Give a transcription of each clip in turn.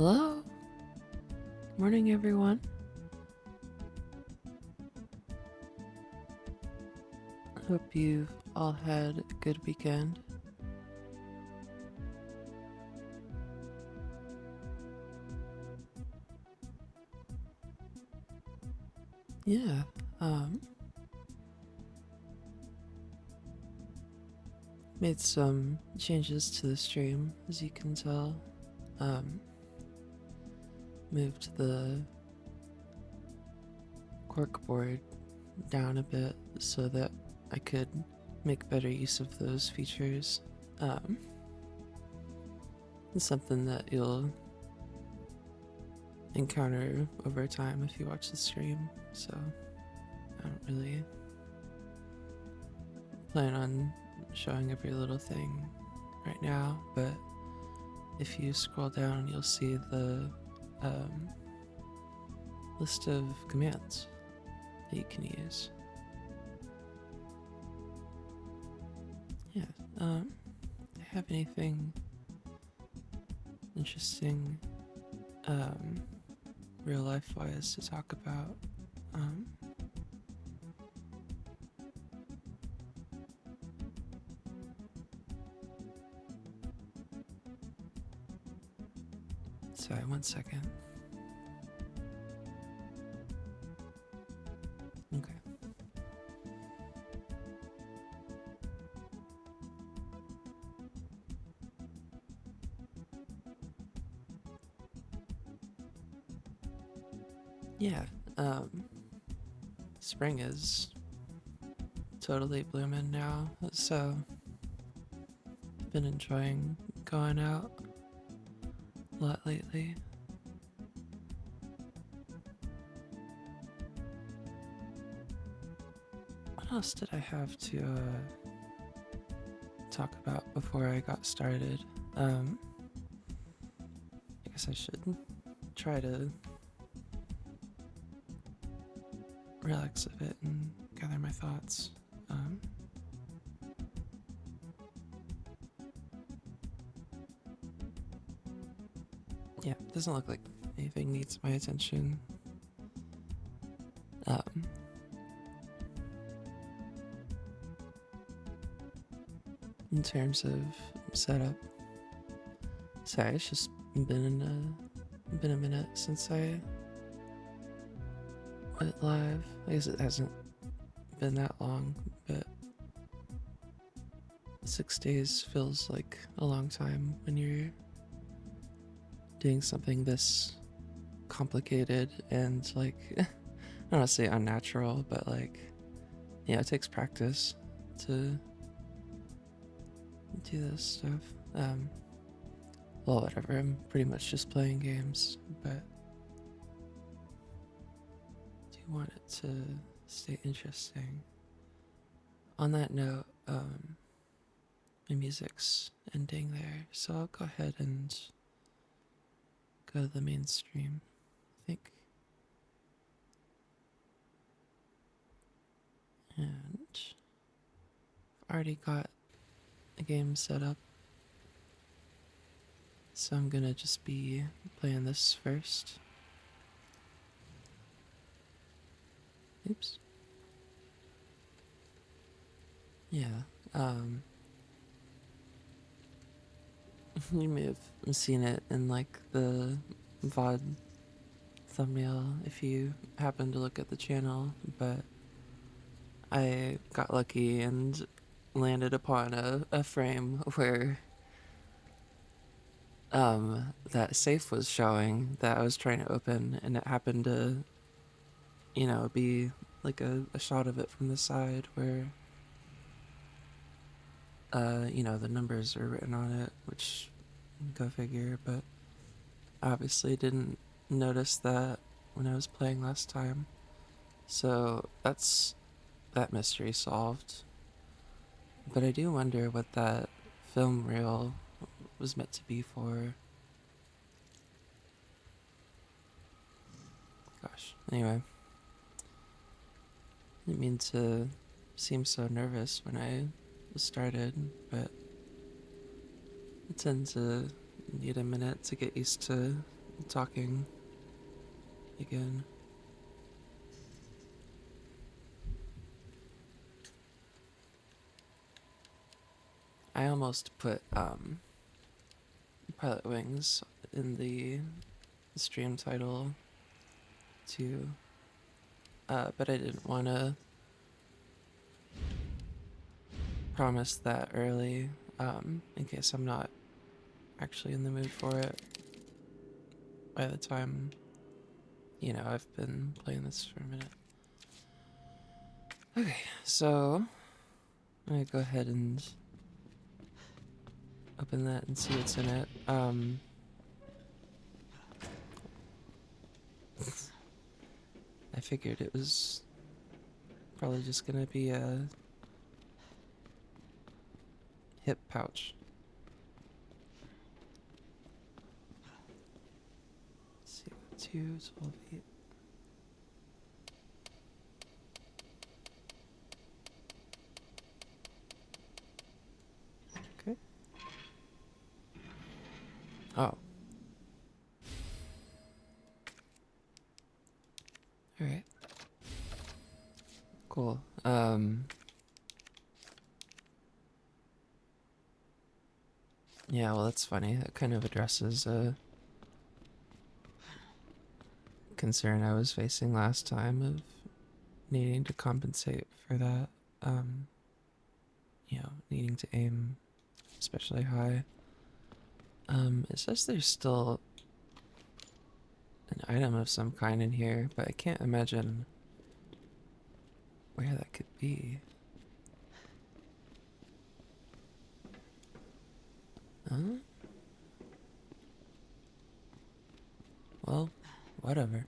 Hello. Morning, everyone. Hope you've all had a good weekend. Yeah, made some changes to the stream, as you can tell. Um, Moved the corkboard down a bit so that I could make better use of those features. Um, it's something that you'll encounter over time if you watch the stream, so I don't really plan on showing every little thing right now, but if you scroll down, you'll see the list of commands that you can use. Yeah, have anything interesting, real life wise to talk about? Um, Sorry, 1 second. Okay. Yeah, spring is totally blooming now, so I've been enjoying going out a lot lately. What else did I have to talk about before I got started? I guess I should try to relax a bit and gather my thoughts. Yeah, it doesn't look like anything needs my attention. Um, in terms of setup, sorry, it's just been a minute since I went live. I guess it hasn't been that long, but 6 days feels like a long time when you're doing something this complicated and like I don't want to say unnatural, but like yeah, it takes practice to do this stuff. Well, whatever. I'm pretty much just playing games, but do want it to stay interesting. On that note, my music's ending there, so I'll go ahead and go to the main stream, I think. And I've already got a game set up, so I'm gonna just be playing this first. Oops. Yeah, you may have seen it in like the VOD thumbnail if you happen to look at the channel, but I got lucky and landed upon a frame where that safe was showing that I was trying to open, and it happened to, be like a shot of it from the side where the numbers are written on it, which go figure, but I obviously didn't notice that when I was playing last time. So that's that mystery solved. But I do wonder what that film reel was meant to be for. Gosh. Anyway, I didn't mean to seem so nervous when I started, but I tend to need a minute to get used to talking again. I almost put Pilotwings in the stream title too, but I didn't want to promise that early, in case I'm not actually in the mood for it by the time, I've been playing this for a minute. Okay, so I'm gonna go ahead and open that and see what's in it. I figured it was probably just gonna be a hip pouch. Let's see, 2, 12, 8. Okay. Oh. Alright. Cool. Yeah, well, that's funny. That kind of addresses a concern I was facing last time of needing to compensate for that. Needing to aim especially high. It says there's still an item of some kind in here, but I can't imagine where that could be. Huh? Well, whatever.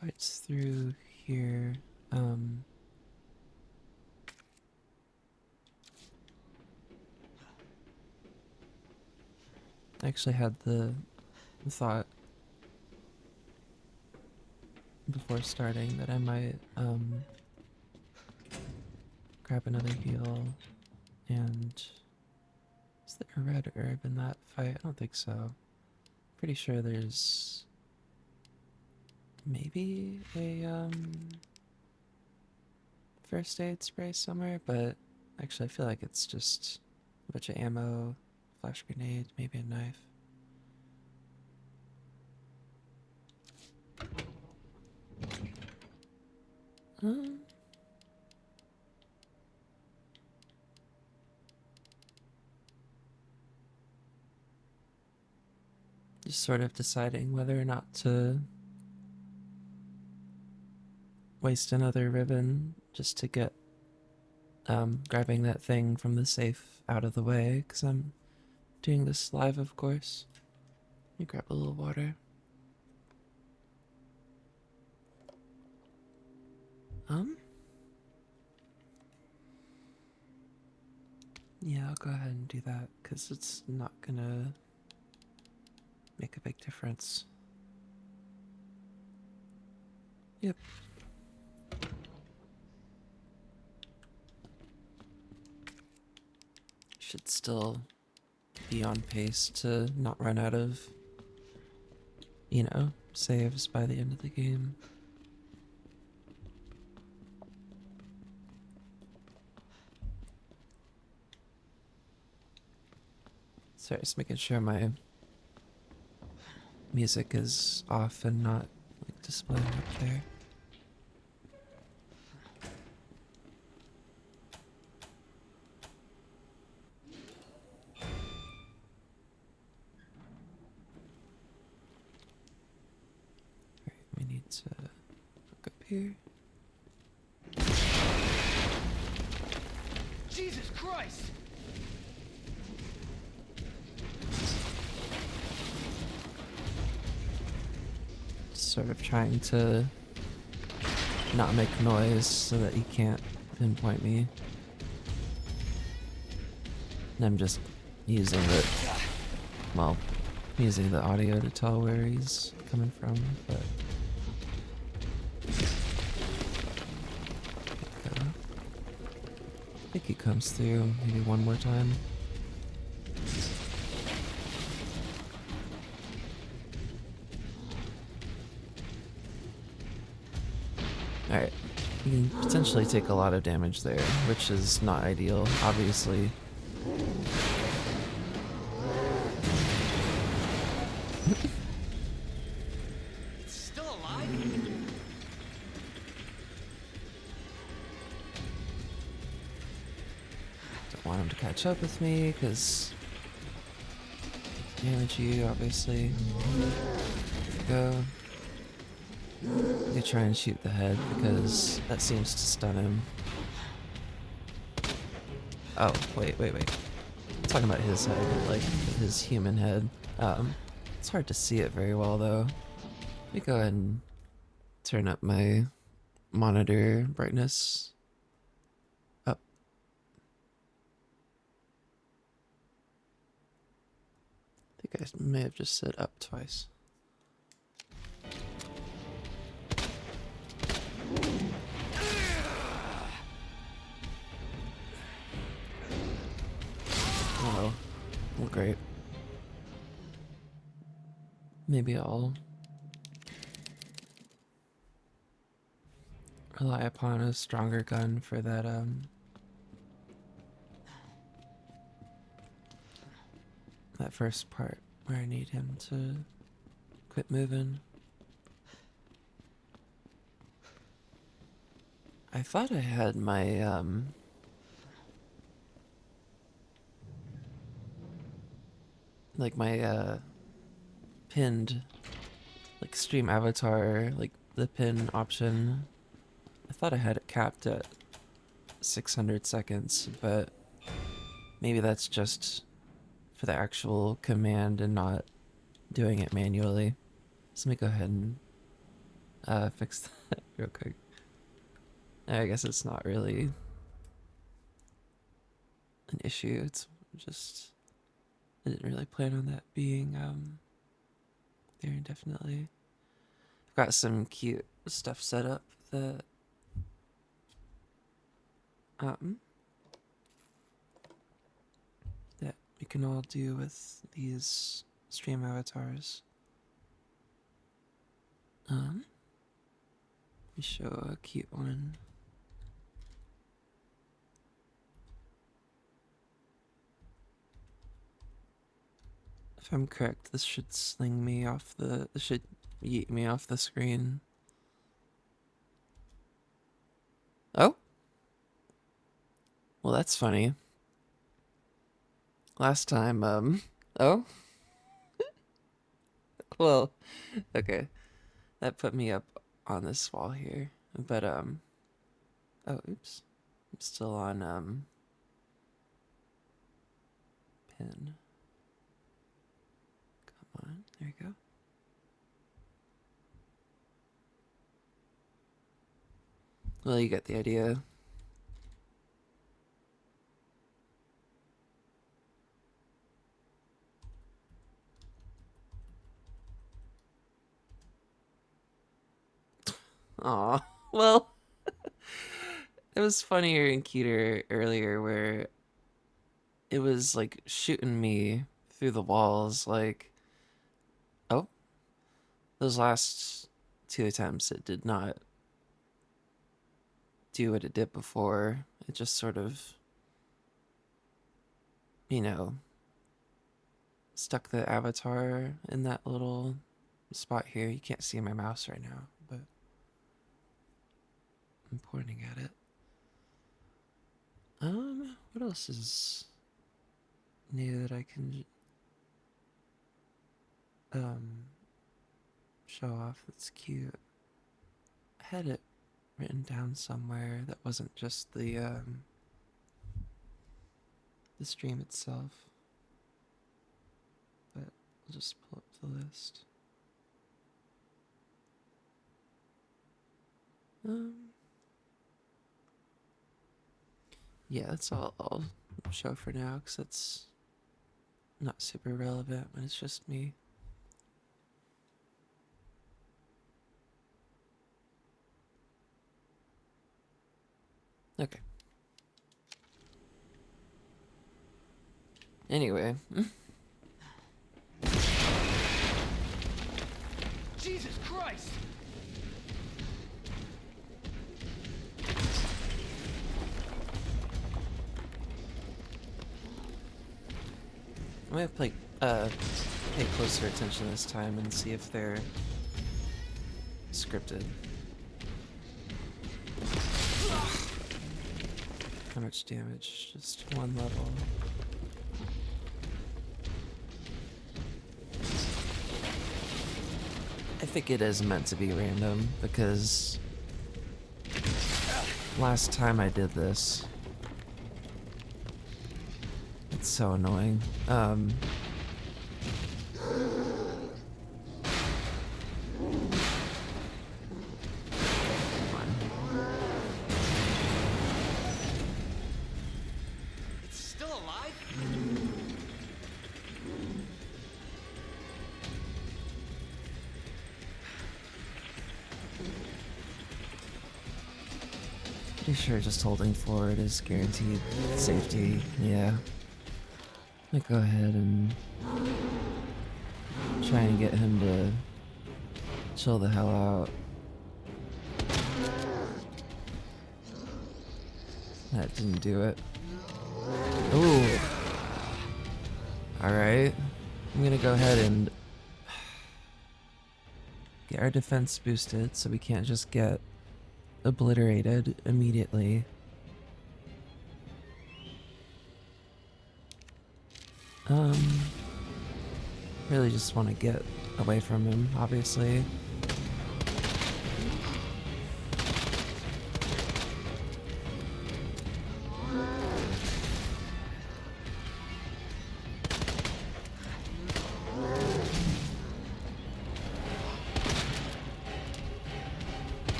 Fights through here. I actually had the thought before starting that I might grab another heal. And is there a red herb in that fight? I don't think so. Pretty sure there's maybe a first aid spray somewhere, but actually I feel like it's just a bunch of ammo, flash grenade, maybe a knife. Just sort of deciding whether or not to waste another ribbon just to get grabbing that thing from the safe out of the way, because I'm doing this live, of course. Let me grab a little water. Yeah, I'll go ahead and do that, because it's not gonna make a big difference. Yep. Should still be on pace to not run out of, saves by the end of the game. Sorry, just making sure my music is off and not like displaying up there. Alright, we need to look up here. Jesus Christ! Sort of trying to not make noise so that he can't pinpoint me. And I'm just using using the audio to tell where he's coming from, but... think he comes through maybe one more time. Alright. You can potentially take a lot of damage there, which is not ideal, obviously. Still alive? Don't want him to catch up with me, because damage you, obviously. Go. You try and shoot the head, because that seems to stun him. Oh, wait. I'm talking about his head, like his human head. It's hard to see it very well, though. Let me go ahead and turn up my monitor brightness up. I think I may have just said up twice. Oh, well, great. Maybe I'll rely upon a stronger gun for that first part where I need him to quit moving. I thought I had my like my pinned like stream avatar, like the pin option. I thought I had it capped at 600 seconds, but maybe that's just for the actual command and not doing it manually. So let me go ahead and fix that real quick. I guess it's not really an issue. It's just I didn't really plan on that being there indefinitely. I've got some cute stuff set up that um that we can all do with these stream avatars. Let me show a cute one. If I'm correct, this should sling me off this should yeet me off the screen. Oh? Well, that's funny. Last time, oh? Well, okay. That put me up on this wall here. But, oh, oops. I'm still on, pin. Come on, there you go. Well, you get the idea. Aw, well, it was funnier and cuter earlier where it was like shooting me through the walls. Like, oh, those last two attempts, it did not do what it did before. It just sort of, you know, stuck the avatar in that little spot here. You can't see my mouse right now, but I'm pointing at it. What else is new that I can um show off that's cute? I had it written down somewhere that wasn't just the stream itself, but I'll just pull up the list. Um, yeah, that's all I'll show for now because it's not super relevant when it's just me. Okay. Anyway, Jesus Christ! I'm gonna pay closer attention this time and see if they're scripted. How much damage? Just one level. I think it is meant to be random because last time I did this, it's so annoying. It's still alive? Pretty sure just holding forward is guaranteed safety. Yeah. I'm gonna go ahead and try and get him to chill the hell out. That didn't do it. Ooh. Alright. I'm gonna go ahead and get our defense boosted so we can't just get obliterated immediately. Really just want to get away from him, obviously.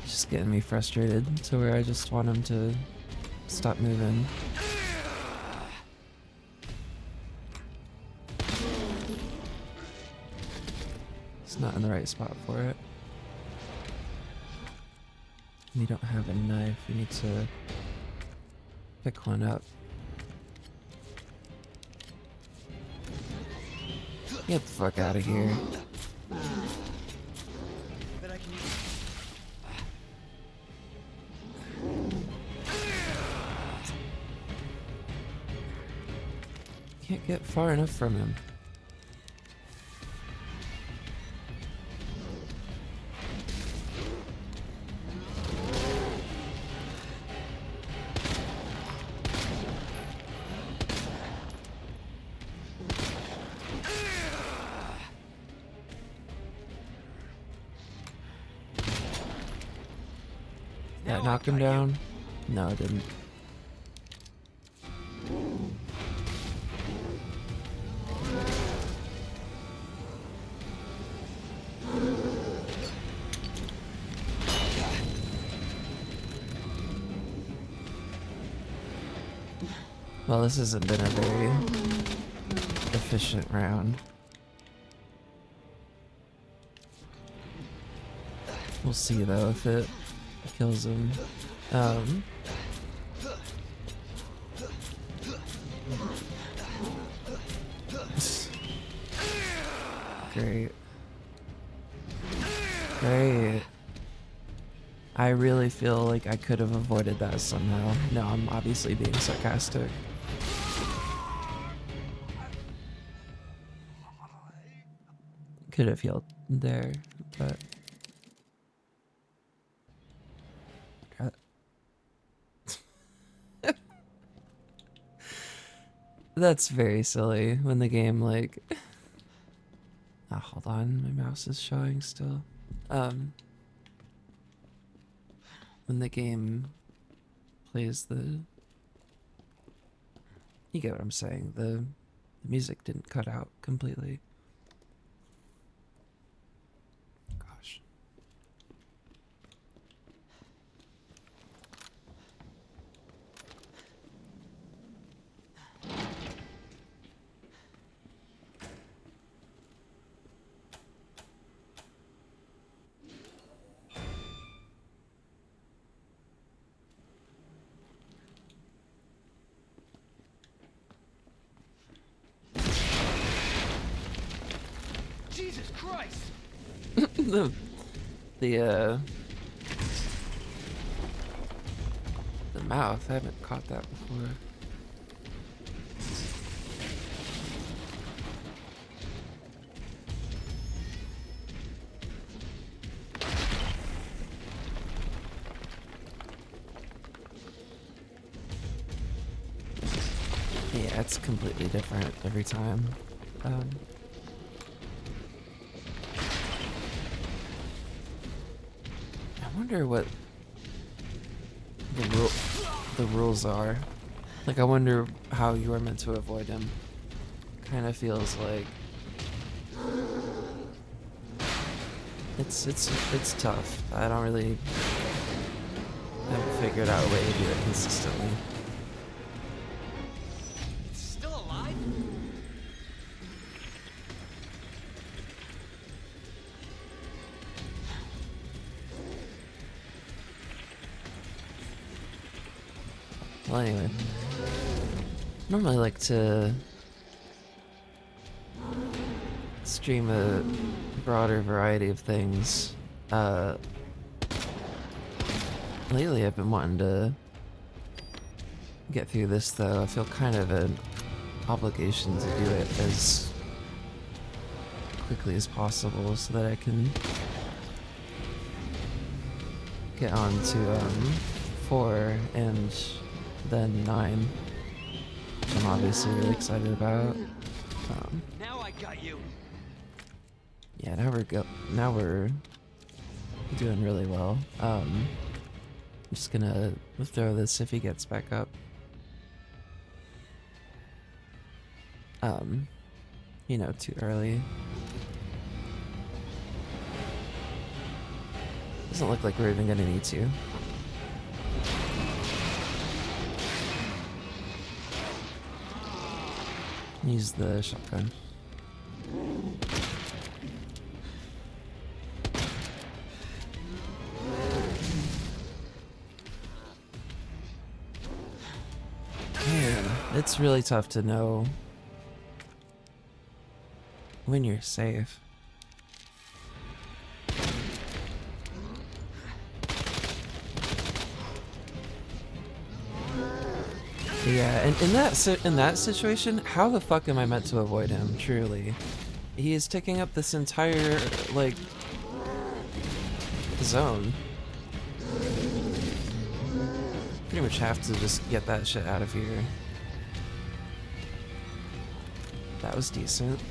Just getting me frustrated to where I just want him to stop moving. It's not in the right spot for it. We don't have a knife. We need to pick one up. Get the fuck out of here. Bet I can use Can't get far enough from him. That knock him down? No, it didn't. Well, this hasn't been a very efficient round. We'll see though if it kills him. Great. Great. I really feel like I could have avoided that somehow. No, I'm obviously being sarcastic. Could have healed there, but... That's very silly when the game, like... Oh, hold on, my mouse is showing still. When the game plays the... You get what I'm saying, the music didn't cut out completely. Gosh. Christ! the the uh the mouth. I haven't caught that before. Yeah, it's completely different every time. I wonder what the rules are. Like, I wonder how you are meant to avoid him. Kind of feels like it's tough. I don't really haven't figured out a way to do it consistently. It's still alive? Well, anyway, normally like to stream a broader variety of things. Lately I've been wanting to get through this though. I feel kind of an obligation to do it as quickly as possible so that I can get on to 4 and then 9, which I'm obviously really excited about. Now I got you. Yeah, now we're doing really well. I'm just gonna throw this if he gets back up. You know, too early. Doesn't look like we're even gonna need to. Use the shotgun. Man, it's really tough to know when you're safe. Yeah, and in that situation, how the fuck am I meant to avoid him? Truly, he is taking up this entire like zone. Pretty much have to just get that shit out of here. That was decent.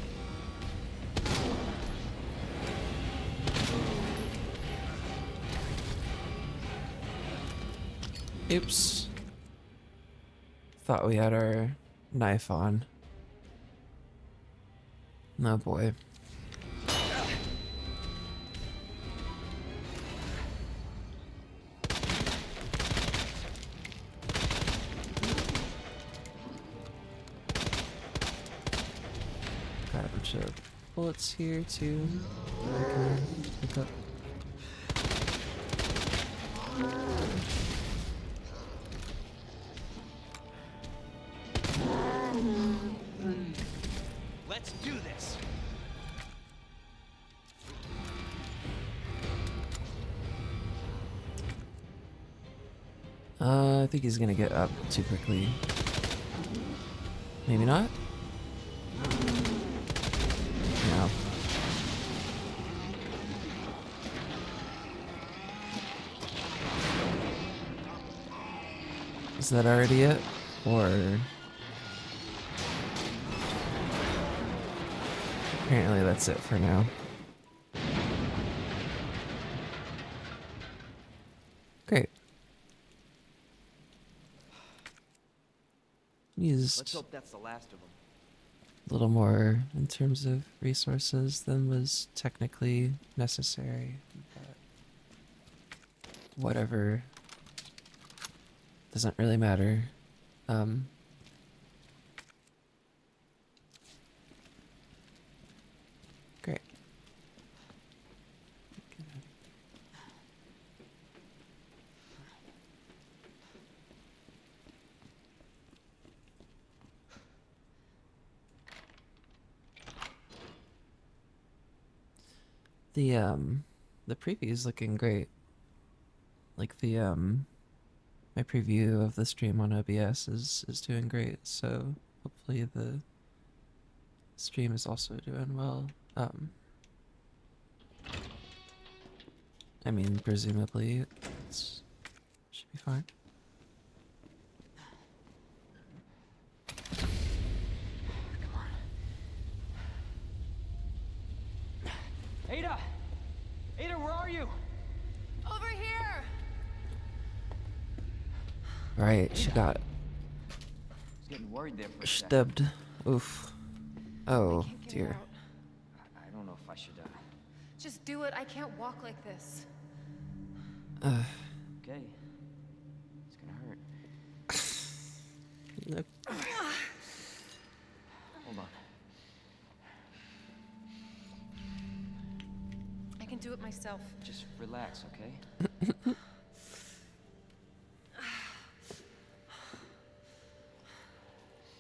Oops. Thought we had our knife on. Oh boy. Got a bunch of bullets here too. I can pick up. Let's do this. I think he's gonna get up too quickly. Maybe not? No. Is that already it? Or... apparently that's it for now. Great. Let's Used hope that's the last of them. a little more in terms of resources than was technically necessary, but whatever. Doesn't really matter. Great. The preview is looking great. Like my preview of the stream on OBS is doing great. So hopefully the stream is also doing well. I mean, presumably it should be fine. Come on. Ada! Ada, where are you? Over here! Right, she got I was getting worried there for a second. stabbed. Oof. Oh Can't get her dear. out. I don't know if I should, Just do it. I can't walk like this. Okay. It's gonna hurt. Nope. Hold on. I can do it myself. Just relax, okay?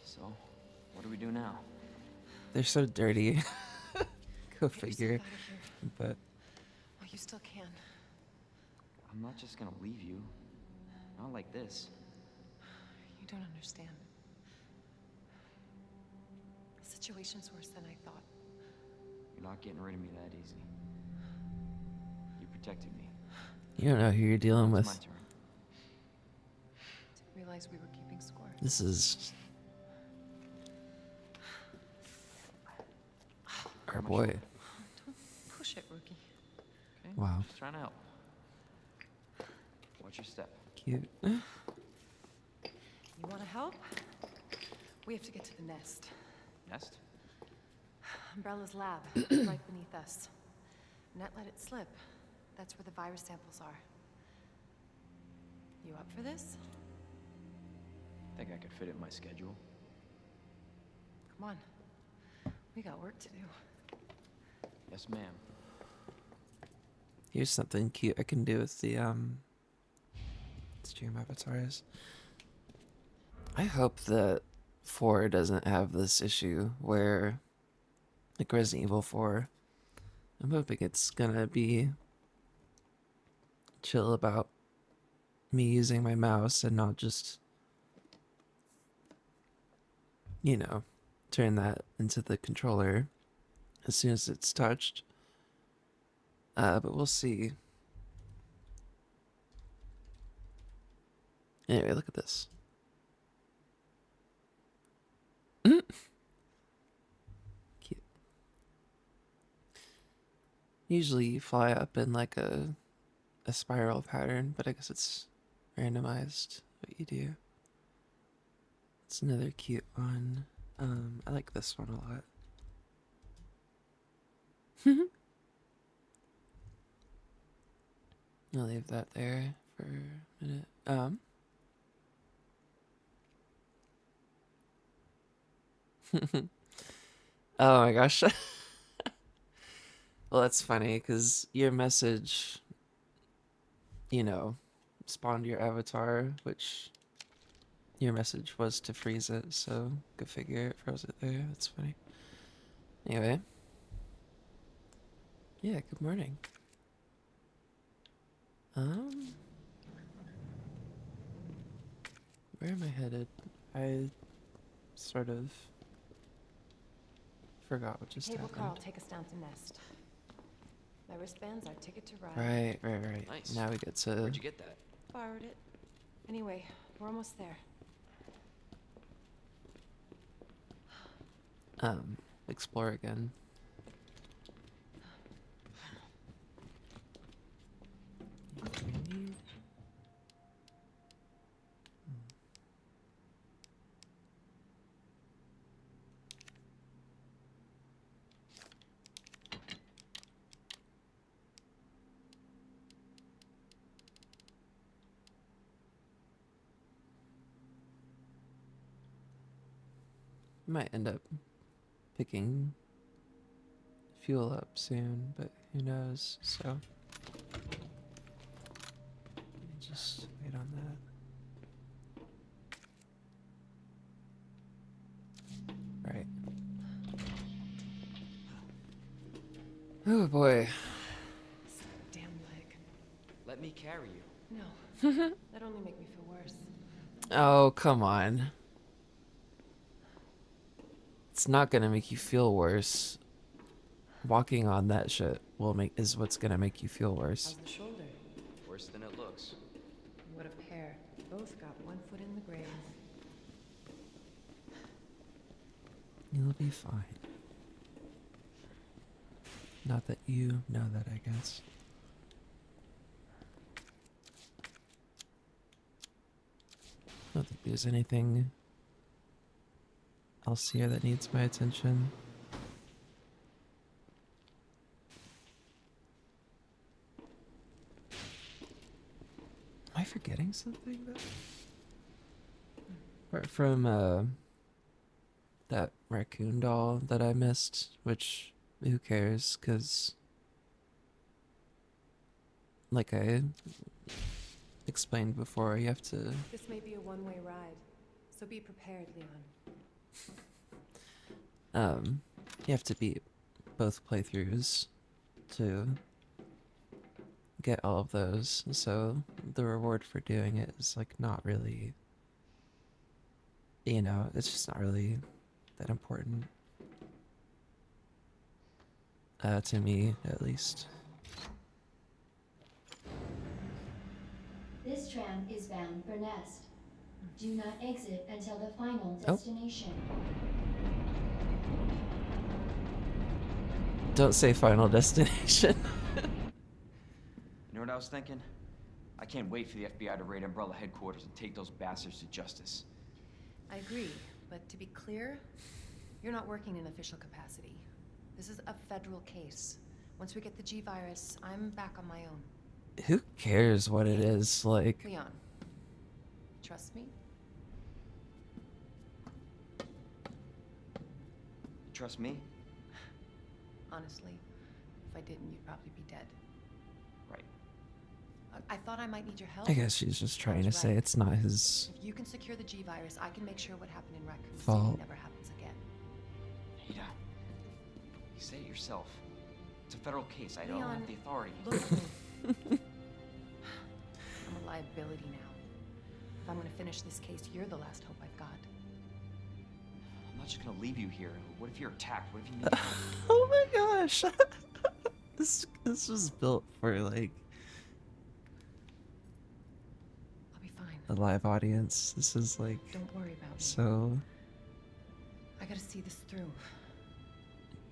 So, what do we do now? They're so dirty. Go Get yourself figure. out of here. But Oh, you still can. I'm not just gonna leave you. Not like this. You don't understand. The situation's worse than I thought. You're not getting rid of me that easy. You protected me. you don't know who you're dealing It's with. my turn. Didn't realize we were keeping score. This is our my boy. shoulder. Don't push it, rookie. Okay? Wow. Just trying to help. Watch your step. Cute. You want to help? We have to get to the nest. Nest? Umbrella's lab, right beneath us. Net let it slip. That's where the virus samples are. You up for this? Think I could fit it in my schedule. Come on. We got work to do. Yes, ma'am. Here's something cute I can do with the stream avatars. I hope that 4 doesn't have this issue where, like Resident Evil 4, I'm hoping it's gonna be chill about me using my mouse and not just, you know, turn that into the controller as soon as it's touched. But we'll see. Anyway, look at this. Cute. Usually you fly up in like a spiral pattern, but I guess it's randomized what you do. It's another cute one. I like this one a lot. I'll leave that there for a minute. Oh my gosh. Well, that's funny because your message, you know, spawned your avatar, which your message was to freeze it, so go figure it froze it there. That's funny. Anyway. Yeah, good morning. Where am I headed? I sort of forgot what just Cable car will happened. take us down to Nest. My wristband's our ticket to ride. Right. Nice. Now we get to Where'd you get that? Borrowed it. Anyway, we're almost there. explore again. Might end up picking fuel up soon, but who knows, so just wait on that. Right. Oh boy. me carry you. No. That only make me feel worse. Oh, come on. It's not gonna make you feel worse. Walking on that shit is what's gonna make you feel worse. How's the shoulder? Worse than it looks. What a pair. Both got one foot in the grave. You'll be fine. Not that you know that, I guess. I don't think there's anything else here that needs my attention. Am I forgetting something though? Apart from that raccoon doll that I missed, which who cares, cause like I explained before, you have to This may be a one-way ride, so be prepared, Leon. you have to beat both playthroughs to get all of those, so the reward for doing it is like not really, you know, it's just not really that important, to me at least. This tram is bound for Nest. Do not exit until the final Oh, destination. don't say final destination. You know what I was thinking? I can't wait for the FBI to raid Umbrella headquarters and take those bastards to justice. I agree, but to be clear, you're not working in official capacity. This is a federal case. Once we get the G-Virus, I'm back on my own. Who cares what it is, like... Leon, trust me? Trust me? Honestly, if I didn't, you'd probably be dead. Right. I thought I might need your help. I guess she's just I trying was to say right. it's not his If you can secure the G-Virus, I can make sure what happened in Raccoon fault. City never happens again. Ada, you say it yourself. It's a federal case. I don't Leon, have the authority. Look at me. I'm a liability now. If I'm gonna finish this case, you're the last hope I've got. I'm not just gonna leave you here. What if you're attacked? What if you need help? Oh my gosh. This was built for like I'll be fine. a live audience. This is like Don't worry about me. so I gotta see this through.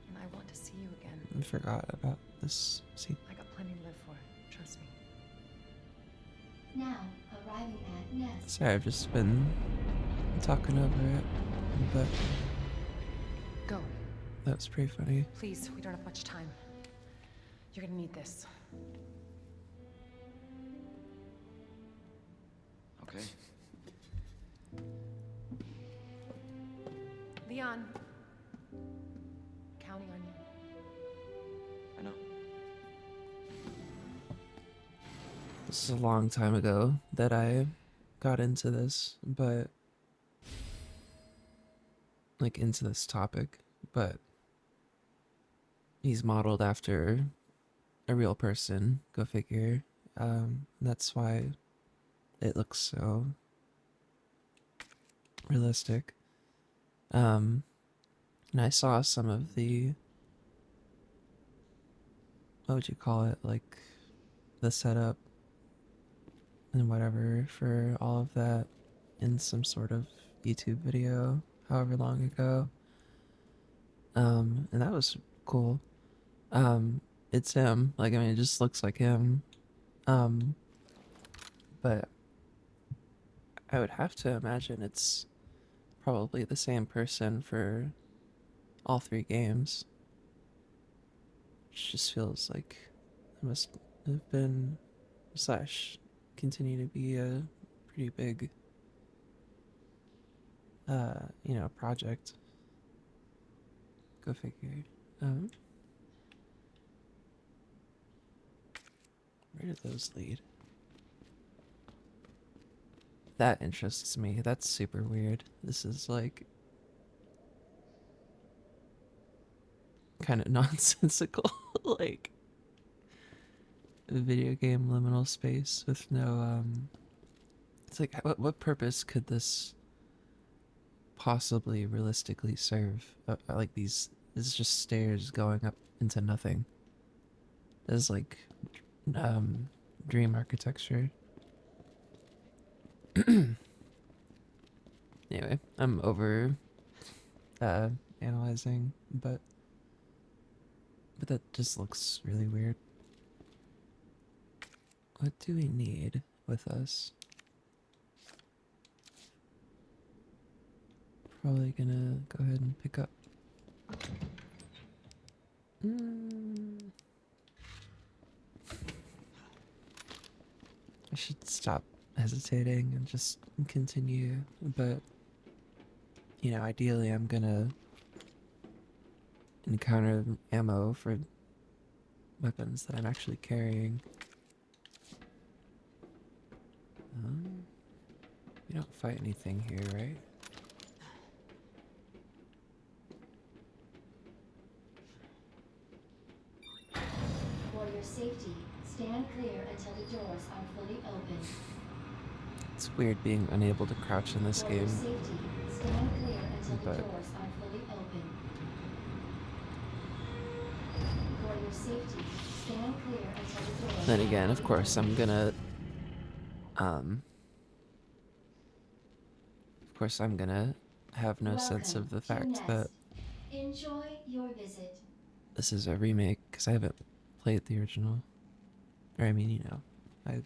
And I want to see you again. I forgot about this scene. I got plenty to live for. Trust me. Now, arriving at Nest. Sorry, I've just been talking over it, but Go. that was pretty funny. Please, we don't have much time. You're gonna need this. Okay. Leon. Counting on you. I know. This is a long time ago that I got into this, but like into this topic, but he's modeled after a real person, go figure. That's why it looks so realistic. And I saw some of the, what would you call it, like the setup and whatever for all of that in some sort of YouTube video however long ago. And that was cool. It's him. Like, I mean, it just looks like him. But I would have to imagine it's probably the same person for all three games. Which just feels like it must have been slash continue to be a pretty big you know, project. Go figure. Where did those lead? That interests me. That's super weird. This is like kind of nonsensical. Like video game liminal space with no it's like what purpose could this possibly realistically serve? Like this is just stairs going up into nothing. This is like um dream architecture. Anyway, I'm over analyzing, but that just looks really weird. What do we need with us? Probably gonna go ahead and pick up. I should stop hesitating and just continue, but you know, ideally I'm gonna encounter ammo for weapons that I'm actually carrying. We don't fight anything here, right? For your safety, stand clear until the doors are fully open. It's weird being unable to crouch in this For your game, safety, stand clear until the but doors are fully open. For your safety, stand clear until the doors then are again, of fully course, open. I'm gonna have no sense Welcome of the to fact that Nest. Enjoy your visit. this is a remake because I haven't played the original. Or I mean, you know, I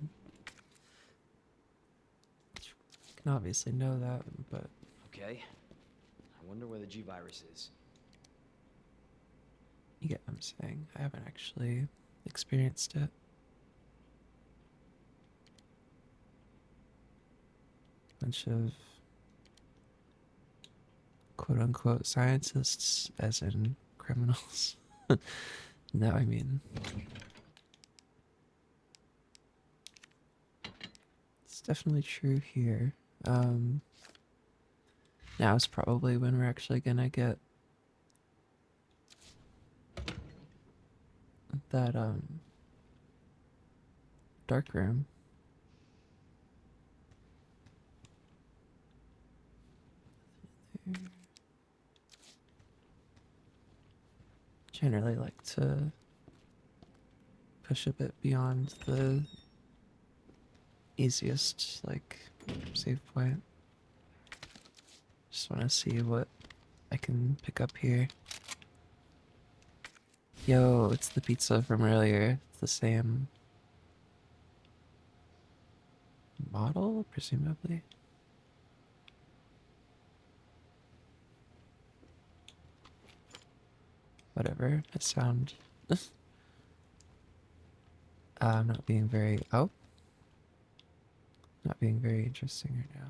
can obviously know that, but Okay. I wonder where the G-Virus is. you get what I'm saying. I haven't actually experienced it. Bunch of quote unquote scientists, as in criminals. No, I mean, it's definitely true here. Now is probably when we're actually gonna get that dark room. Generally like to push a bit beyond the easiest like save point. Just want to see what I can pick up here. Yo, it's the pizza from earlier. It's the same model, presumably. Whatever. I sound not being very not being very interesting right now.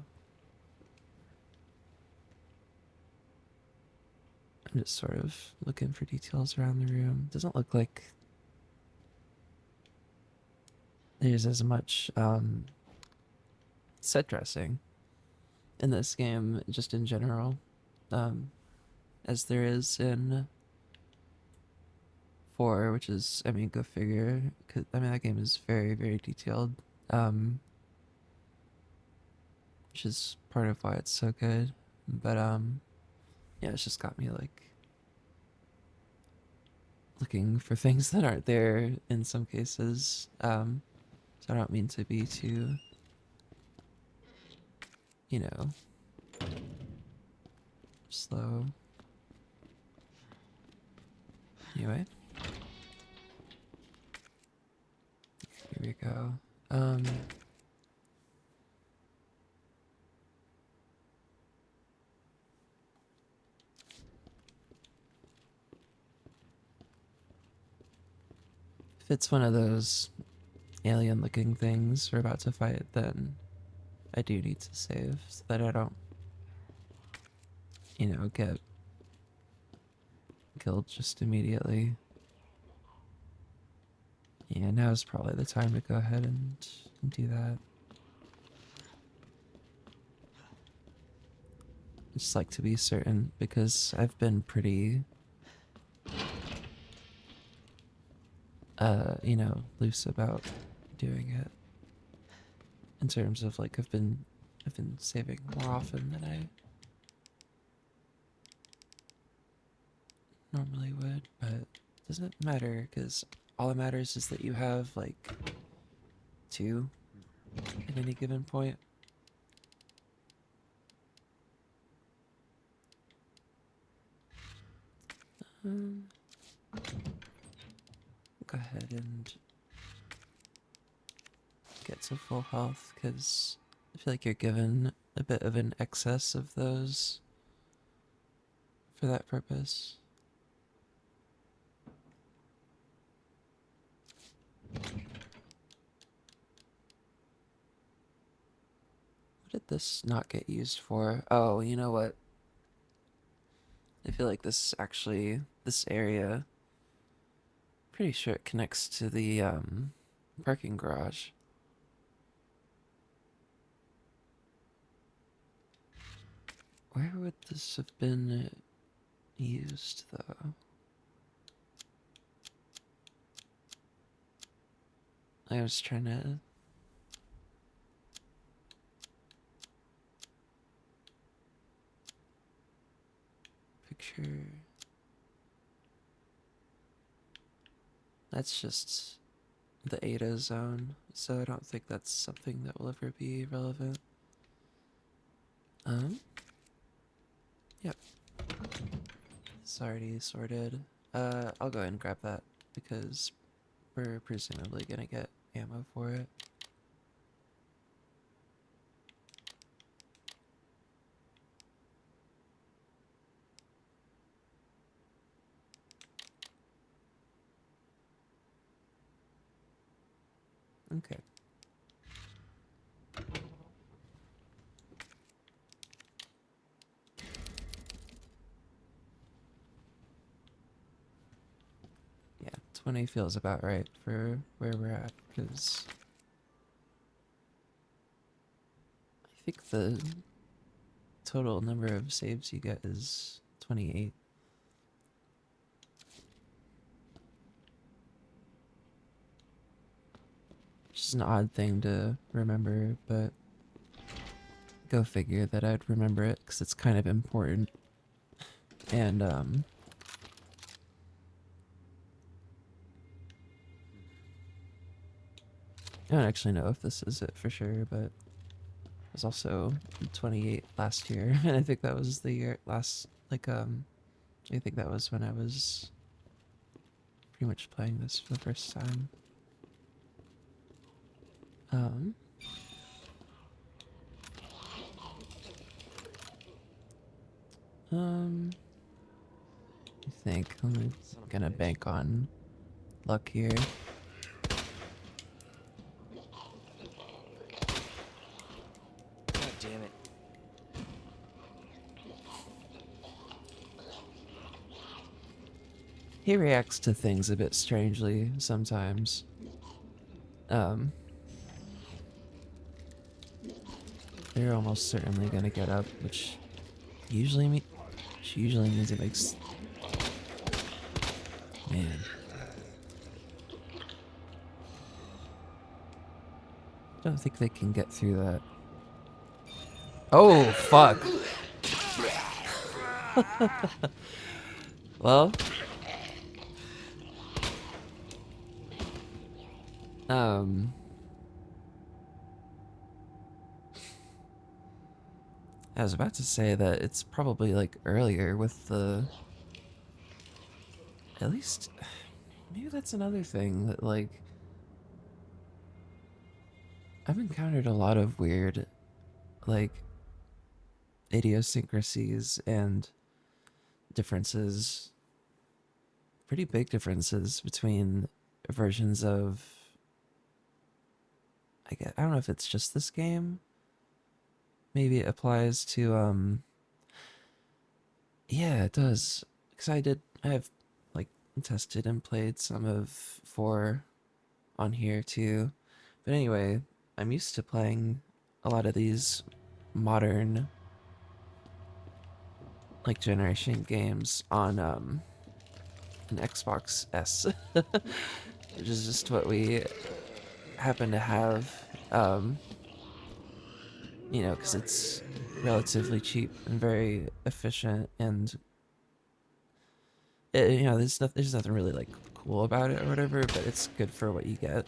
I'm just sort of looking for details around the room. Doesn't look like there's as much set dressing in this game, just in general, as there is in 4, which is, I mean, go figure. 'Cause, I mean, that game is very, very detailed, which is part of why it's so good. But yeah, it's just got me like looking for things that aren't there in some cases. So I don't mean to be too, you know, slow. Anyway, here we go. If it's one of those alien looking things we're about to fight, then I do need to save so that I don't, you know, get killed just immediately. Yeah, now is probably the time to go ahead and do that. I just like to be certain because I've been pretty you know, loose about doing it. In terms of like I've been saving more often than I normally would, but it doesn't matter because all that matters is that you have like two at any given point. Um, go ahead and get to full health because I feel like you're given a bit of an excess of those for that purpose. What did this not get used for? Oh, you know what? I feel like this area, pretty sure it connects to the parking garage. Where would this have been used though? I was trying to picture. That's just the Ada zone, so I don't think that's something that will ever be relevant. Yep. It's already sorted. I'll go ahead and grab that because we're presumably gonna get ammo for it. Okay. Yeah, 20 feels about right for where we're at, because I think the total number of saves you get is 28. Which is an odd thing to remember, but go figure that I'd remember it, because it's kind of important. And, I don't actually know if this is it for sure, but I was also 28 last year, and I think that was the year last, like, I think that was when I was pretty much playing this for the first time. Um, I think I'm gonna bank on luck here. God damn it. He reacts to things a bit strangely sometimes. Um, they're almost certainly gonna get up, which usually means it makes. Man. I don't think they can get through that. Oh, fuck. Well. I was about to say that it's probably like earlier with the. At least. Maybe that's another thing that, like. I've encountered a lot of weird, like, idiosyncrasies and differences, pretty big differences between versions of. I don't know if it's just this game. Maybe it applies to, yeah, it does. Because I have, like, tested and played some of 4 on here too. But anyway, I'm used to playing a lot of these modern, like, generation games on, an Xbox S. which is just what we happen to have. You know, because it's relatively cheap and very efficient, and you know, there's nothing really like cool about it or whatever, but it's good for what you get,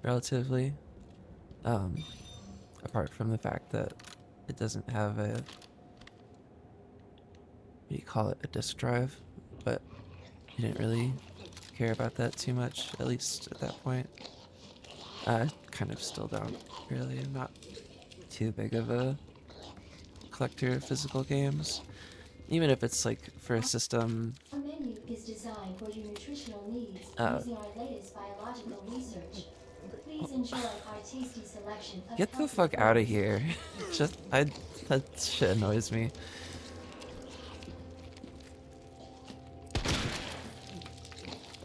relatively. Um, Apart from the fact that it doesn't have a, what do you call it, a disk drive, but you didn't really care about that too much, at least at that point. I kind of still don't really. I'm not too big of a collector of physical games, even if it's like for a system. Our menu is designed for your nutritional needs Uh, using our latest biological research. oh, Please enjoy our tasty selection of get the healthy fuck out of foods. here! Just that shit annoys me.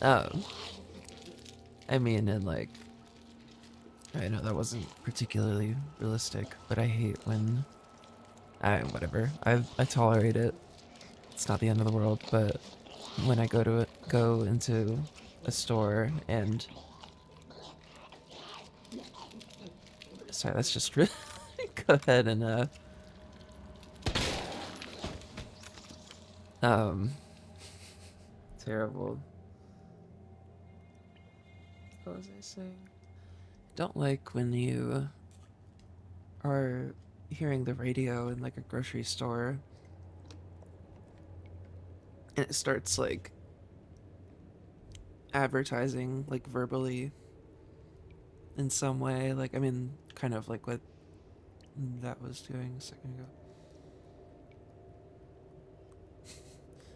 Um, I mean, and like, I know that wasn't particularly realistic, but I hate when whatever. I tolerate it. It's not the end of the world, but when I go into a store and sorry, let's just go ahead and um terrible. What was I saying? Don't like when you are hearing the radio in like a grocery store and it starts like advertising like verbally in some way. Like, I mean, kind of like what that was doing a second ago.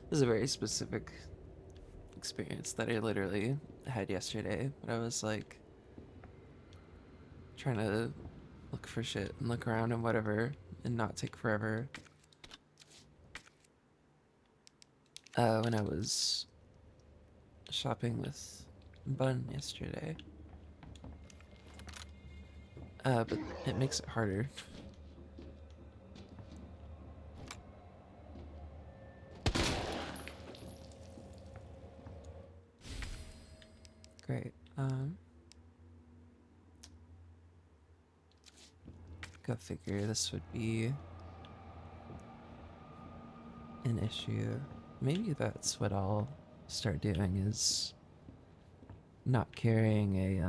This is a very specific experience that I literally had yesterday, but I was like trying to look for shit and look around and whatever and not take forever. When I was shopping with Bun yesterday. But it makes it harder. Great. Go figure this would be an issue. Maybe that's what I'll start doing is not carrying a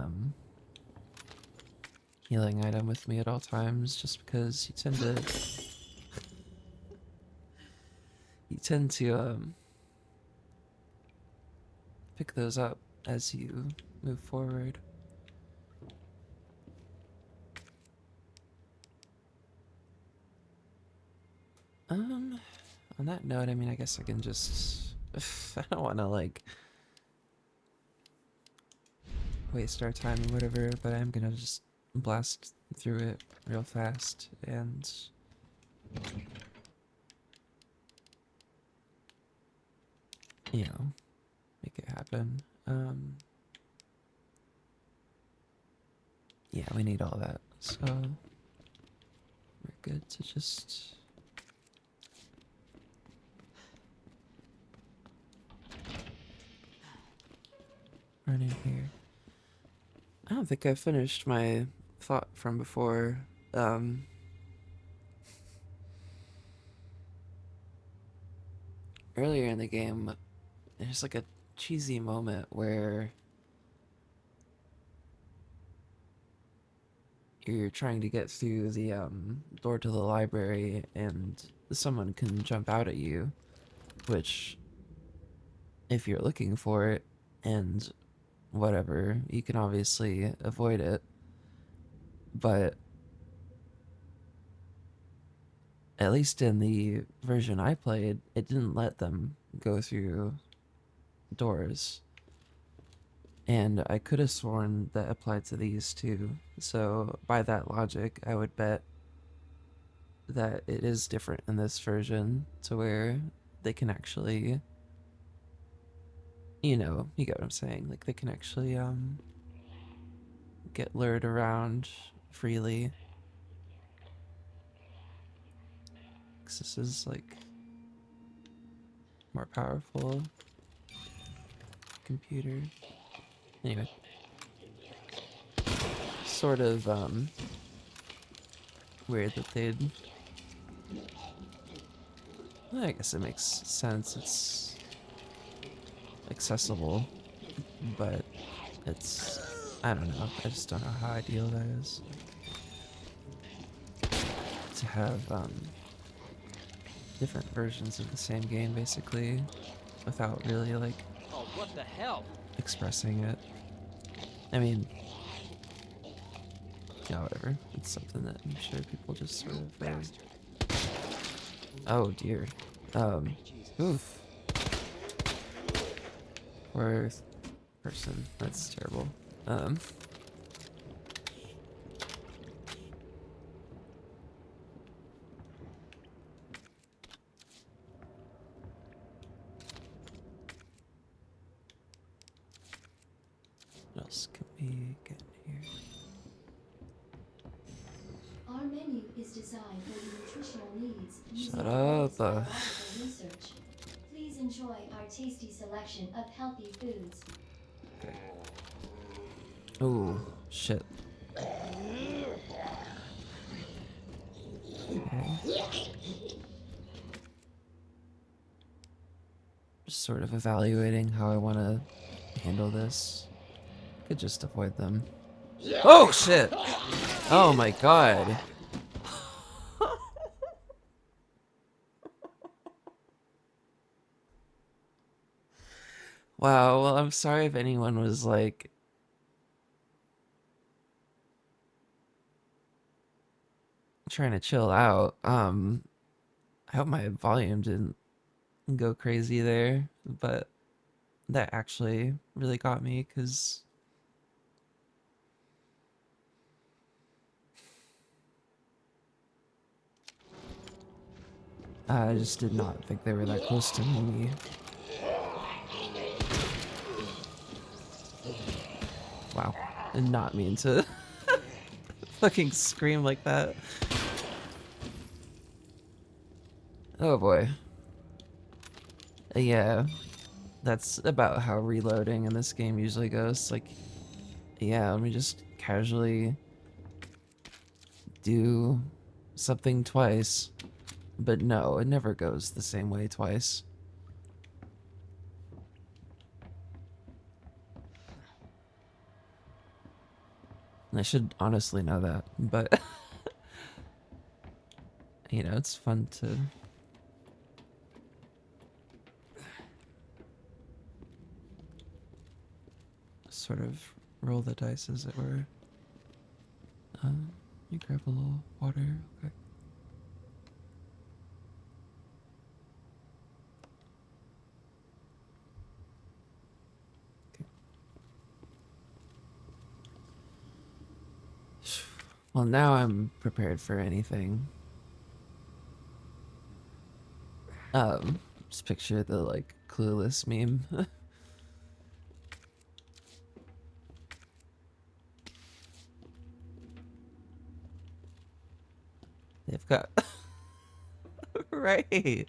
healing item with me at all times just because you tend to pick those up as you move forward. On that note, I mean, I guess I can just I don't want to like waste our time or whatever, but I'm gonna just blast through it real fast and you know, make it happen. Yeah, we need all that, so we're good to just run in here. I don't think I finished my thought from before. Earlier in the game, there's like a cheesy moment where you're trying to get through the door to the library and someone can jump out at you, which if you're looking for it and whatever, you can obviously avoid it, but at least in the version I played, it didn't let them go through doors. And I could have sworn that applied to these too. So by that logic, I would bet that it is different in this version to where they can actually, you know, you get what I'm saying. Like they can actually get lured around freely. 'Cause this is like more powerful computer. Anyway, sort of weird that they'd. Well, I guess it makes sense. It's accessible, but it's, I don't know. I just don't know how ideal that is. To have different versions of the same game, basically, without really like Oh, what the hell? expressing it. I mean, yeah, whatever. It's something that I'm sure people just sort of. Oh dear. Oof. Poor person. That's terrible. What else can we get in here? Our menu is designed for your nutritional needs using Shut the up. latest biological research. Please enjoy our tasty selection of healthy foods. Okay. Oh, shit. Okay. Just sort of evaluating how I want to handle this. Could just avoid them. Oh, shit! Oh my god. Wow, well, I'm sorry if anyone was like trying to chill out. I hope my volume didn't go crazy there, but that actually really got me because I just did not think they were that close to me. Wow. Did not mean to fucking scream like that. Oh boy. Yeah, that's about how reloading in this game usually goes. Like, yeah, let me just casually do something twice. But no, it never goes the same way twice. And I should honestly know that, but you know, it's fun to sort of roll the dice, as it were. You grab a little water, okay. Okay. Well, now I'm prepared for anything. Just picture the like clueless meme. They've got right.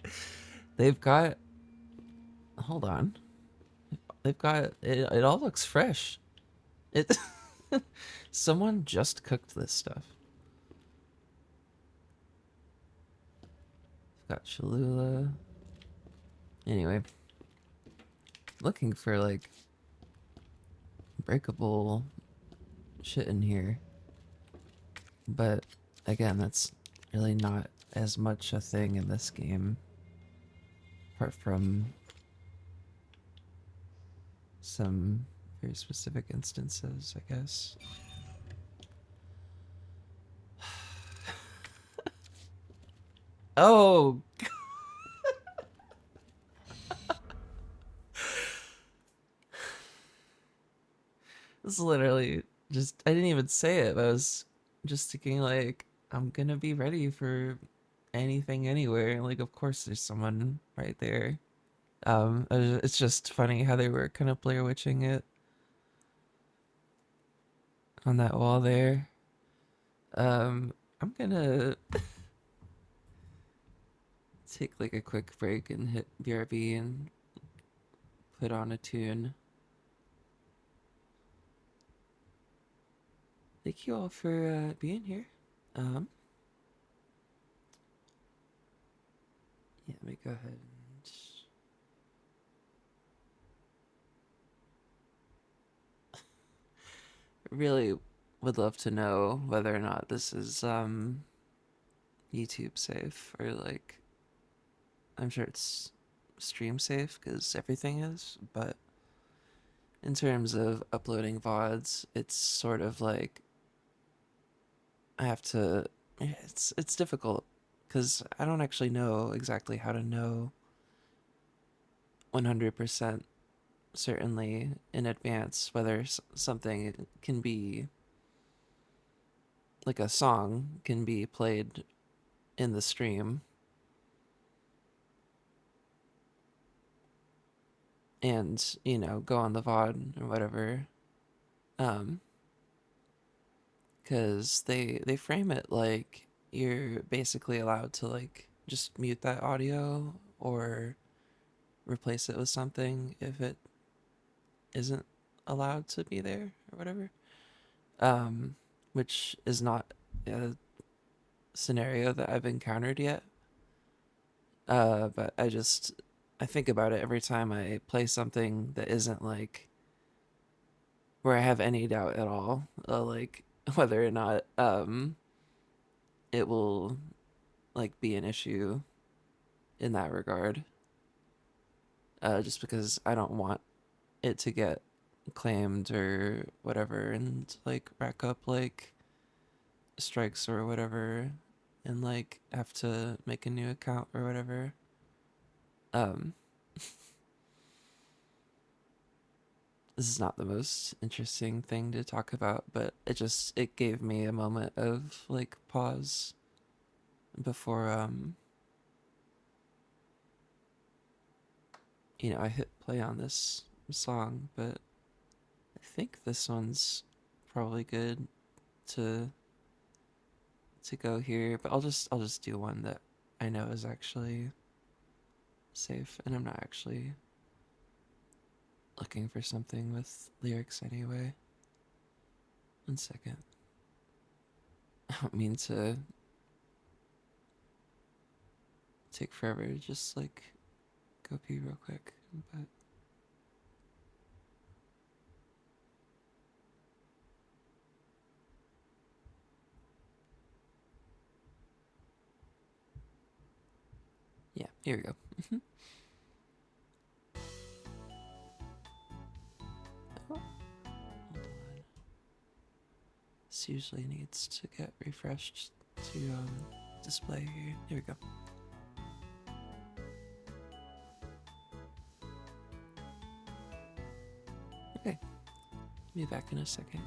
They've got. Hold on. They've got it. It all looks fresh. It. Someone just cooked this stuff. Got Cholula. Anyway, looking for like breakable shit in here, but again, that's really not as much a thing in this game, apart from some very specific instances, I guess. Oh, this is literally just, I didn't even say it, but I was just thinking, like, I'm gonna be ready for anything, anywhere. Like, of course, there's someone right there. It's just funny how they were kind of Blair Witching it on that wall there. I'm gonna take like a quick break and hit BRB and put on a tune. Thank you all for being here. Um, yeah, let me go ahead and really would love to know whether or not this is YouTube safe or like I'm sure it's stream safe because everything is, but in terms of uploading VODs, it's sort of like I have to. It's difficult because I don't actually know exactly how to know 100% certainly in advance whether something can be like a song can be played in the stream and go on the VOD or whatever. Um, because they frame it like you're basically allowed to like just mute that audio or replace it with something if it isn't allowed to be there or whatever. Um, which is not a scenario that I've encountered yet. But I think about it every time I play something that isn't like where I have any doubt at all, like whether or not it will like be an issue in that regard. Just because I don't want it to get claimed or whatever and like rack up like strikes or whatever and like have to make a new account or whatever. Um, this is not the most interesting thing to talk about, but it gave me a moment of like pause before I hit play on this song, but I think this one's probably good to go here, but I'll just do one that I know is actually safe and I'm not actually looking for something with lyrics anyway. 1 second. I don't mean to take forever to just like go pee real quick, but yeah, here we go. Oh, hold on. This usually needs to get refreshed to display here. Here we go. Okay, be back in a second.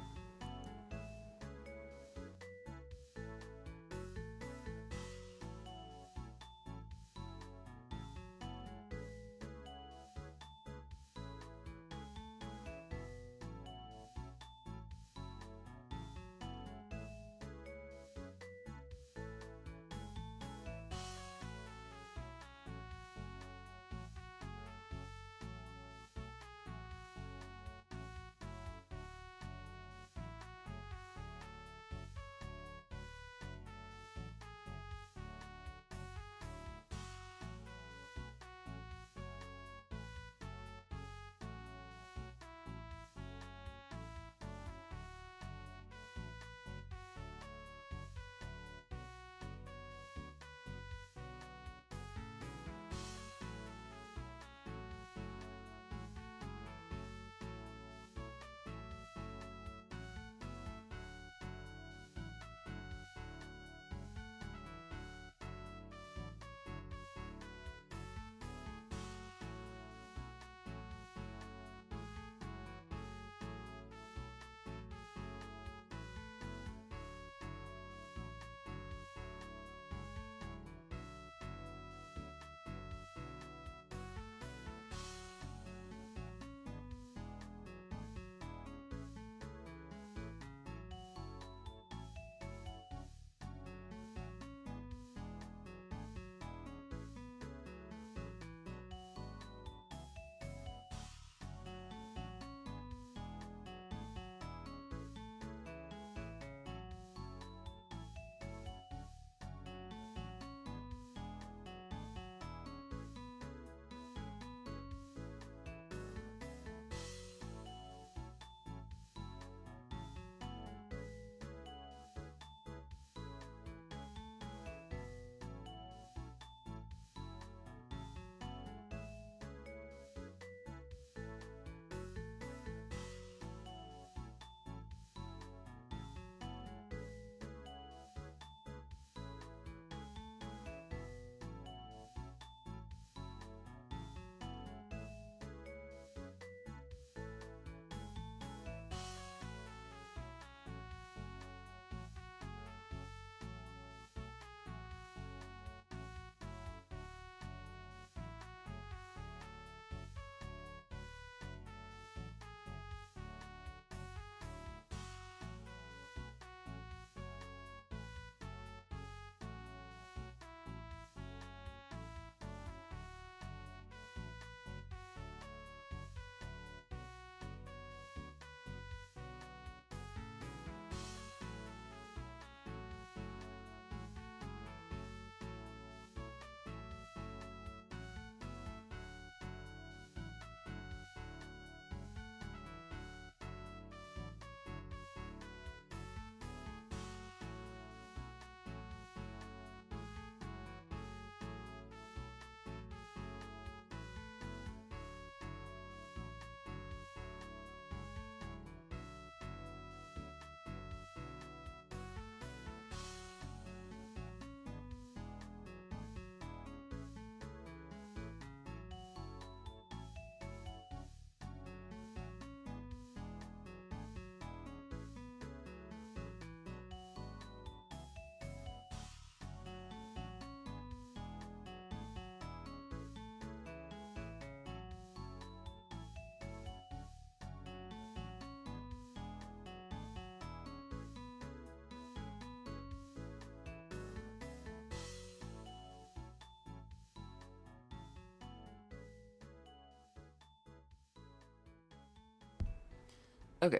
Okay,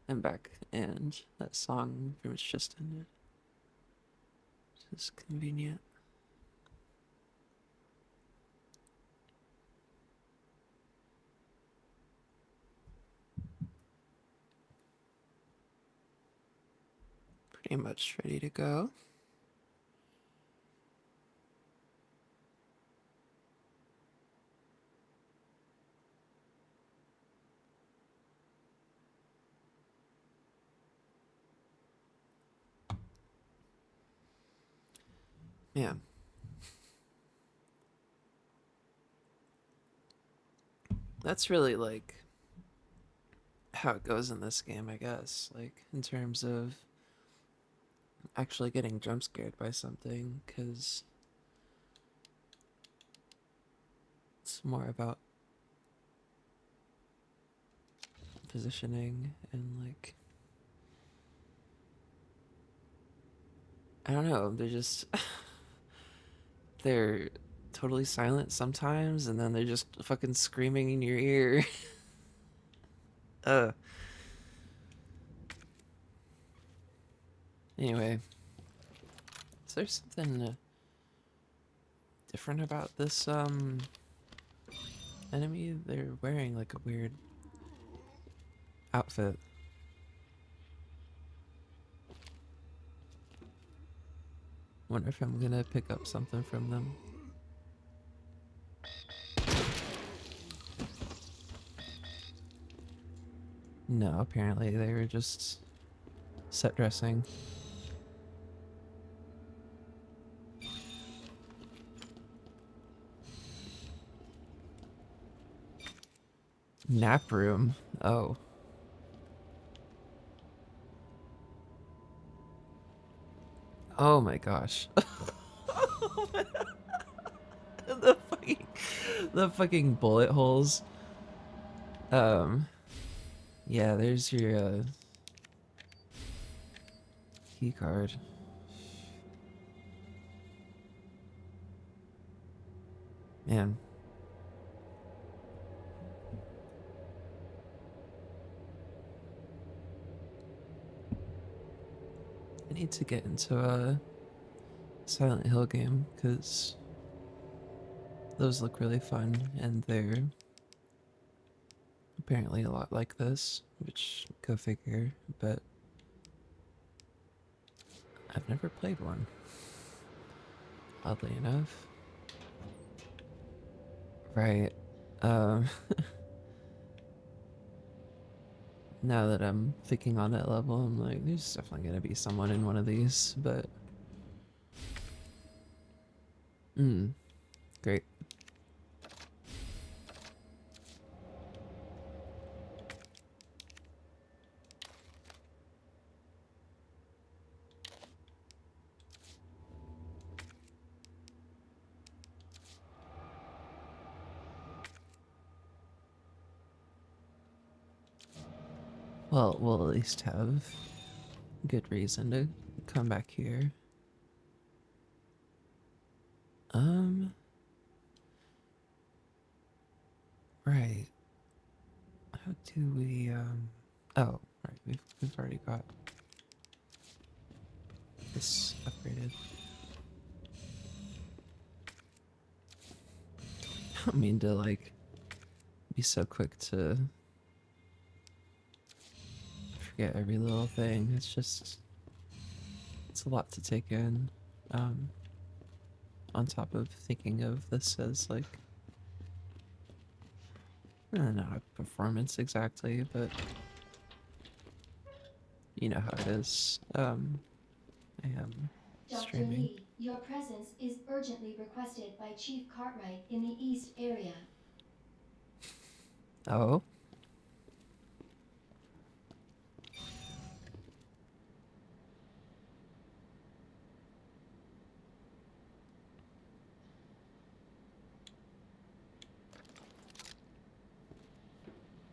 I'm back, and that song pretty much just ended. Just convenient. Pretty much ready to go. Man. That's really like how it goes in this game, I guess. Like in terms of actually getting jump scared by something, because it's more about positioning and like I don't know, they're totally silent sometimes and then they're just fucking screaming in your ear. uh anyway, is there something different about this enemy? They're wearing like a weird outfit. Wonder if I'm gonna pick up something from them. No, apparently they were just set dressing. Nap room. Oh. Oh my gosh. the fucking the fucking bullet holes. Yeah, there's your key card. Man. I need to get into a Silent Hill game because those look really fun and they're apparently a lot like this, which go figure, but I've never played one, oddly enough. Right. Um, now that I'm thinking on that level, I'm like, there's definitely gonna be someone in one of these, but great. Well, we'll at least have good reason to come back here. Um, right. How do we, oh, right, we've already got this upgraded. I don't mean to, like, be so quick to forget every little thing. It's just, it's a lot to take in. On top of thinking of this as, like, not a performance exactly, but you know how it is. I am Dr. streaming. Lee, your presence is urgently requested by Chief Cartwright in the East area. Oh?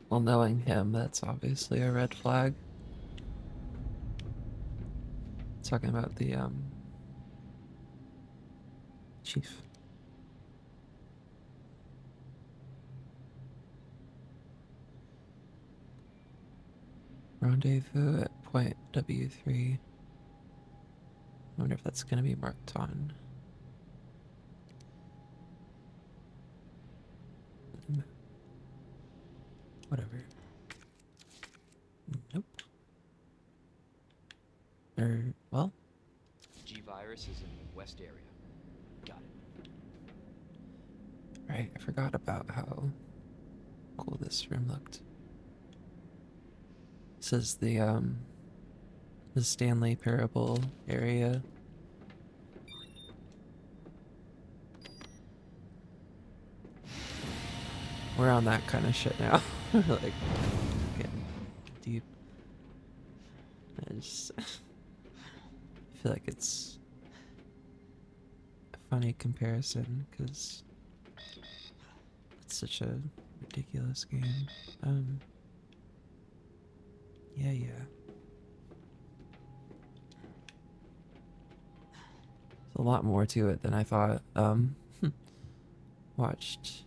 Well, knowing him, that's obviously a red flag. Talking about the, chief. Rendezvous at point W3. I wonder if that's gonna be marked on. Whatever. Nope. Well. G-Virus is in the west area. Got it. Right, I forgot about how cool this room looked. This is the Stanley Parable area. We're on that kind of shit now. We're like getting deep. I just feel like it's a funny comparison because it's such a ridiculous game. Yeah. There's a lot more to it than I thought. Watched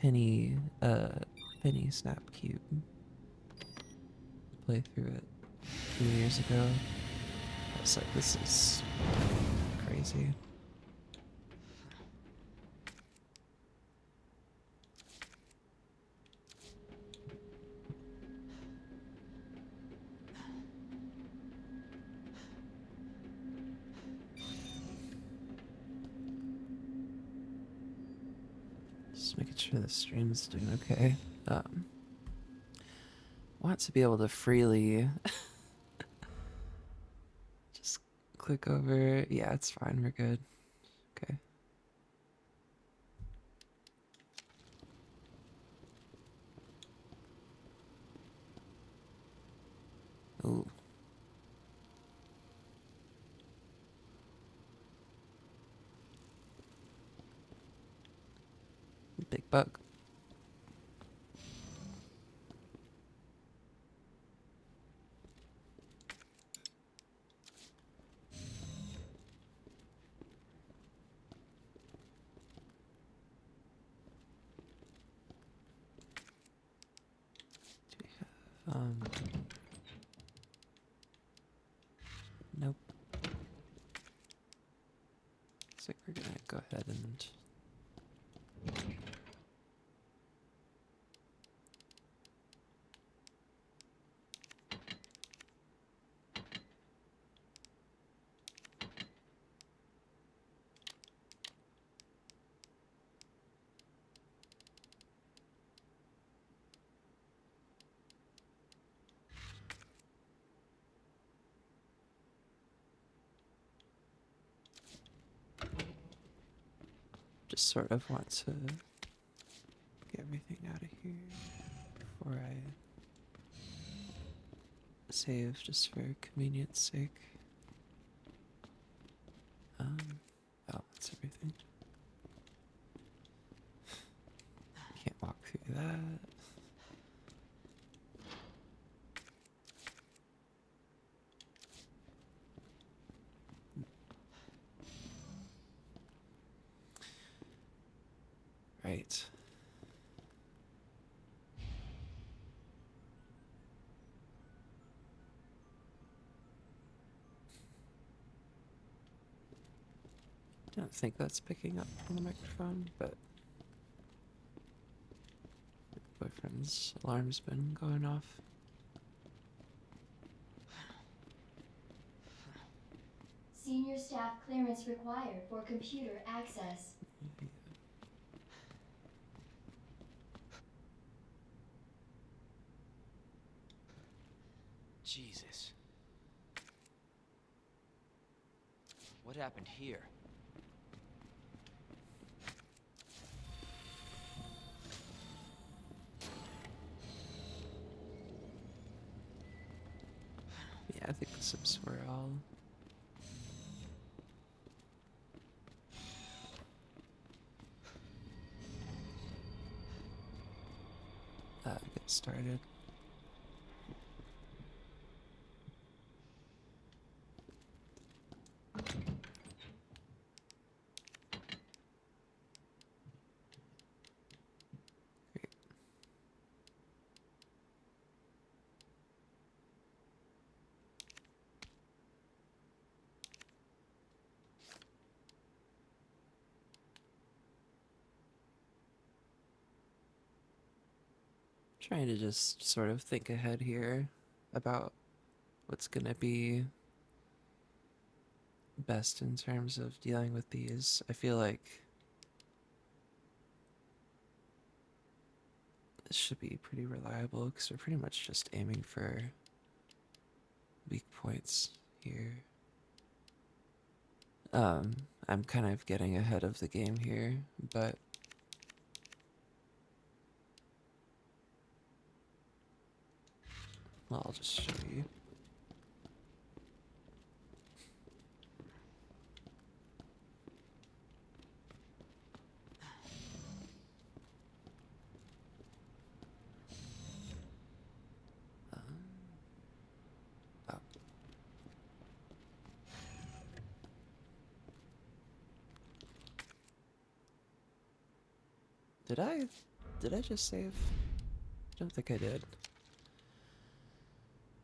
Penny Snapcube play through it a few years ago. I was like, this is crazy. Just making sure the stream's doing okay. Want to be able to freely just click over. Yeah, it's fine. We're good. Okay. Ooh. Big bug. Do we have, nope. Looks like we're gonna go ahead and just sort of want to get everything out of here before I save, just for convenience sake. Oh, that's everything. Can't walk through that. Right. Don't think that's picking up on the microphone, but my boyfriend's alarm's been going off. Senior staff clearance required for computer access. Jesus. What happened here? Yeah, I think the sips were all get started. Great. trying to just sort of think ahead here about what's gonna be best in terms of dealing with these. I feel like this should be pretty reliable because we're pretty much just aiming for weak points here. I'm kind of getting ahead of the game here, but well, I'll just show you. Oh. Did I just save? I don't think I did.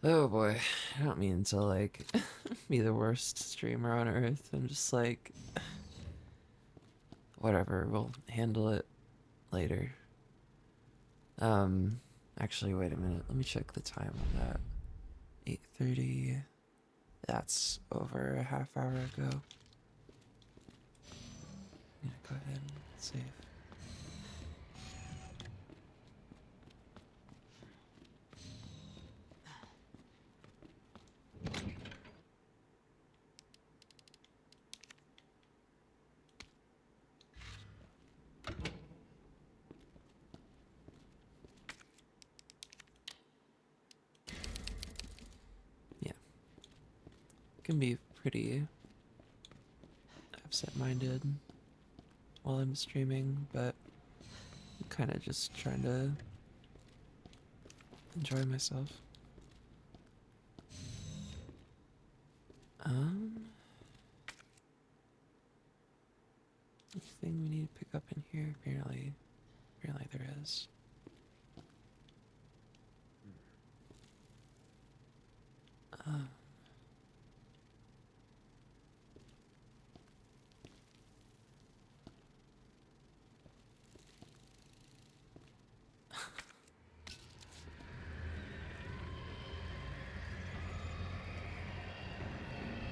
Oh boy, I don't mean to like be the worst streamer on earth. I'm just like, whatever, we'll handle it later. Actually, wait a minute. Let me check the time on that. 8:30. That's over a half hour ago. I'm gonna go ahead and save. Yeah. Can be pretty absent-minded while I'm streaming, but I'm kind of just trying to enjoy myself. Anything we need to pick up in here? Apparently there is. Um,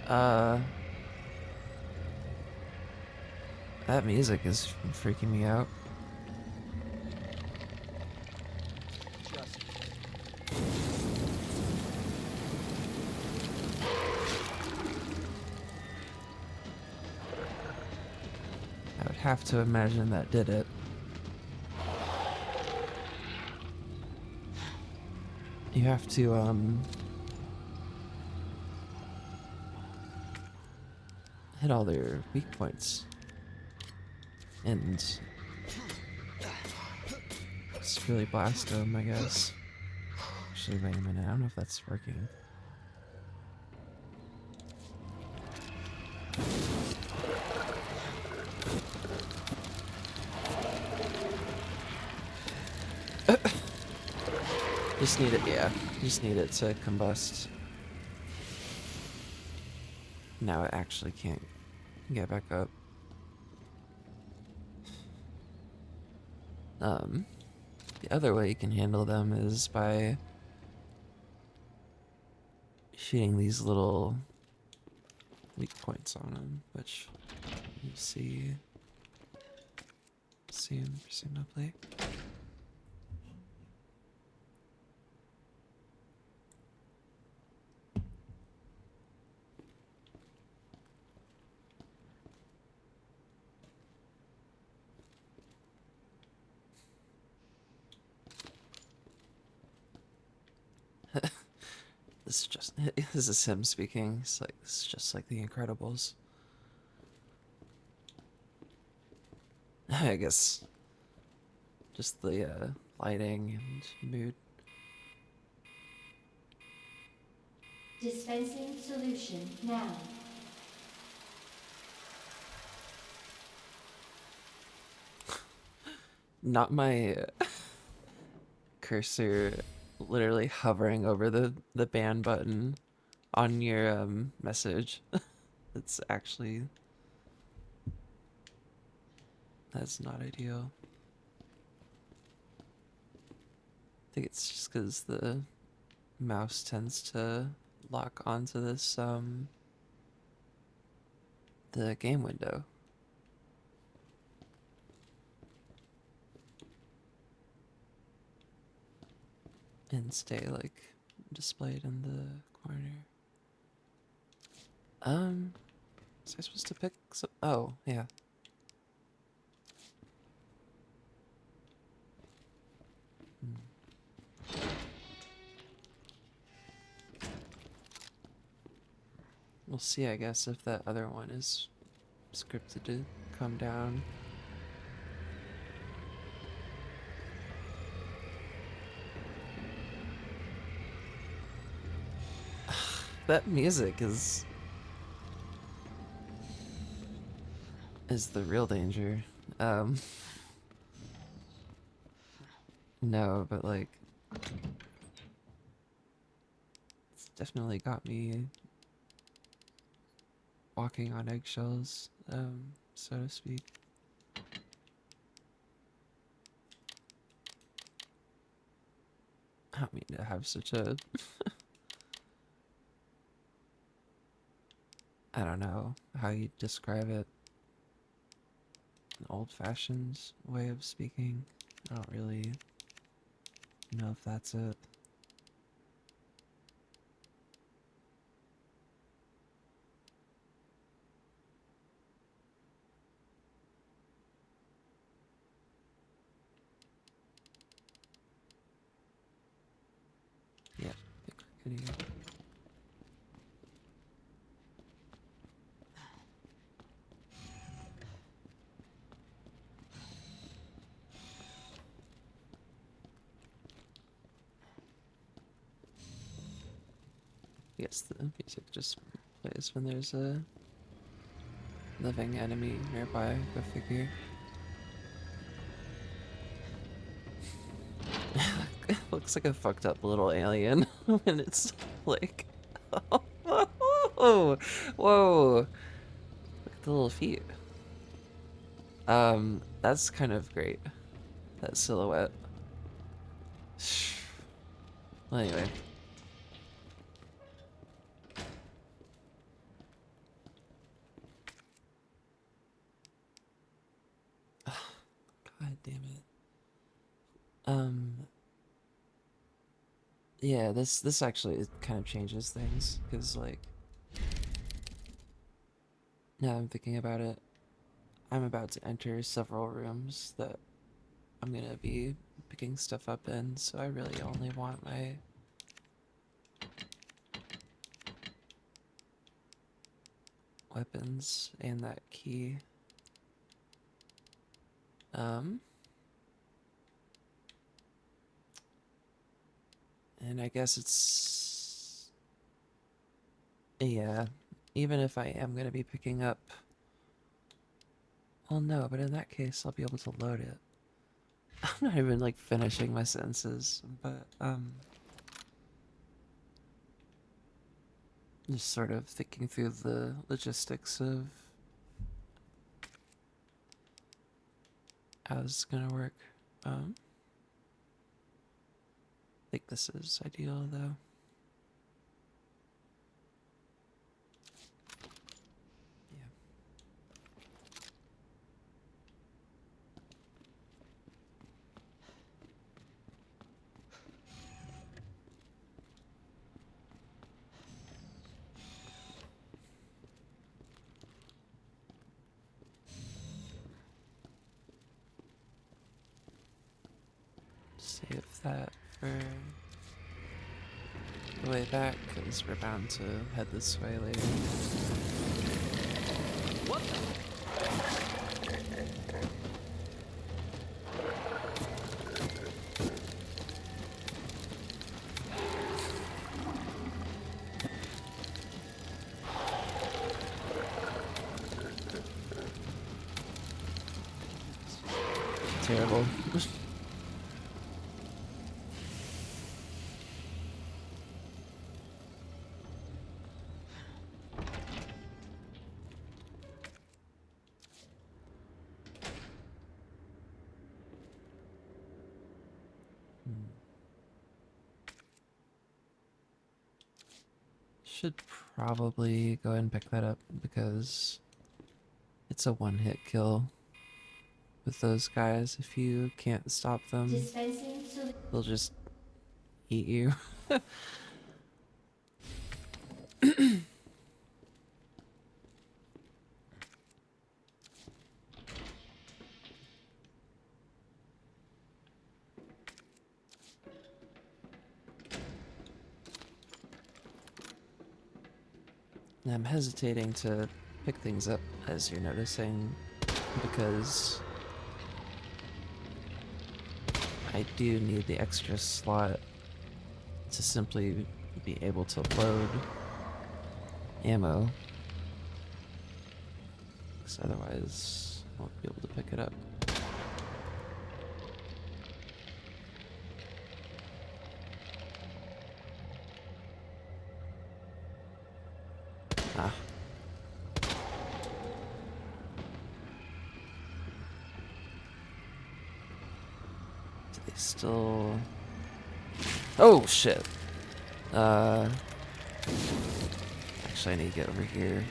uh, that music is freaking me out. I would have to imagine that did it. You have to, hit all their weak points. And just really blast them, I guess. Actually, wait a minute. I don't know if that's working. Just need it, yeah. Just need it to combust. Now it actually can't get back up. The other way you can handle them is by shooting these little weak points on them, which you see soon, presumably. This is him speaking. It's like, this is just like The Incredibles. I guess just the lighting and mood. Dispensing solution now. Not my cursor literally hovering over the ban button on your message. It's actually, that's not ideal. think it's just because the mouse tends to lock onto this, the game window. And stay, like, displayed in the corner. Was I supposed to pick some? Oh, yeah. We'll see, I guess, if that other one is scripted to come down. That music is the real danger. Um, no, but like, it's definitely got me walking on eggshells, so to speak. I don't mean to have such a, I don't know how you describe it, an old-fashioned way of speaking. I don't really know if that's it. Yeah, big idiot. I guess the music just plays when there's a living enemy nearby, go figure. It looks like a fucked up little alien when it's like, whoa, whoa, look at the little feet. That's kind of great, that silhouette. Well, anyway. God damn it. Yeah, this actually it kind of changes things, because like, now I'm thinking about it, I'm about to enter several rooms that I'm gonna be picking stuff up in, so I really only want my weapons and that key. And I guess it's, yeah, even if I am gonna be picking up, well, no, but in that case I'll be able to load it. I'm not even like finishing my sentences, but just sort of thinking through the logistics of how this is gonna work. I think this is ideal though. Yeah. Save that for the way back, because we're bound to head this way later. What the? Terrible. should probably go ahead and pick that up because it's a one-hit kill with those guys. If you can't stop them, Dispensing solution. they'll just eat you. And I'm hesitating to pick things up, as you're noticing, because I do need the extra slot to simply be able to load ammo. Because otherwise, I won't be able to pick it up. Ah. Do they still... Oh, shit. Actually, I need to get over here.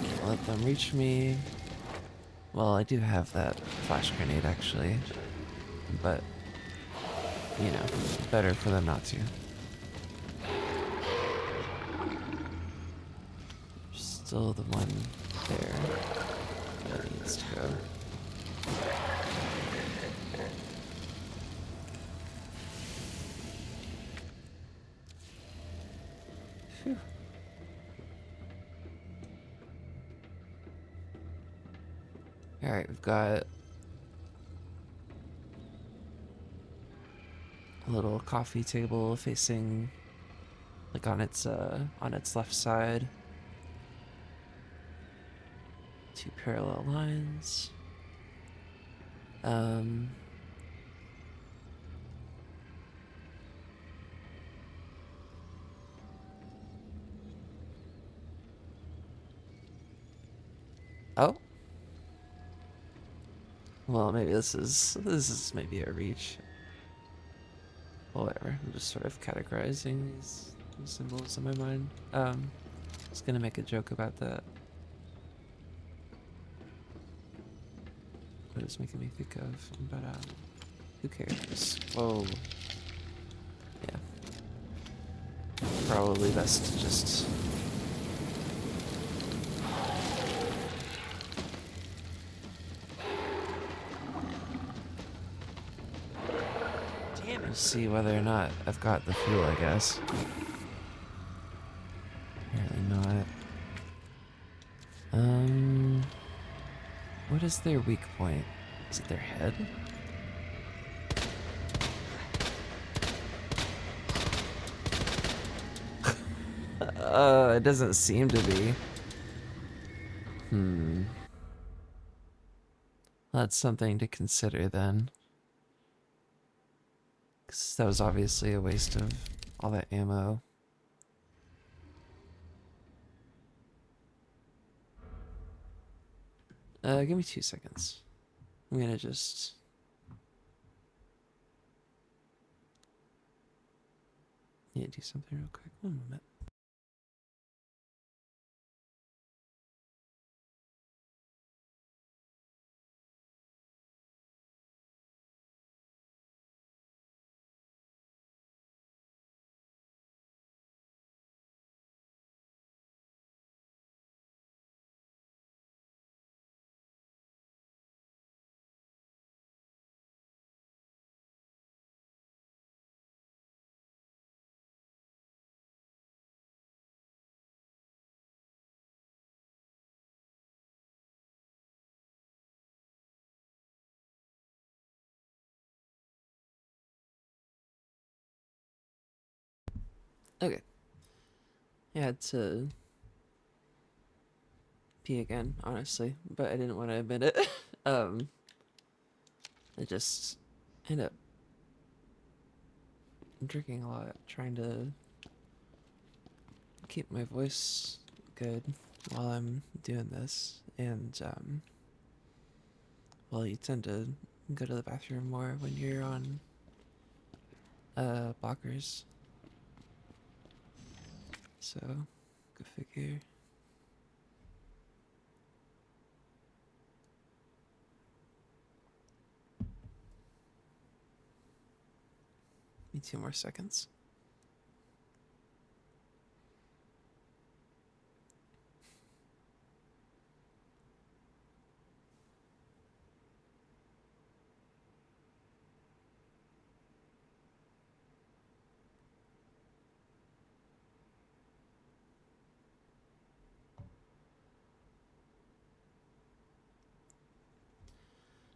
Can't let them reach me. Well, I do have that flash grenade, actually. But, you know, better for them not to. Still the one there that needs to go. Phew. Alright, we've got a little coffee table facing like on its left side. Two parallel lines. Oh. Well, maybe this is maybe a reach. Well, whatever. I'm just sort of categorizing these symbols in my mind. I was gonna make a joke about that. What it's making me think of, but who cares? Whoa. Yeah. Probably best to just... Damn We'll it. see whether or not I've got the fuel, I guess. Apparently not. What is their weak point? Is it their head? It doesn't seem to be. That's something to consider then. 'Cause that was obviously a waste of all that ammo. Give me 2 seconds. I'm gonna just... need to do something real quick. 1 moment. Okay. I had to pee again, honestly, but I didn't want to admit it. I just end up drinking a lot, trying to keep my voice good while I'm doing this, and well, you tend to go to the bathroom more when you're on blockers. So, go figure. Need 2 more seconds.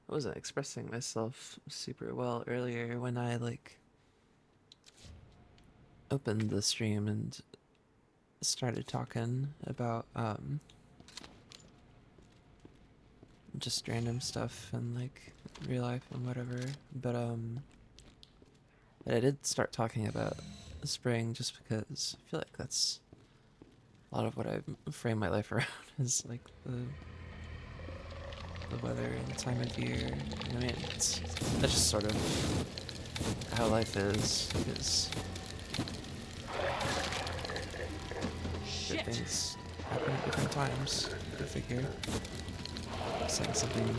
I wasn't expressing myself super well earlier when I like opened the stream and started talking about just random stuff and like real life and whatever. But I did start talking about spring just because I feel like that's a lot of what I frame my life around is like the weather and the time of year. I mean, that's just sort of how life is. Because good things happen at different times. Go figure. Saying something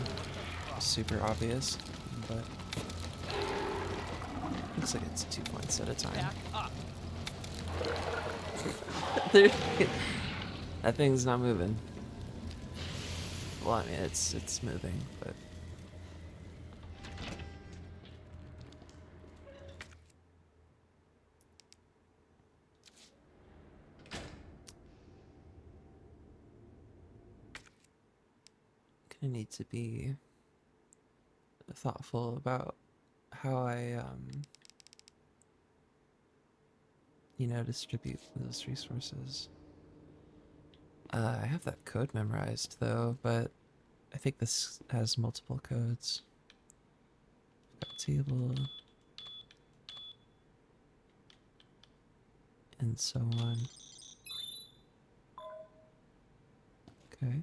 super obvious, but looks like it's 2 points at a time. Back up. That thing's not moving. Well, I mean, it's moving, but gonna need to be thoughtful about how I distribute those resources. I have that code memorized though, but I think this has multiple codes. Got table and so on. Okay.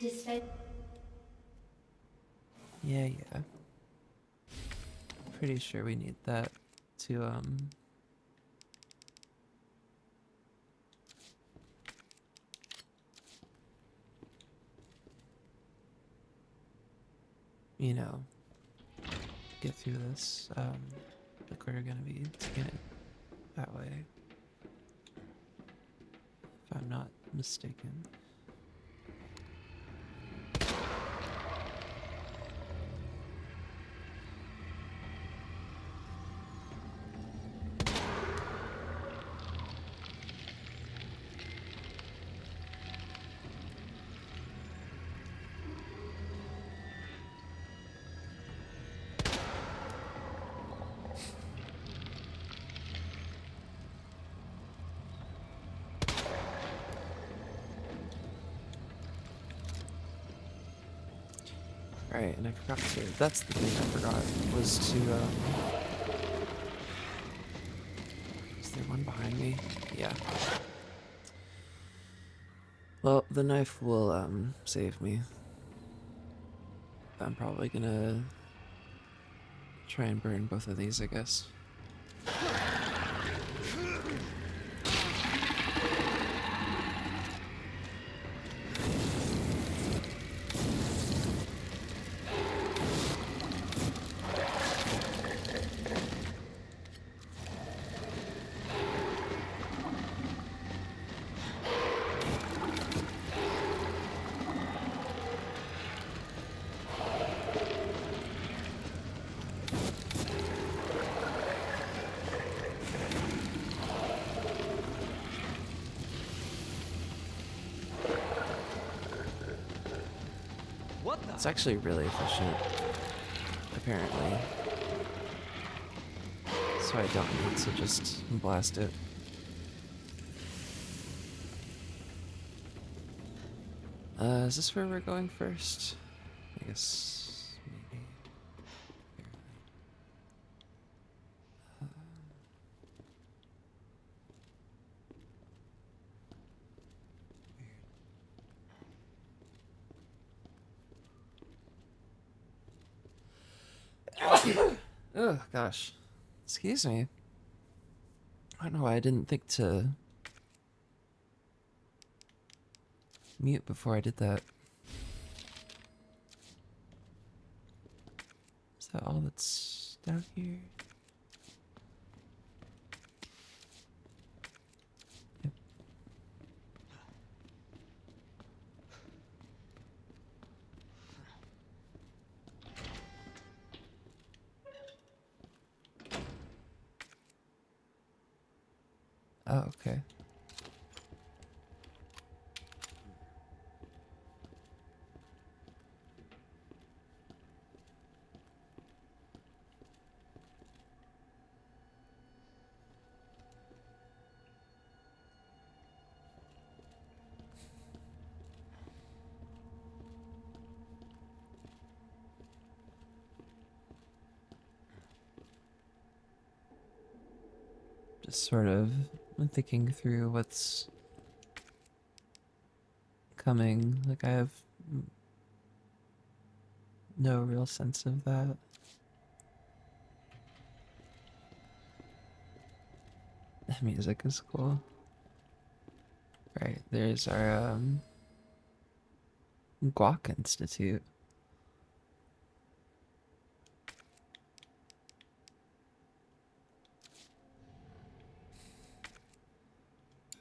Dispense. Yeah. Pretty sure we need that to you know, get through this. Like we're gonna be taking it that way. If I'm not mistaken. Right, and I forgot to. That's the thing I forgot was to. Is there one behind me? Yeah. Well, the knife will save me. I'm probably gonna try and burn both of these, I guess. What the? It's actually really efficient, apparently. So I don't need to just blast it. Is this where we're going first? I guess maybe. Oh gosh. Excuse me. I don't know why I didn't think to mute before I did that. Is that all that's down here? Yep. Oh, okay. Just sort of thinking through what's coming. Like, I have no real sense of that. The music is cool. Right, there's our Guac Institute.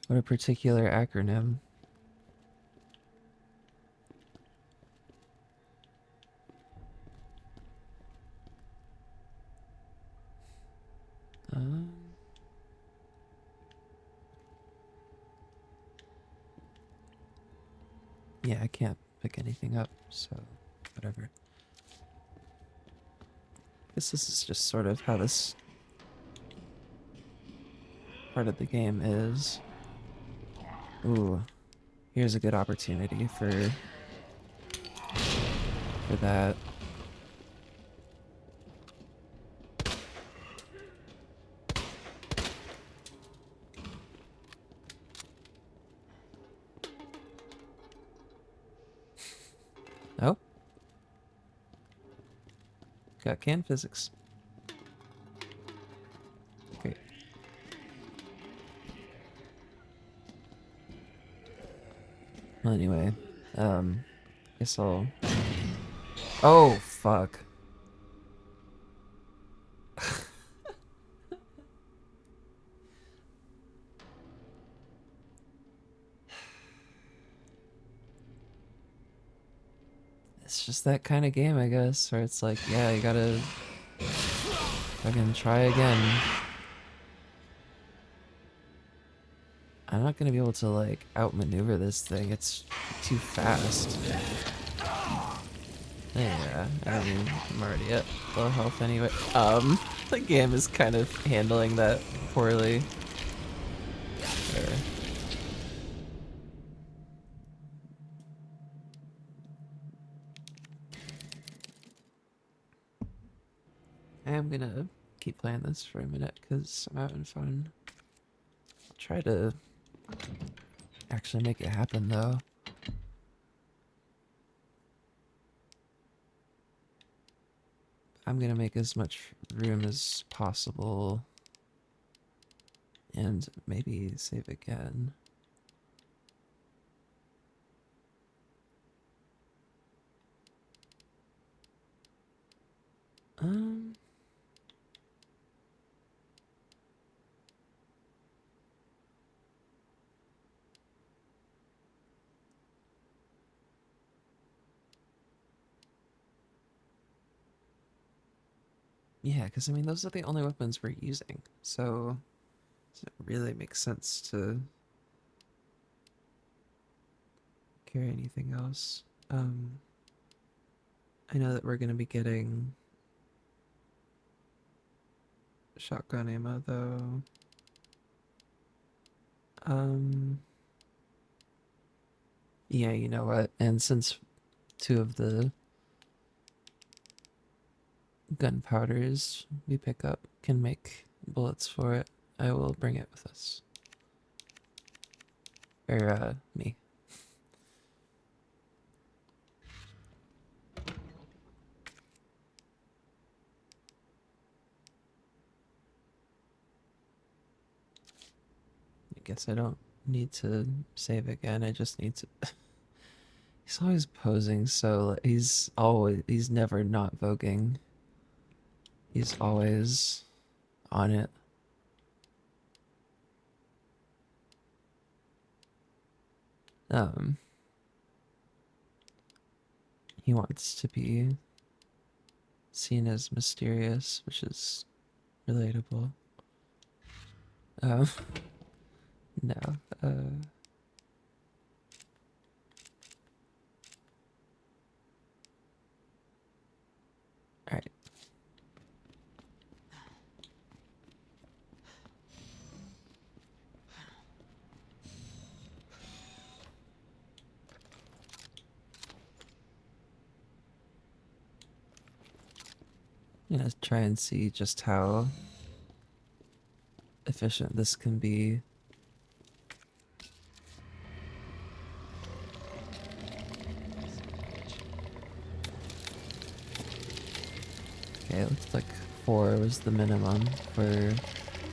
What a particular acronym. Um, yeah, I can't pick anything up, so whatever. Guess this is just sort of how this part of the game is. Ooh, here's a good opportunity for that. Oh, got canned physics. Great. Well, anyway, guess I'll. Oh, fuck. It's just that kind of game, I guess, where it's like, yeah, you gotta fucking try again. I'm not gonna be able to, like, outmaneuver this thing. It's too fast. Yeah, I mean, I'm already at low health anyway. The game is kind of handling that poorly. There. I am gonna keep playing this for a minute because I'm having fun. I'll try to actually make it happen though. I'm gonna make as much room as possible and maybe save again. Um, yeah, because I mean, those are the only weapons we're using, so does it really make sense to carry anything else? I know that we're gonna be getting shotgun ammo though. Um, Yeah, you know what? And since two of the gunpowders we pick up can make bullets for it, I will bring it with us. Or, me. I guess I don't need to save again, I just need to... He's always posing, so he's never not voguing. He's always on it. Um, he wants to be seen as mysterious, which is relatable. Um, no, alright. I'm gonna try and see just how efficient this can be. Okay, it looks like 4 was the minimum for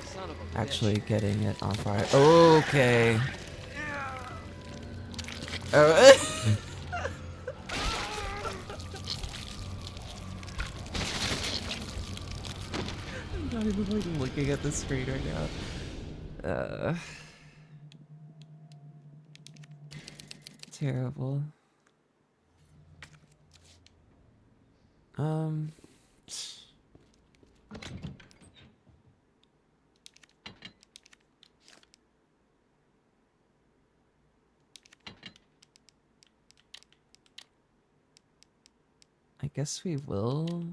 Son of a actually bitch. getting it on fire. Okay. Oh. I'm not even like looking at the screen right now. Terrible. Um, I guess we will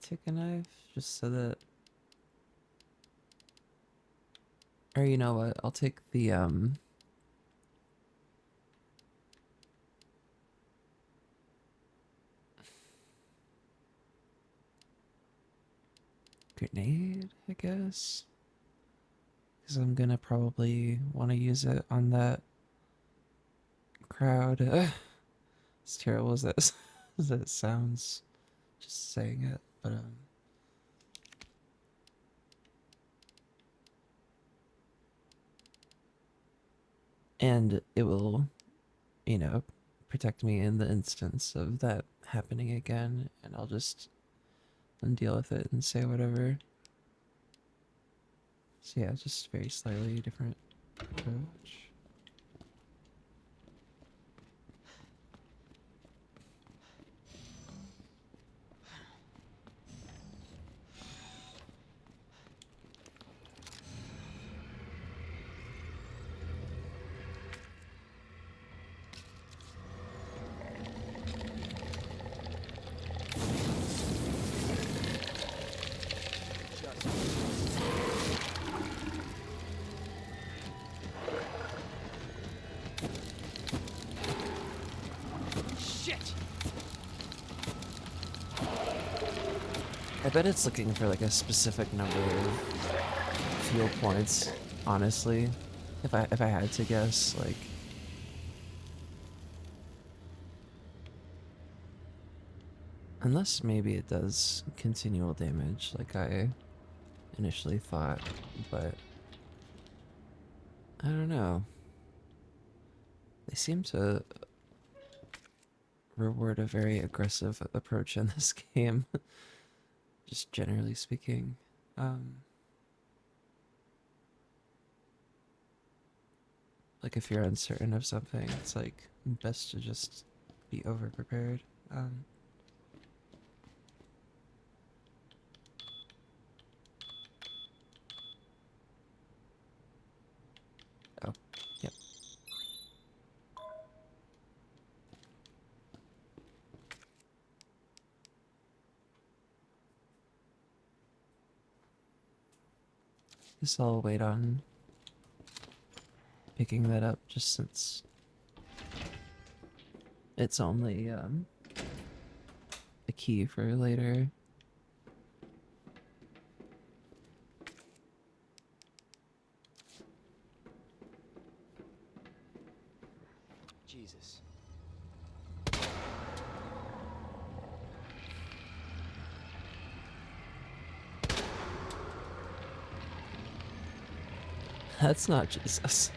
take a knife just so that, or you know what? I'll take the grenade, I guess, because I'm gonna probably want to use it on that crowd. As terrible as that as that sounds, just saying it, but and it will, you know, protect me in the instance of that happening again, and I'll just deal with it and say whatever. So yeah, just very slightly different approach. Shit! I bet it's looking for like a specific number of fuel points, honestly. If I had to guess, like unless maybe it does continual damage like I initially thought, but I don't know. They seem to reward a very aggressive approach in this game, just generally speaking. Um, like if you're uncertain of something, it's like best to just be over prepared. Oh, yep. Guess I'll wait on picking that up just since it's only a key for later. Jesus. That's not Jesus.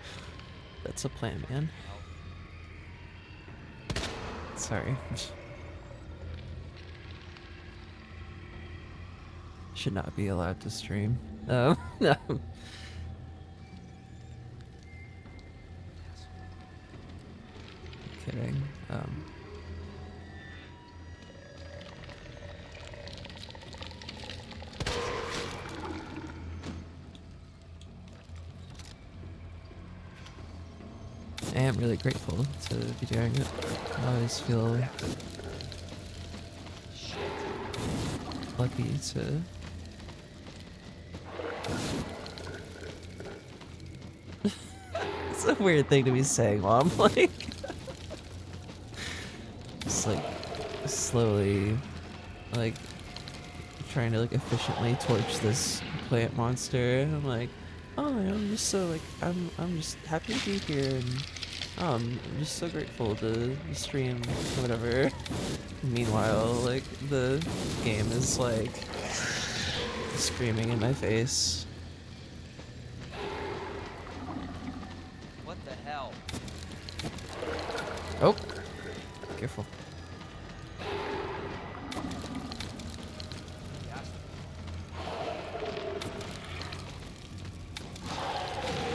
That's a plant man. Sorry. Should not be allowed to stream. Oh, no. Kidding. I am really grateful to be doing it. I always feel lucky to it's a weird thing to be saying while I'm like just like slowly like trying to like efficiently torch this plant monster. I'm like, oh, I'm just so like I'm just happy to be here and I'm just so grateful to stream or whatever. Meanwhile, like the game is like screaming in my face. What the hell? Oh, careful.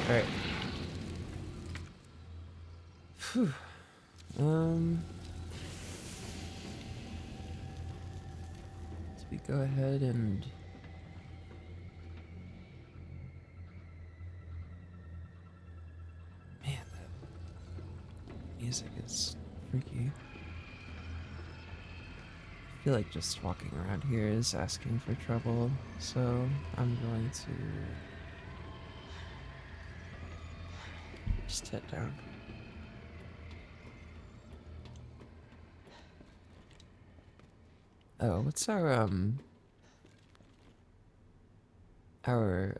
All right. Phew. So we go ahead and man, that music is freaky. I feel like just walking around here is asking for trouble, so I'm going to just head down. Oh, what's our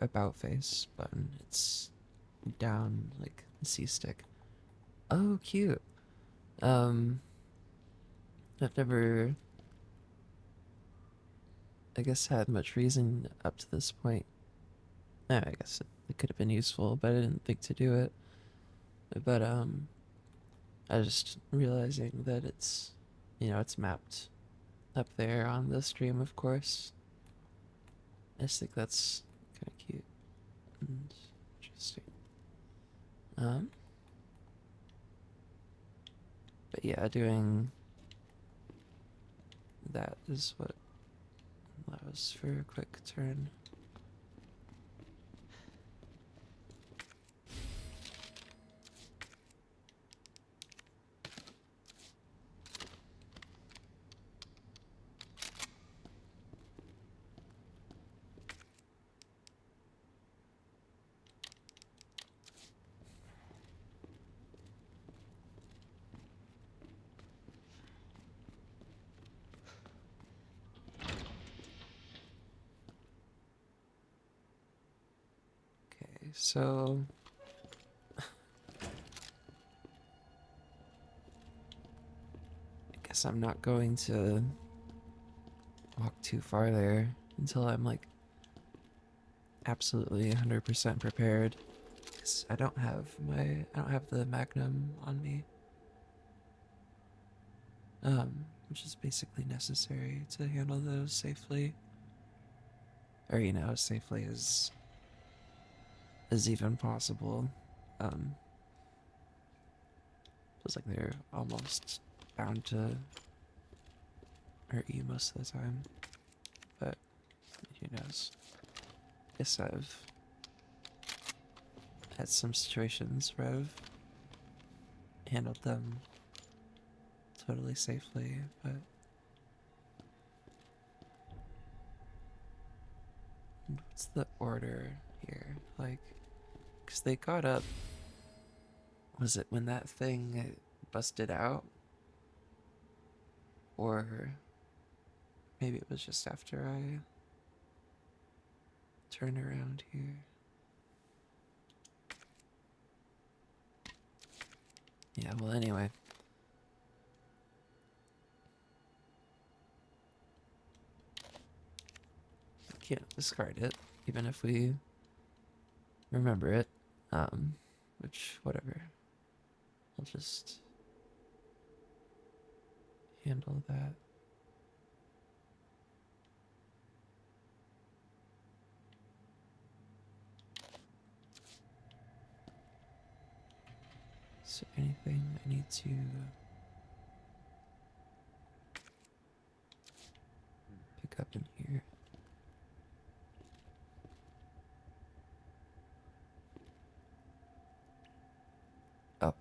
about face button? It's down like the C stick. Oh, cute. Um, I've never, I guess, had much reason up to this point. I guess it could have been useful, but I didn't think to do it. But I was just realizing that it's, it's mapped up there on the stream, of course. I just think that's kind of cute and interesting. Um, but yeah, doing that is what allows for a quick turn. Okay, so I guess I'm not going to walk too far there until I'm like absolutely 100% prepared. Because I don't have the Magnum on me. Which is basically necessary to handle those safely. Or, as safely as even possible. Feels like they're almost bound to hurt you most of the time. But who knows? Guess I've had some situations where I've handled them totally safely, but what's the order here? Like, because they got up Was it when that thing busted out? Or maybe it was just after I turned around here. Yeah, well, anyway. Can't discard it, even if we remember it. Which, whatever. I'll just handle that. Is there anything I need to pick up in here? Oh.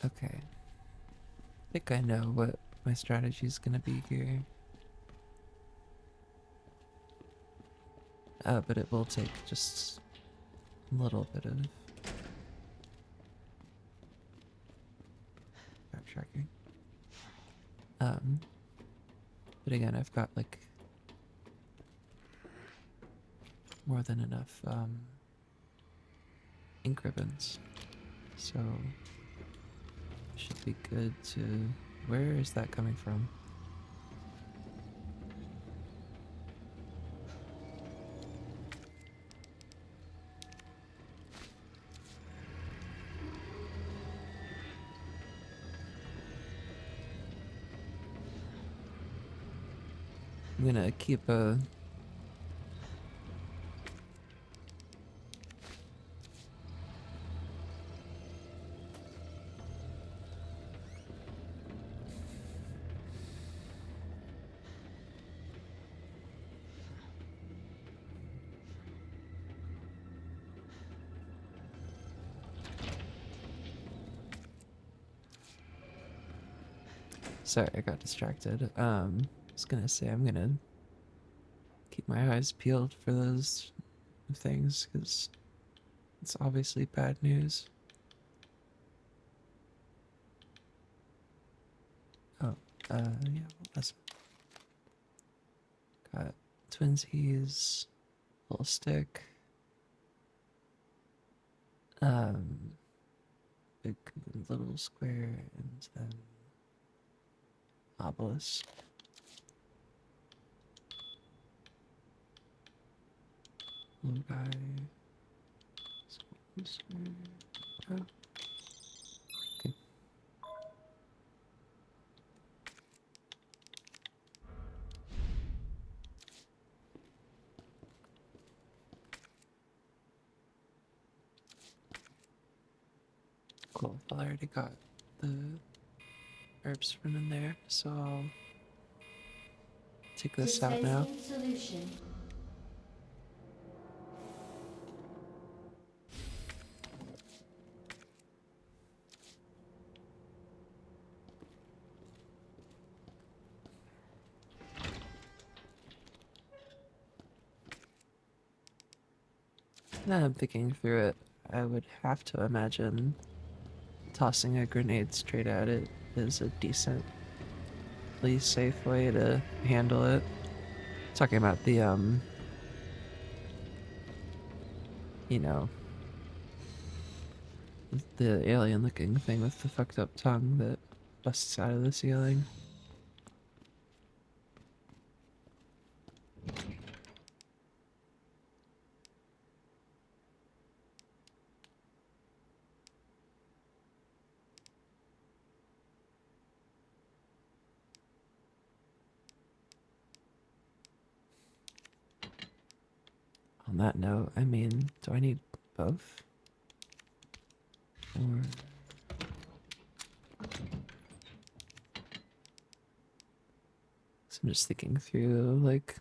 Okay. I think I know what my strategy is gonna be here. But it will take just a little bit of backtracking. But again, I've got like more than enough ink ribbons, so should be good to. Where is that coming from? I'm gonna keep a. Sorry, I got distracted. I was gonna say I'm gonna keep my eyes peeled for those things, because it's obviously bad news. Oh, yeah, well, that's got twinsies, little stick, um, big little square, and then obelisk. Little guy. Oh, okay. Cool. Well, I already got the herbs from in there, so I'll take this out now. Dispensing solution. Now I'm thinking through it, I would have to imagine tossing a grenade straight at it is a decently safe way to handle it. Talking about the, you know, the alien looking thing with the fucked up tongue that busts out of the ceiling. On that note, I mean, do I need both? Or... So I'm just thinking through, like,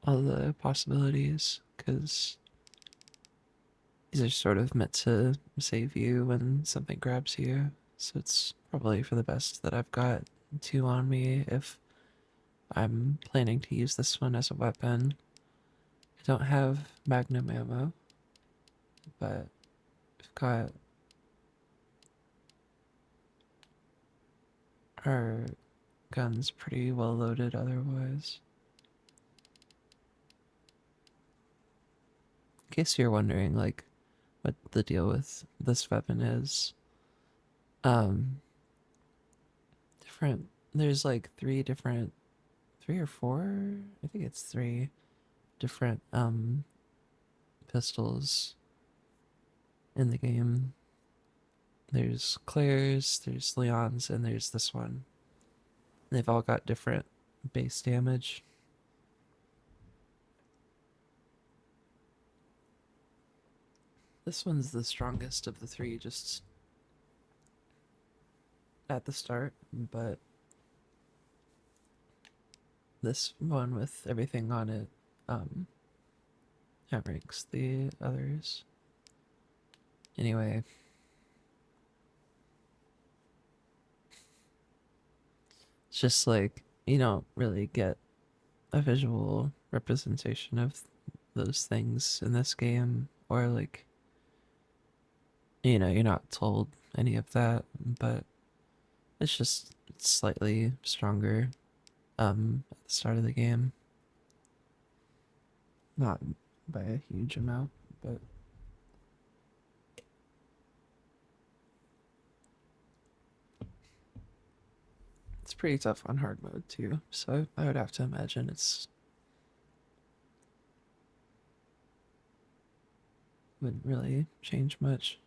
all the possibilities, because these are sort of meant to save you when something grabs you, So it's probably for the best that I've got two on me if I'm planning to use this one as a weapon. I don't have magnum ammo, but we've got our guns pretty well loaded otherwise. In case you're wondering, like, what the deal with this weapon is, um, different, there's like three or four, I think it's three different, pistols in the game. There's Claire's, there's Leon's, and there's this one. They've all got different base damage. This one's the strongest of the three, just at the start, but this one with everything on it, outranks the others. Anyway, it's just like you don't really get a visual representation of those things in this game, or like, you're not told any of that, but it's just slightly stronger at the start of the game. Not by a huge amount, but it's pretty tough on hard mode too, so I would have to imagine it's wouldn't really change much.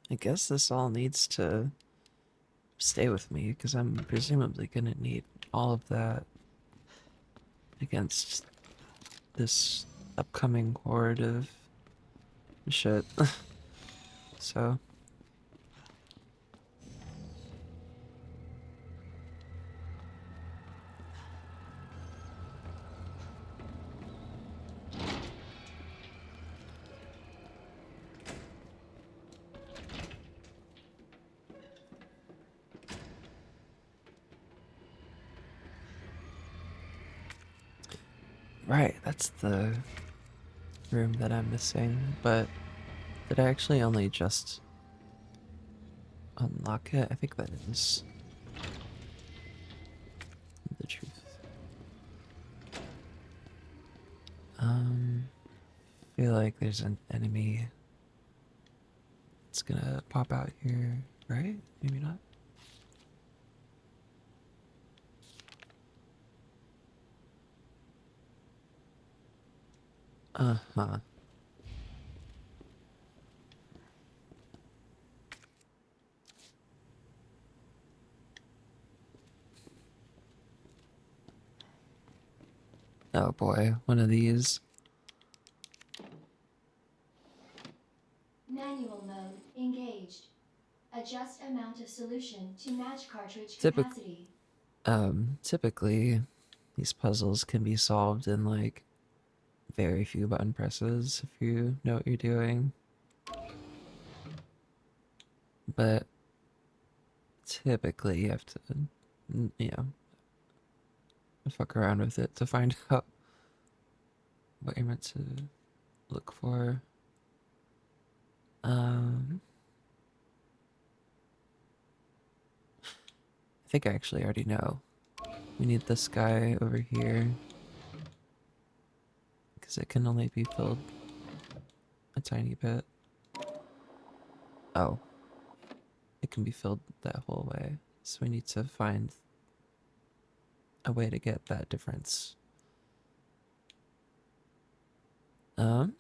I guess this all needs to stay with me because I'm presumably gonna need all of that against this upcoming horde of shit. So, right, that's the room that I'm missing, but did I actually only just unlock it? I think that is the truth. Feel like there's an enemy that's gonna pop out here, right? Maybe not. Uh-huh. Oh boy, one of these. Manual mode engaged. Adjust amount of solution to match cartridge Typic capacity. Typically, these puzzles can be solved in like very few button presses if you know what you're doing. But typically, you have to, you know, fuck around with it to find out what you're meant to look for. I think I actually already know. We need this guy over here because it can only be filled a tiny bit. Oh, it can be filled that whole way. So we need to find a way to get that difference. Um,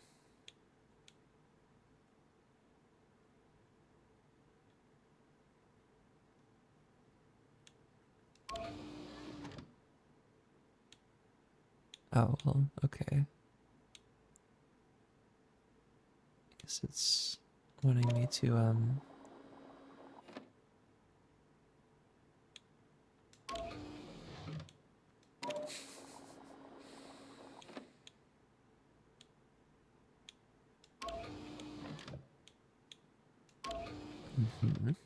Oh, well, okay. I guess it's wanting me to, mhm.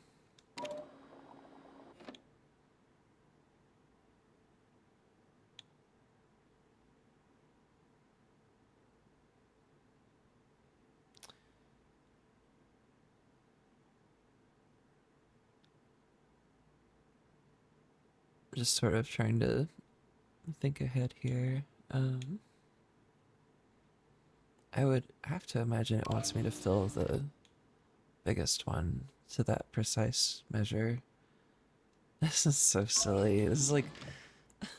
Just sort of trying to think ahead here. I would have to imagine it wants me to fill the biggest one to that precise measure. This is so silly. This is like, this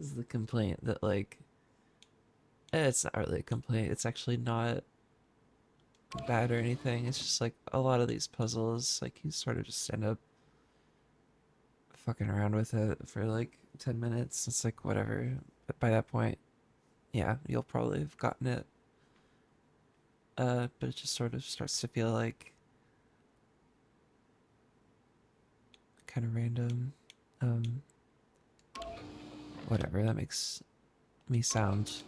is the complaint that, like, it's not really a complaint. It's actually not bad or anything. It's just like a lot of these puzzles, like, you sort of just end up fucking around with it for like 10 minutes. It's like, whatever. But by that point, yeah, you'll probably have gotten it. But it just sort of starts to feel like kind of random. Um, Whatever, that makes me sound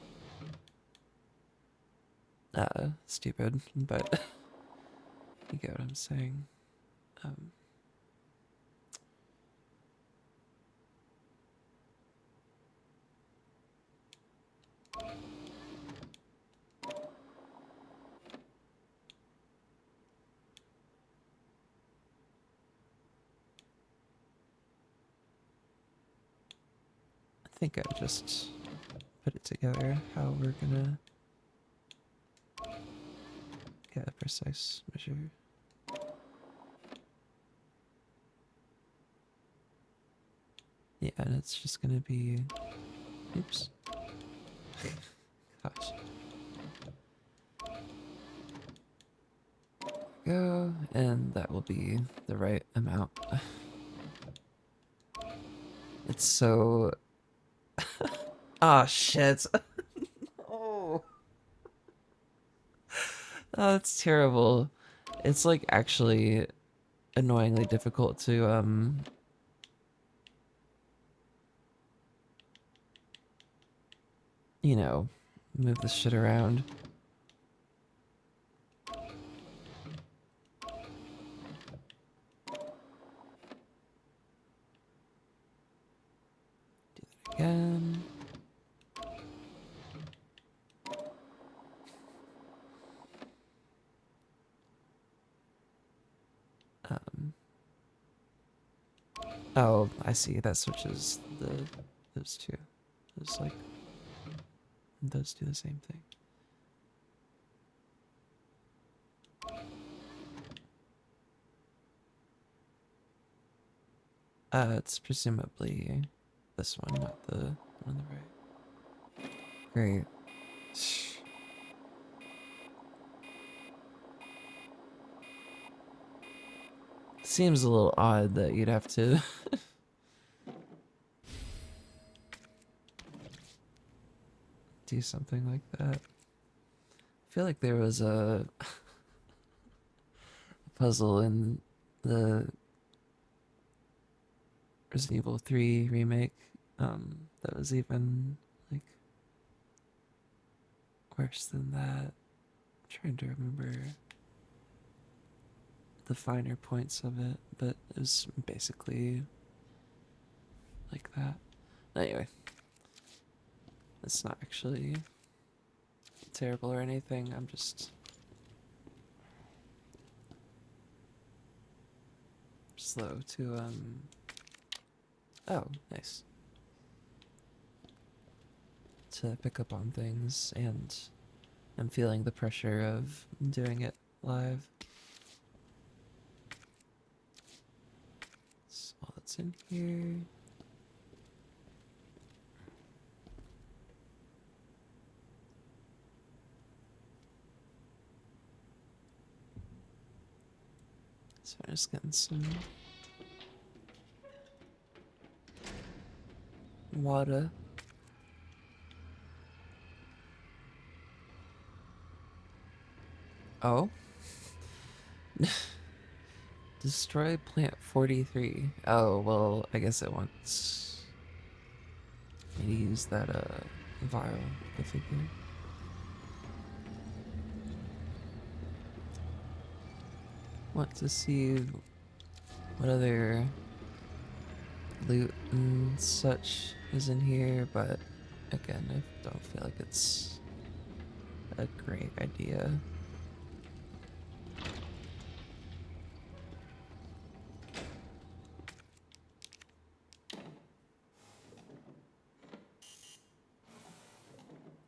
stupid, but you get what I'm saying. Um, I think I just put it together how we're gonna get a precise measure. Yeah, and it's just gonna be, oops. Gosh. Go, and that will be the right amount. It's so, ah, shit. Oh. Oh, that's terrible. It's like actually annoyingly difficult to you know, move this shit around. Do that again. Um Oh, I see. That switches those two. Those like those do the same thing. It's presumably this one, not the one on the right. Great. Seems a little odd that you'd have to do something like that. I feel like there was a puzzle in the Resident Evil 3 remake that was even like worse than that. I'm trying to remember the finer points of it, but it was basically like that. Anyway, it's not actually terrible or anything. I'm just slow to oh, nice. To pick up on things, and I'm feeling the pressure of doing it live. That's all that's in here. So I'm just getting some water. Oh? Destroy plant 43. Oh, well, I guess it wants me to use that, vial, the figure. Want to see what other loot and such is in here, but again, I don't feel like it's a great idea.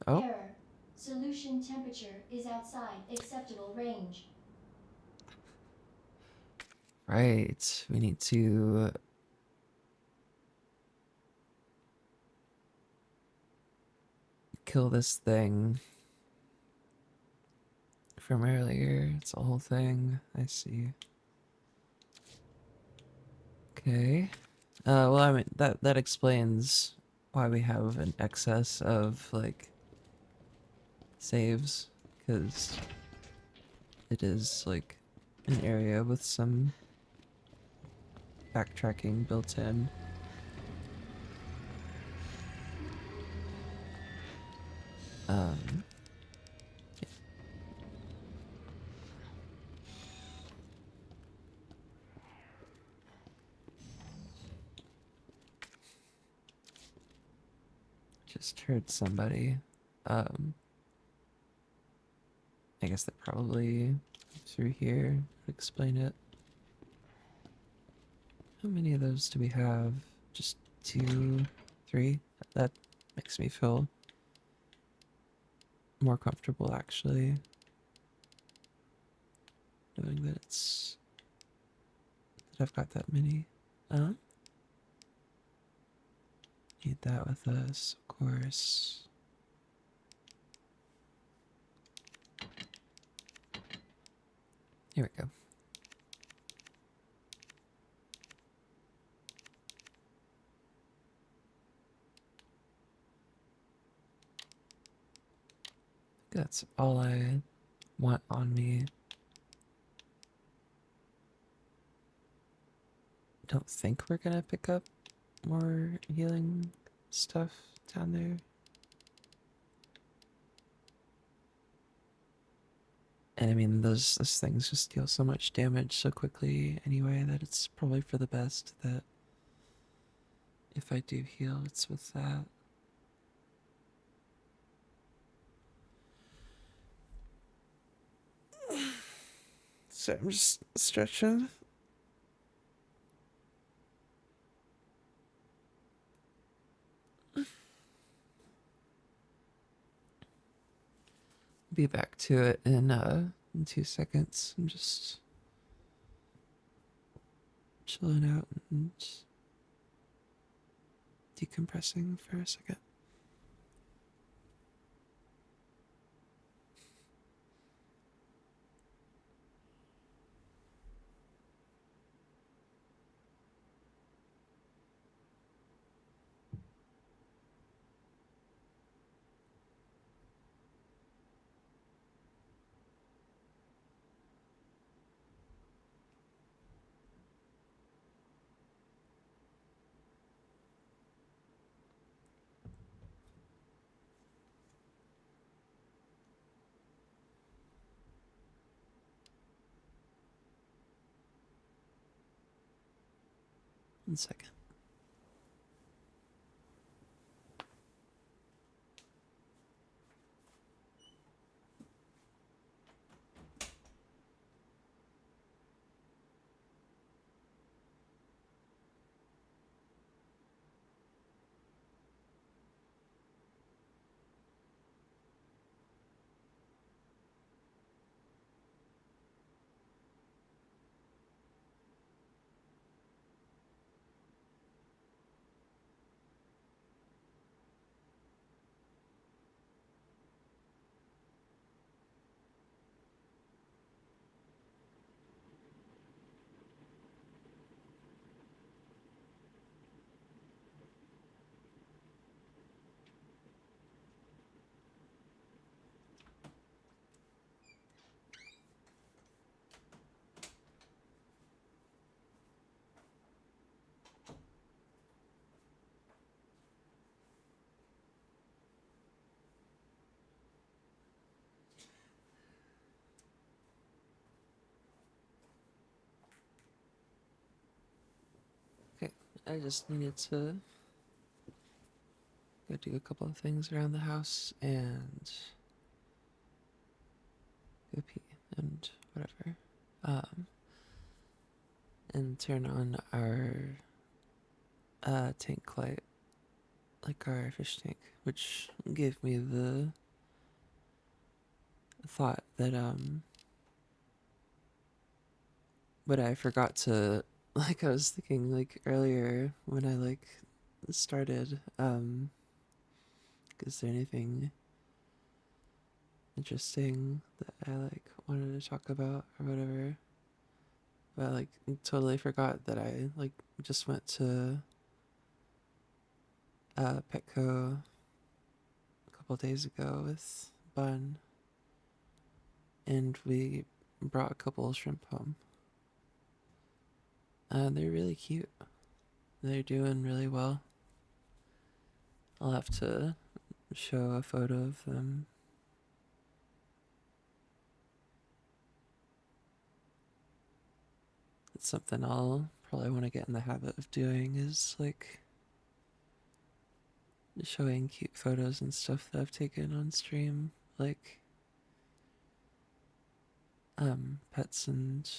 Oh, Error. Solution temperature is outside acceptable range. right. We need to kill this thing from earlier. It's a whole thing. I see. Okay. Well, I mean that explains why we have an excess of like saves, because it is like an area with some backtracking built in. Um, just heard somebody. Um, I guess that probably through here would explain it. How many of those do we have? Just 2, 3? That makes me feel more comfortable actually, knowing that I've got that many. Need that with us, of course. Here we go. That's all I want on me. Don't think we're gonna pick up more healing stuff down there. And I mean, those things just deal so much damage so quickly anyway that it's probably for the best that if I do heal, it's with that. So I'm just stretching. Be back to it in 2 seconds. I'm just chilling out and decompressing for a second. One second. I just needed to go do a couple of things around the house and go pee and whatever. Um, and turn on our tank light, like our fish tank, which gave me the thought that but I forgot to like I was thinking like earlier when I like started is there anything interesting that I like wanted to talk about or whatever? But I like totally forgot that I like just went to Petco a couple days ago with Bun and we brought a couple of shrimp home. They're really cute. They're doing really well. I'll have to show a photo of them. It's something I'll probably want to get in the habit of doing is like showing cute photos and stuff that I've taken on stream, like pets and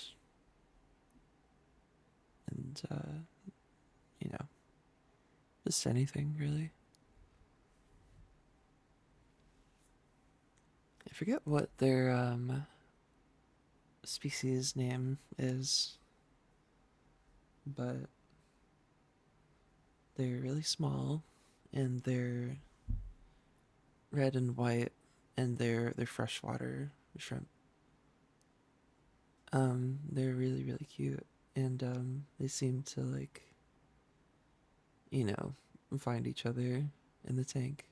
you know, just anything really. I forget what their species name is, but they're really small and they're red and white and they're freshwater shrimp. They're really really cute and they seem to like you know find each other in the tank.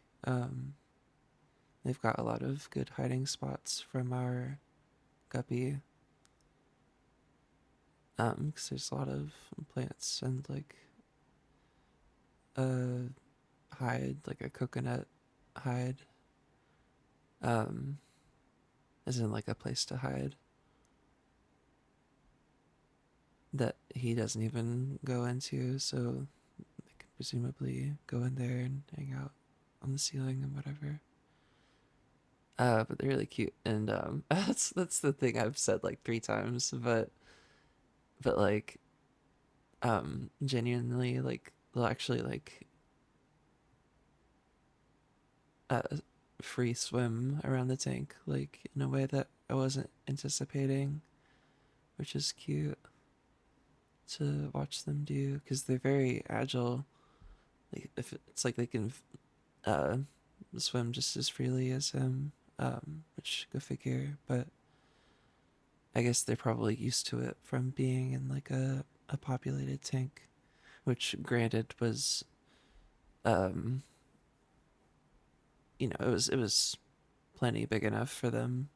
They've got a lot of good hiding spots from our guppy. 'Cause there's a lot of plants and like a hide, like a coconut hide, um, as in like a place to hide that he doesn't even go into, so they could presumably go in there and hang out on the ceiling and whatever. But they're really cute, and that's the thing I've said like 3 times, but like genuinely like they'll actually like uh free swim around the tank like in a way that I wasn't anticipating, which is cute to watch them do because they're very agile. Like if it's like they can uh swim just as freely as him, which go figure. But I guess they're probably used to it from being in like a populated tank, which granted was um it was plenty big enough for them.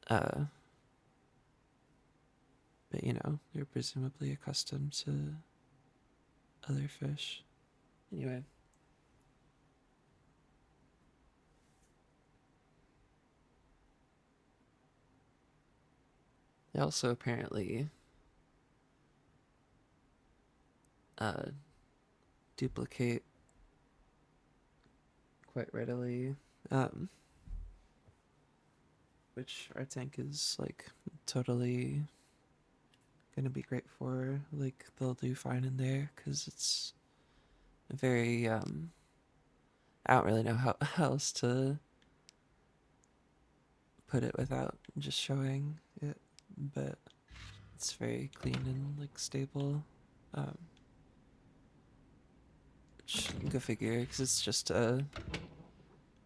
Uh, but they're presumably accustomed to other fish. Anyway, they also apparently uh, duplicate quite readily, um, which our tank is like totally gonna be great for. Like they'll do fine in there because it's very I don't really know how else to put it without just showing it, but it's very clean and like stable. Um, which go figure, because it's just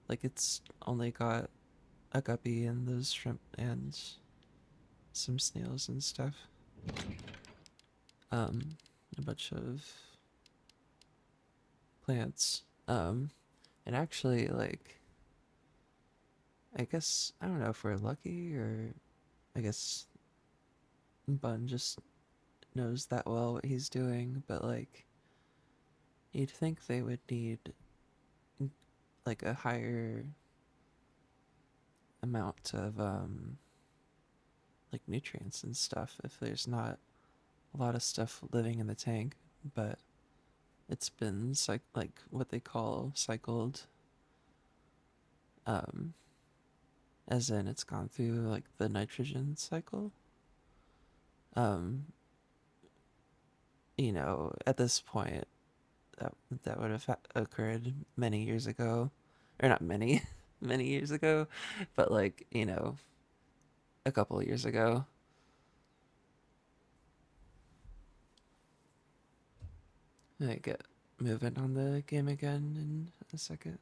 like it's only got a guppy and those shrimp and some snails and stuff. A bunch of plants. And actually, like, I guess I don't know if we're lucky or I guess Bun just knows that well what he's doing, but like, you'd think they would need like a higher amount of like nutrients and stuff if there's not a lot of stuff living in the tank, but it's been like what they call cycled, um, as in it's gone through like the nitrogen cycle. Um, at this point, that would have occurred many years ago, or not many, many years ago, but like a couple of years ago. I get moving on the game again in a second.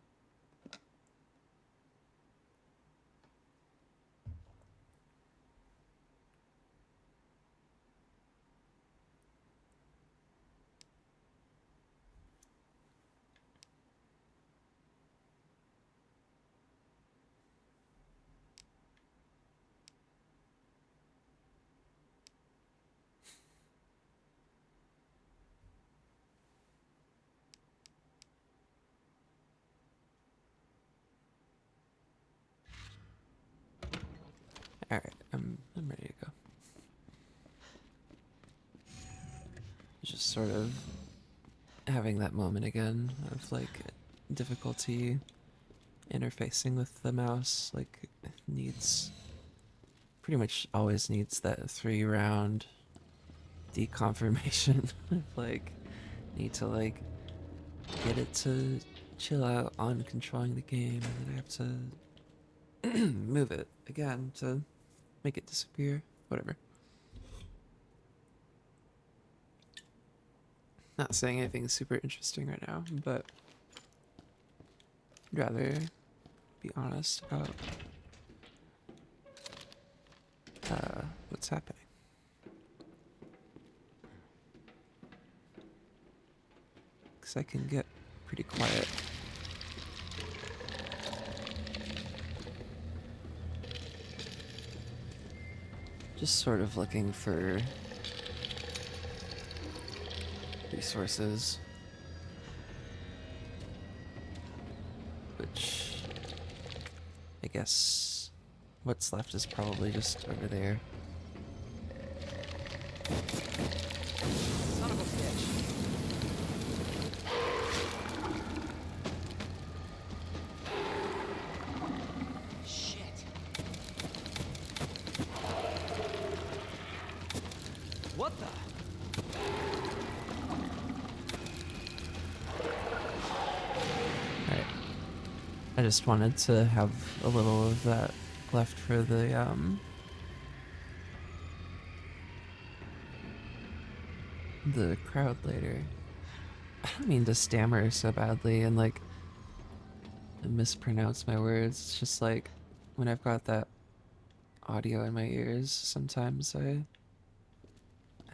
All right, I'm ready to go. Just sort of having that moment again of like difficulty interfacing with the mouse. Like needs pretty much always needs that 3 round deconfirmation. Like need to like get it to chill out on controlling the game, and then I have to move it again to make it disappear. Whatever. Not saying anything super interesting right now, but I'd rather be honest about what's happening. Because I can get pretty quiet. Just sort of looking for resources, which I guess what's left is probably just over there. Son of a bitch. Shit. What the? Alright. I just wanted to have a little of that left for the crowd later. I don't mean to stammer so badly and like mispronounce my words. It's just like when I've got that audio in my ears, sometimes I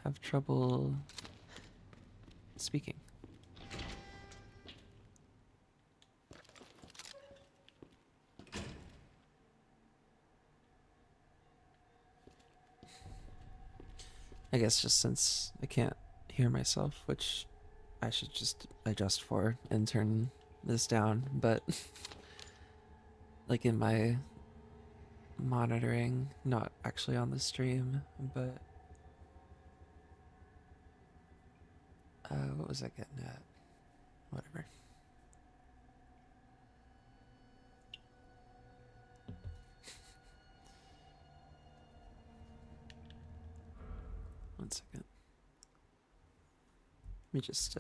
have trouble speaking. I guess just since I can't hear myself, which I should just adjust for and turn this down, but like in my monitoring, not actually on the stream, but what was I getting at? Whatever. One second. Let me just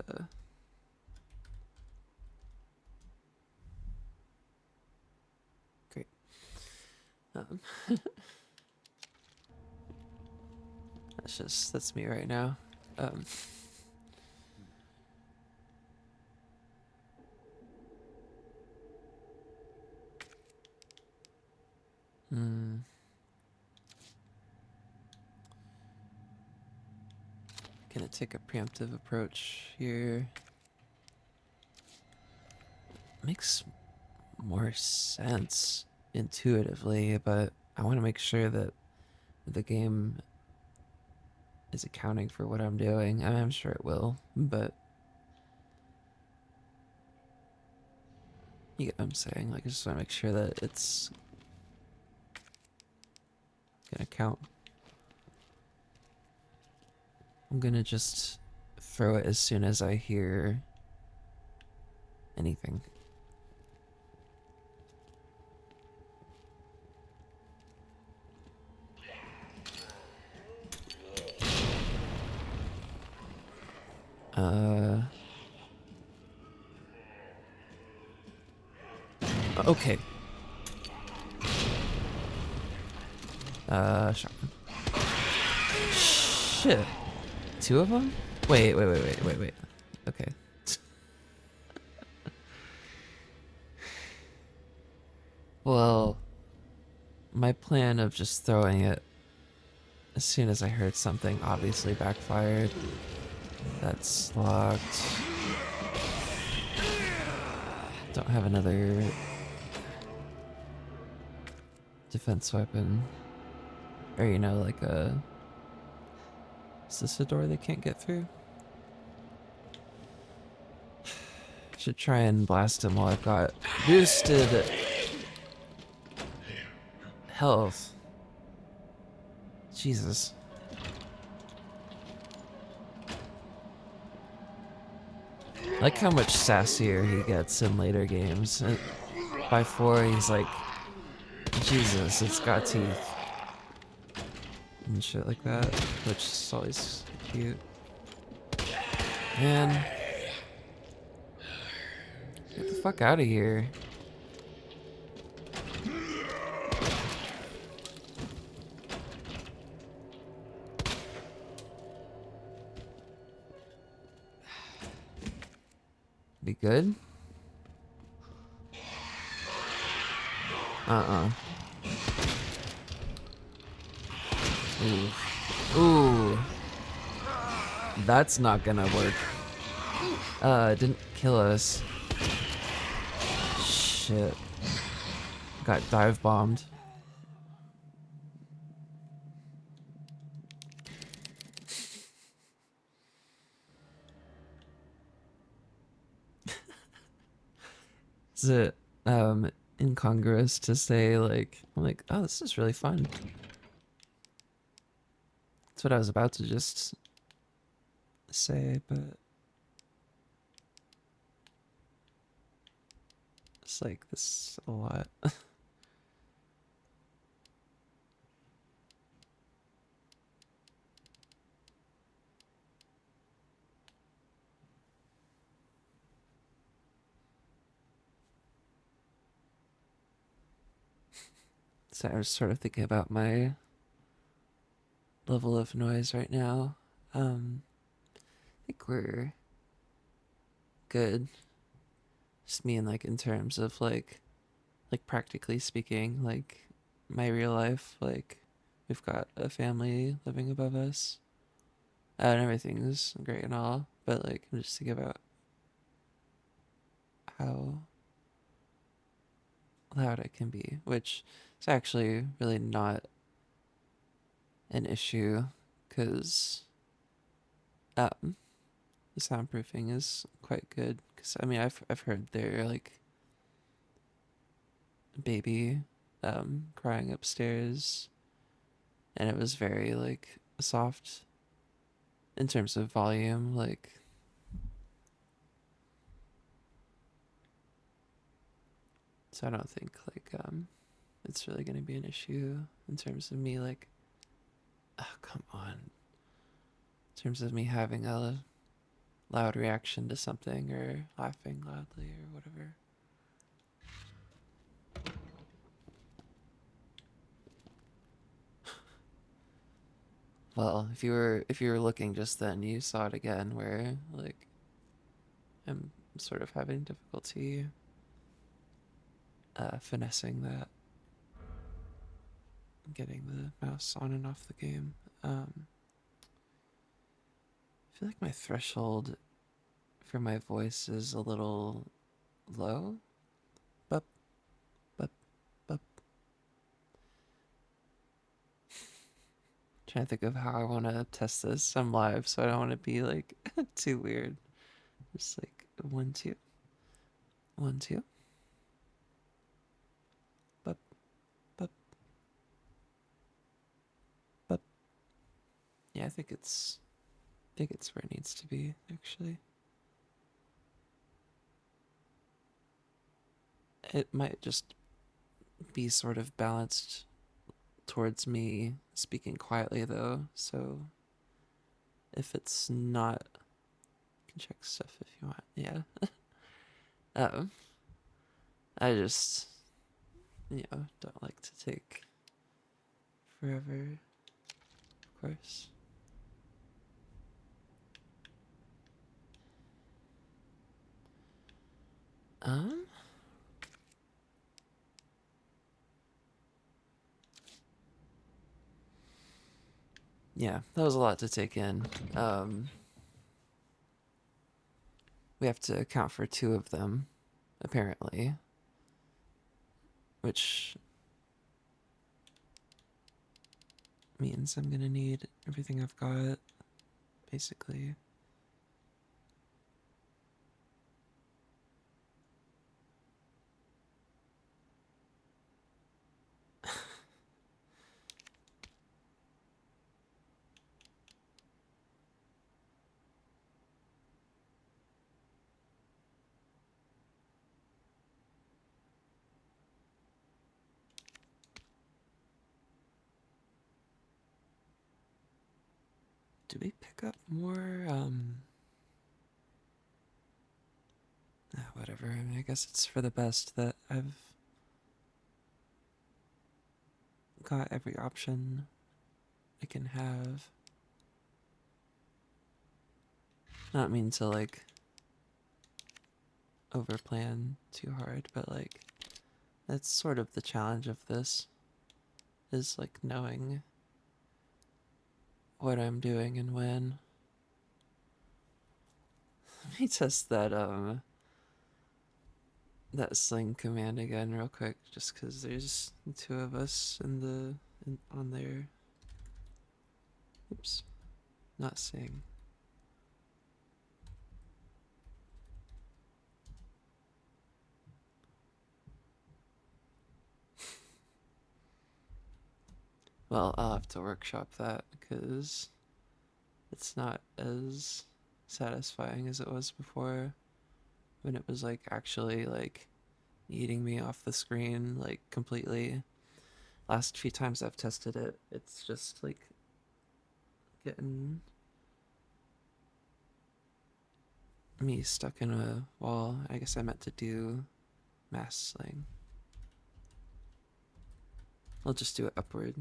great. That's me right now. Hmm. Gonna take a preemptive approach here. Makes more sense intuitively, but I want to make sure that the game is accounting for what I'm doing. I mean, I'm sure it will, but you get what I'm saying. Like, I just want to make sure that it's gonna count. I'm gonna just throw it as soon as I hear anything. Okay. Shotgun. Shit. Two of them? Wait. Okay. Well, my plan of just throwing it as soon as I heard something obviously backfired. That's locked. Don't have another defense weapon. Or, you know, like a... Is this a door they can't get through? Should try and blast him while I've got boosted health. Jesus. I like how much sassier he gets in later games. By 4, he's like, Jesus, it's got teeth. And shit like that, which is always cute. Man. Get the fuck out of here. Be good? Ooh. Ooh. That's not gonna work. It didn't kill us. Shit. Got dive bombed. Is it incongruous to say like I'm like, oh, this is really fun. That's what I was about to just say, but it's like this a lot. So I was sort of thinking about my level of noise right now. I think we're good. Just mean like in terms of like practically speaking, like my real life, like we've got a family living above us. And everything's great and all, but like I'm just thinking about how loud it can be, which is actually really not an issue because the soundproofing is quite good. Because I mean, I've heard their like baby crying upstairs, and it was very like soft in terms of volume. Like, so I don't think like it's really gonna be an issue in terms of me like, oh come on, in terms of me having a loud reaction to something or laughing loudly or whatever. Well, if you were looking just then, you saw it again where like I'm sort of having difficulty finessing that, getting the mouse on and off the game. I feel like my threshold for my voice is a little low. Bup, bup, bup. Trying to think of how I want to test this. I'm live, so I don't want to be like too weird. Just like 1, 2, 1, 2. Bup, bup, bup. Yeah, I think it's think it's where it needs to be, actually. It might just be sort of balanced towards me speaking quietly, though, so if it's not, you can check stuff if you want. Yeah. um, I just, don't like to take forever, of course. Um, yeah, that was a lot to take in. We have to account for two of them, apparently, which means I'm gonna need everything I've got, basically. Do we pick up more, whatever. I mean, I guess it's for the best that I've got every option I can have. Not mean to, like, overplan too hard, but, like, that's sort of the challenge of this, is, like, knowing what I'm doing and when. Let me test that sling command again real quick, just because there's two of us on there. Oops, not sing. Well, I'll have to workshop that, because it's not as satisfying as it was before, when it was, like, actually, like, eating me off the screen, like, completely. Last few times I've tested it, it's just, like, getting me stuck in a wall. I guess I meant to do mass sling. I'll just do it upward.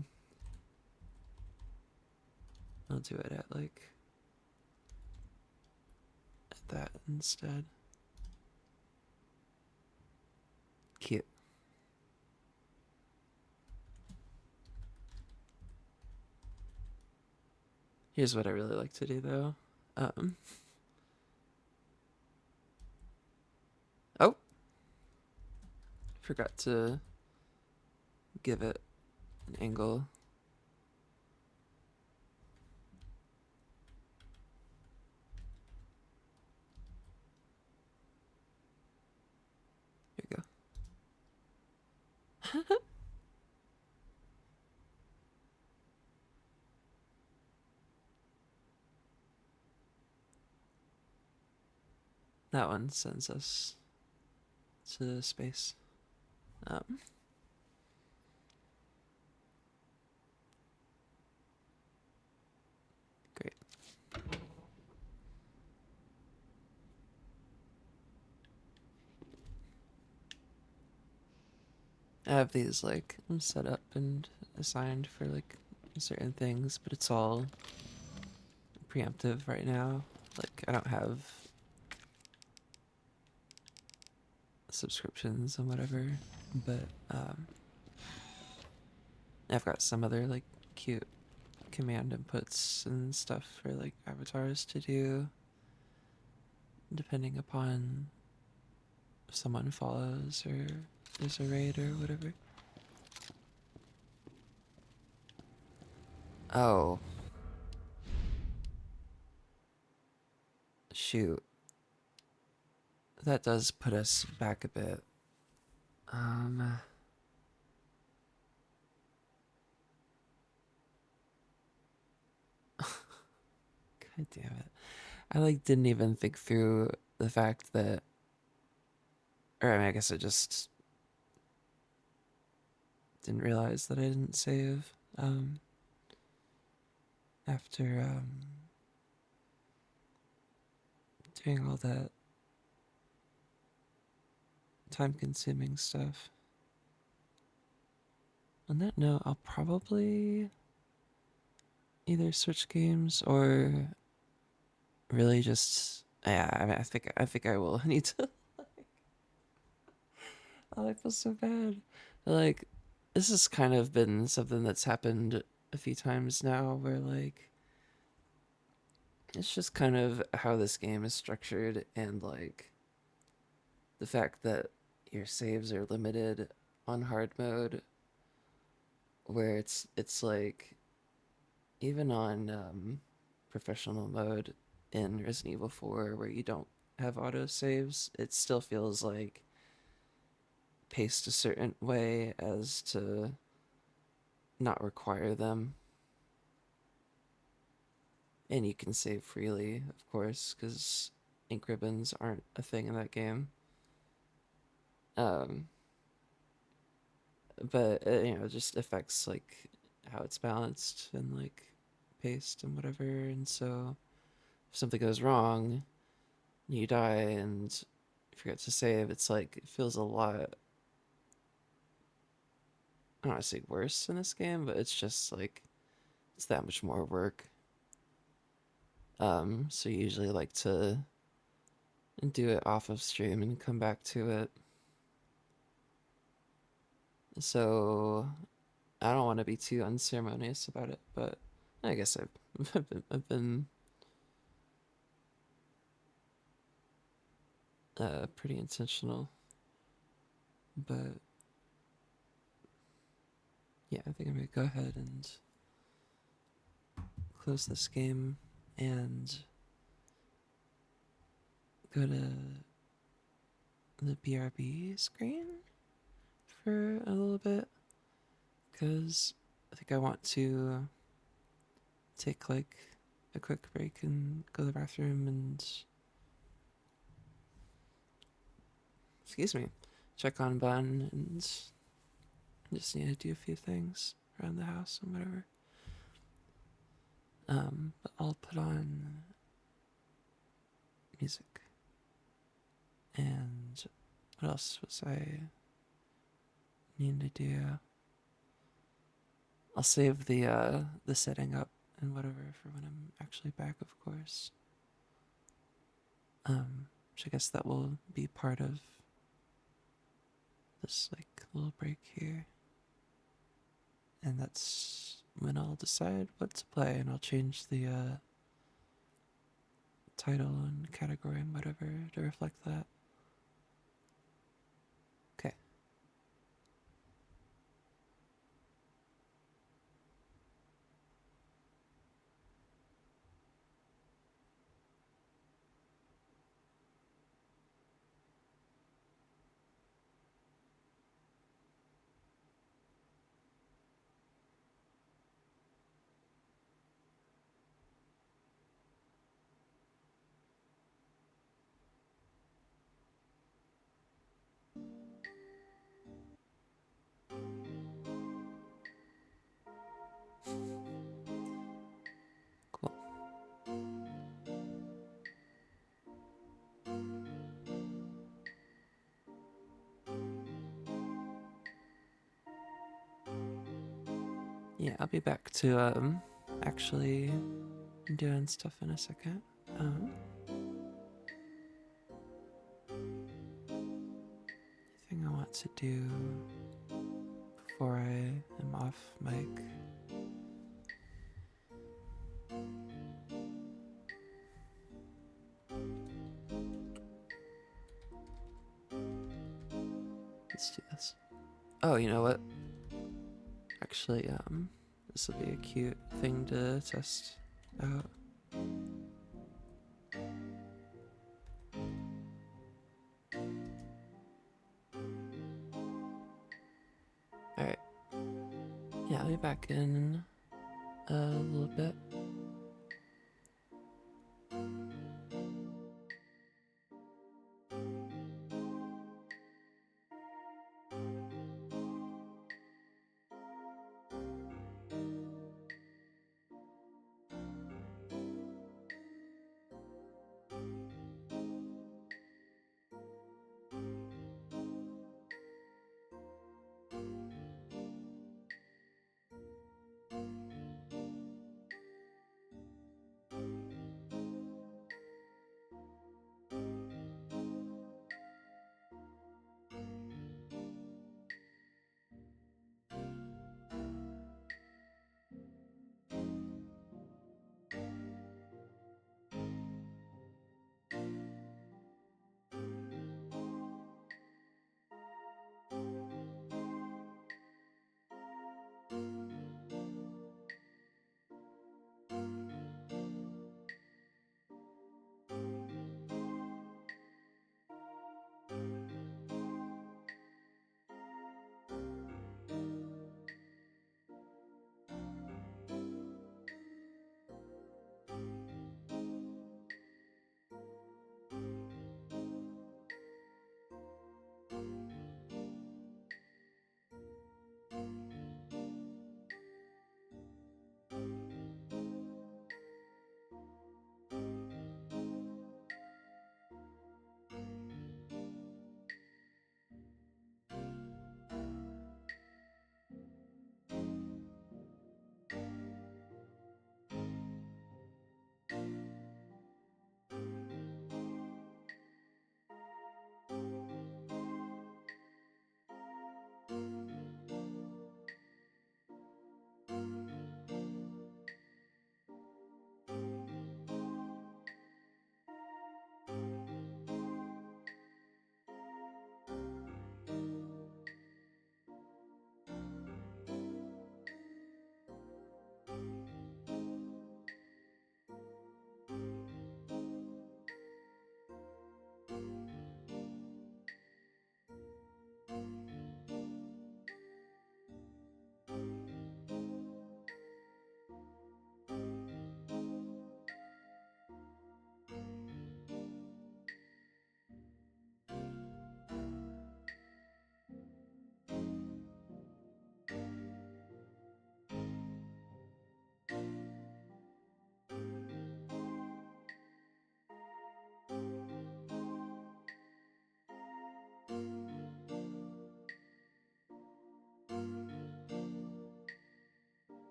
I'll do it at, like, at that instead. Cute. Here's what I really like to do, though. Um. Oh! Forgot to give it an angle. Here you go. That one sends us to space. Um, Great. I have these, like, set up and assigned for, like, certain things, but it's all preemptive right now. Like, I don't have subscriptions and whatever, but I've got some other, like, cute command inputs and stuff for, like, avatars to do, depending upon if someone follows or there's a raid or whatever. Oh. Shoot. That does put us back a bit. Okay. God damn it. I like didn't even think through the fact that, or I mean, I guess I just didn't realize that I didn't save after doing all that time consuming stuff. On that note, I'll probably either switch games or really just, yeah, I mean, I think I will need to. Oh, I feel so bad. Like, this has kind of been something that's happened a few times now where, like, it's just kind of how this game is structured, and, like, the fact that your saves are limited on hard mode, where it's like, even on professional mode in Resident Evil 4, where you don't have auto saves, it still feels like paced a certain way as to not require them. And you can save freely, of course, because ink ribbons aren't a thing in that game. Um, but it just affects like how it's balanced and like paced and whatever. And so if something goes wrong, you die and forget to save. It's like it feels a lot. I don't want to say worse in this game, but it's just like it's that much more work. So you usually like to do it off of stream and come back to it. So I don't want to be too unceremonious about it, but I guess I've been pretty intentional. But yeah, I think I'm gonna go ahead and close this game and go to the BRB screen for a little bit, because I think I want to take like a quick break and go to the bathroom and, excuse me, check on Bun, and just need to do a few things around the house and whatever. But I'll put on music. And what else was I needing to do? I'll save the setting up and whatever for when I'm actually back, of course. Which I guess that will be part of this like little break here. And that's when I'll decide what to play, and I'll change the title and category and whatever to reflect that. Okay. Cool. Yeah, I'll be back to actually doing stuff in a second. Thing I want to do before I am off mic. Let's do this. Oh, you know what? Actually, this will be a cute thing to test out. Alright. Yeah, I'll be back in a little bit.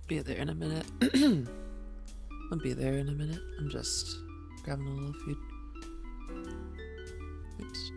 Be there in a minute. I'll be there in a minute. I'm just grabbing a little food. Oops.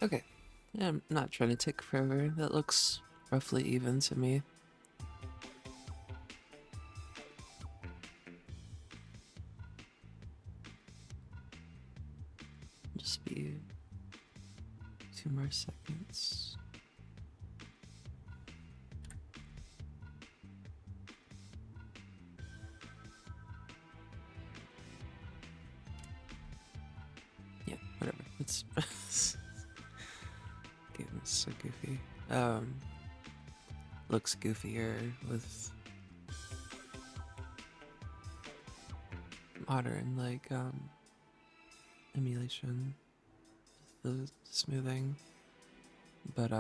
Okay. Yeah, I'm not trying to take forever. That looks roughly even to me. Just be 2 more seconds. Yeah, whatever. It's game is so goofy. Looks goofier with modern like emulation, the smoothing, but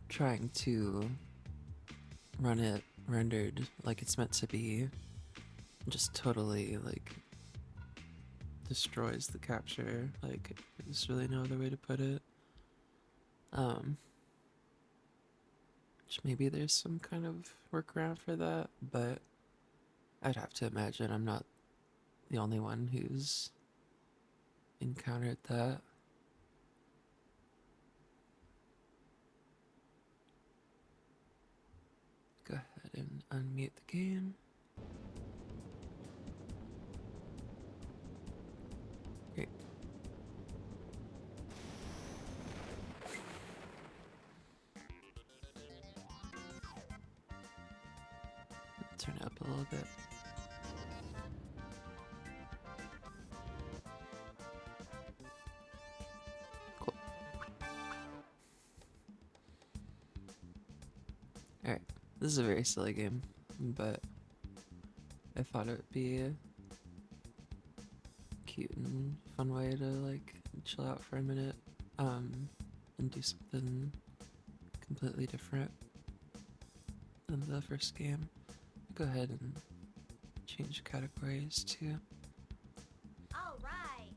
trying to run it rendered like it's meant to be just totally like destroys the capture. Like there's really no other way to put it. Which maybe there's some kind of workaround for that, but I'd have to imagine I'm not the only one who's encountered that. Go ahead and unmute the game. Great. Turn it up a little bit. Cool. Alright. This is a very silly game, but I thought it would be a cute and fun way to like chill out for a minute, and do something completely different than the first game. Go ahead and change categories to All right.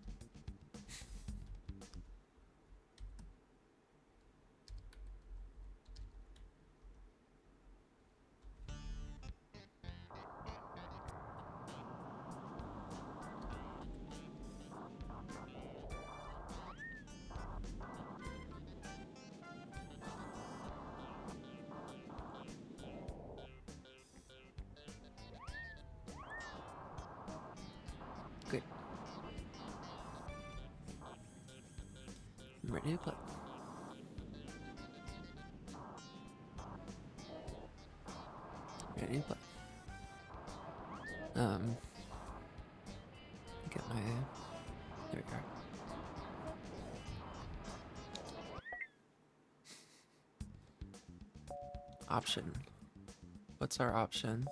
good. I'm ready to play. Ready to play. Get my there we are. Option. What's our option?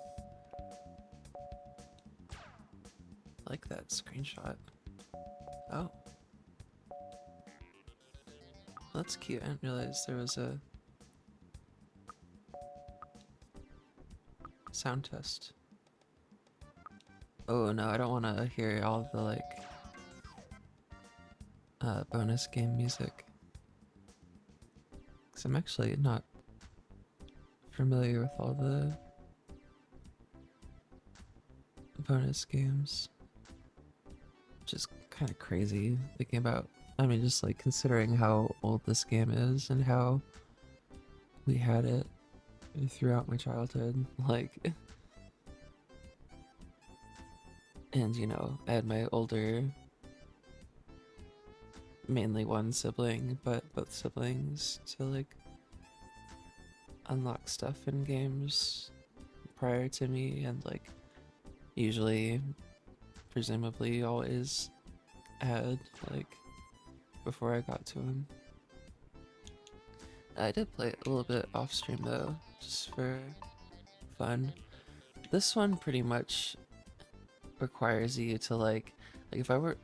I like that screenshot. Oh. That's cute. I didn't realize there was a sound test. Oh no, I don't want to hear all the like bonus game music. Because I'm actually not familiar with all the bonus games. Which is kind of crazy thinking about, I mean, just like considering how old this game is and how we had it throughout my childhood. Like, and you know, I had my older, mainly one sibling, but both siblings to like unlock stuff in games prior to me, and like usually, presumably, always had like before I got to him. I did play it a little bit off stream though, just for fun. This one pretty much requires you to like if I were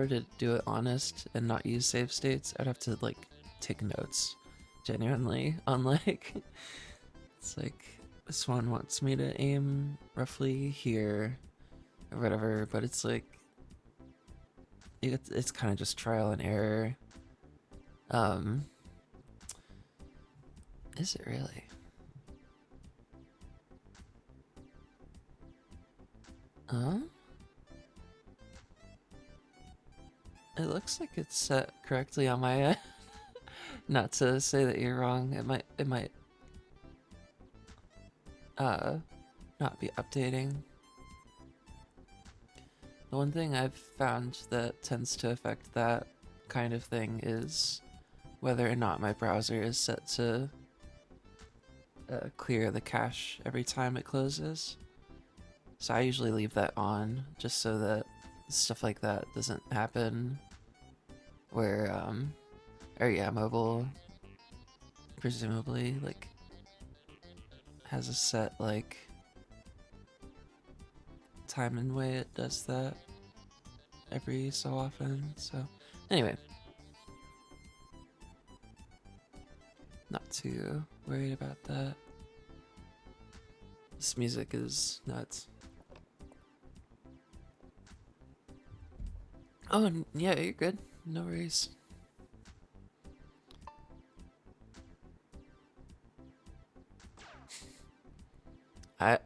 to do it honest and not use save states, I'd have to like take notes genuinely on like it's like this one wants me to aim roughly here or whatever, but it's like it's kind of just trial and error. Is it really? It looks like it's set correctly on my end. Not to say that you're wrong. It might uh not be updating. The one thing I've found that tends to affect that kind of thing is whether or not my browser is set to clear the cache every time it closes. So I usually leave that on just so that stuff like that doesn't happen. Where, or yeah, mobile presumably like has a set like time and way it does that every so often. So anyway, not too worried about that. This music is nuts. Oh, yeah, you're good. No worries. I,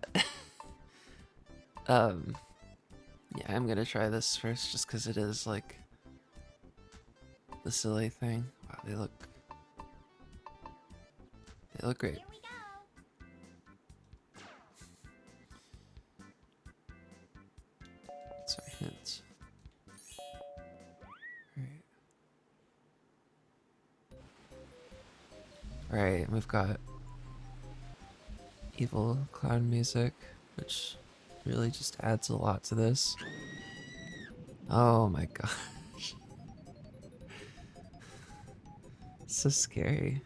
um, yeah, I'm gonna try this first just because it is like the silly thing. Wow, they look great. Here we go. Sorry, hints. Alright, we've got evil clown music, which really just adds a lot to this. Oh my gosh. So scary.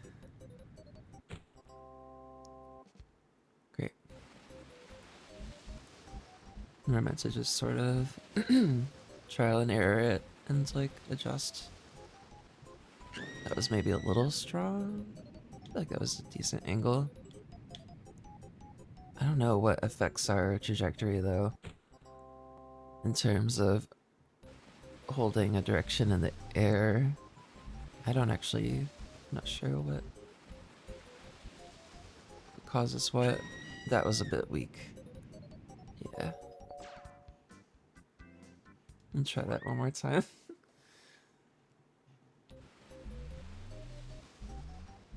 Great. We're meant to just sort of trial and error it and like adjust. That was maybe a little strong. I feel like that was a decent angle. I don't know what affects our trajectory though, in terms of holding a direction in the air. I don't actually, I'm not sure what causes what. That was a bit weak. Yeah. I'll try that one more time.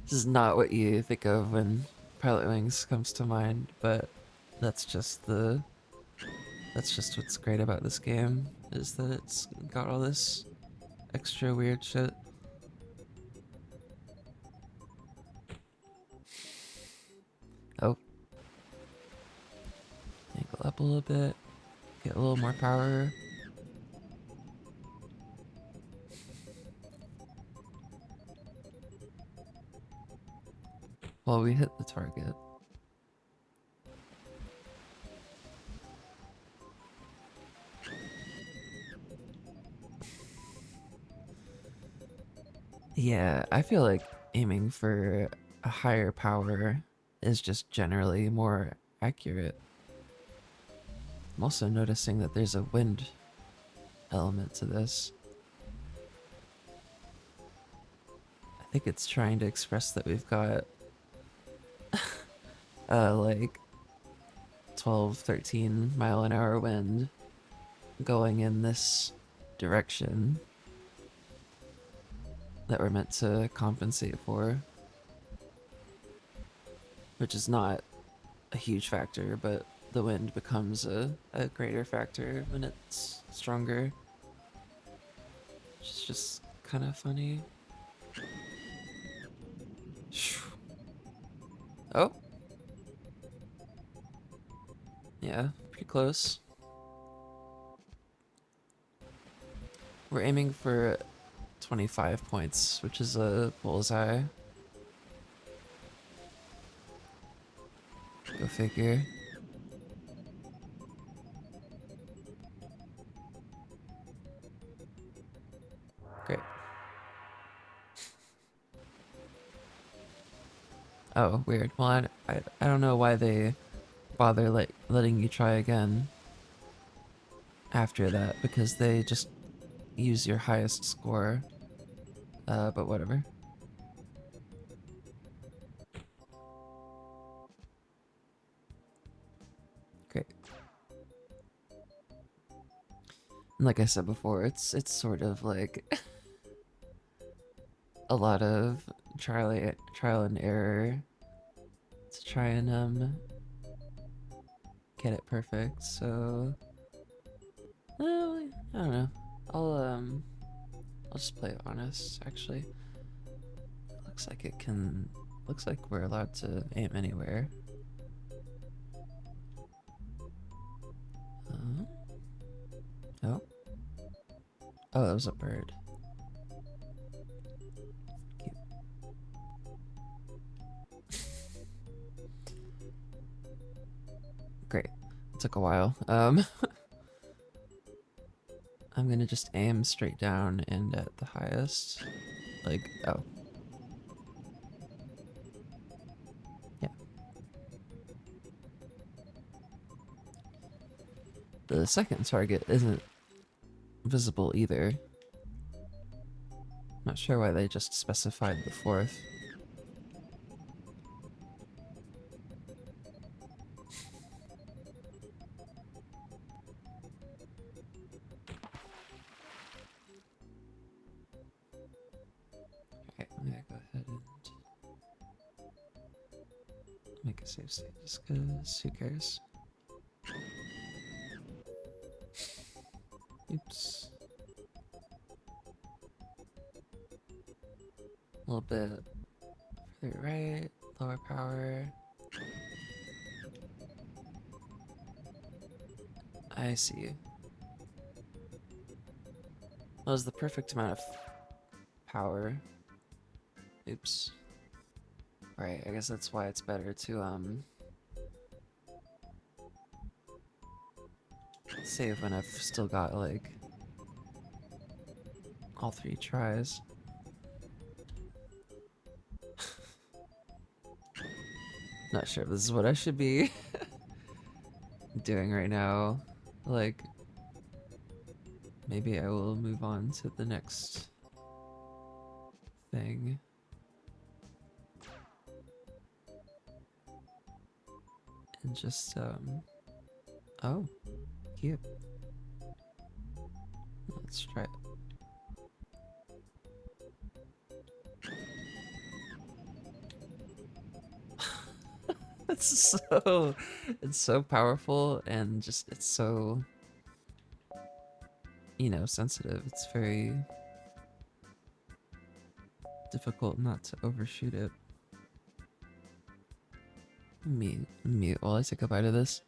This is not what you think of when Pilotwings comes to mind, but that's just what's great about this game, is that it's got all this extra weird shit. Oh. Angle up a little bit. Get a little more power. While we hit the target. Yeah, I feel like aiming for a higher power is just generally more accurate. I'm also noticing that there's a wind element to this. I think it's trying to express that we've got like 12, 13 mile an hour wind going in this direction that we're meant to compensate for, which is not a huge factor, but the wind becomes a greater factor when it's stronger, which is just kind of funny. Oh, yeah, pretty close. We're aiming for 25 points, which is a bullseye. Go figure. Great. Oh, weird. Well, I don't know why they bother letting you try again after that, because they just use your highest score. But whatever. Great. like I said before, it's sort of like a lot of trial and error to try and get it perfect. So I don't know. I'll just play it honest. Actually, looks like it can. Looks like we're allowed to aim anywhere. Uh, oh, oh, that was a bird. Cute. Great. It took a while. I'm gonna just aim straight down and at the highest. Like, oh. Yeah. The second target isn't visible either. Not sure why they just specified the fourth. Okay, I'm gonna go ahead and make a save state just because who cares? Oops. A little bit further right, lower power. I see. That was the perfect amount of power. Oops. Right, I guess that's why it's better to save when I've still got like all 3 tries. Not sure if this is what I should be doing right now. Like, maybe I will move on to the next thing. And just, oh, cute. Let's try it. It's so powerful and just, it's so, sensitive. It's very difficult not to overshoot it. Mute while I take a bite of this.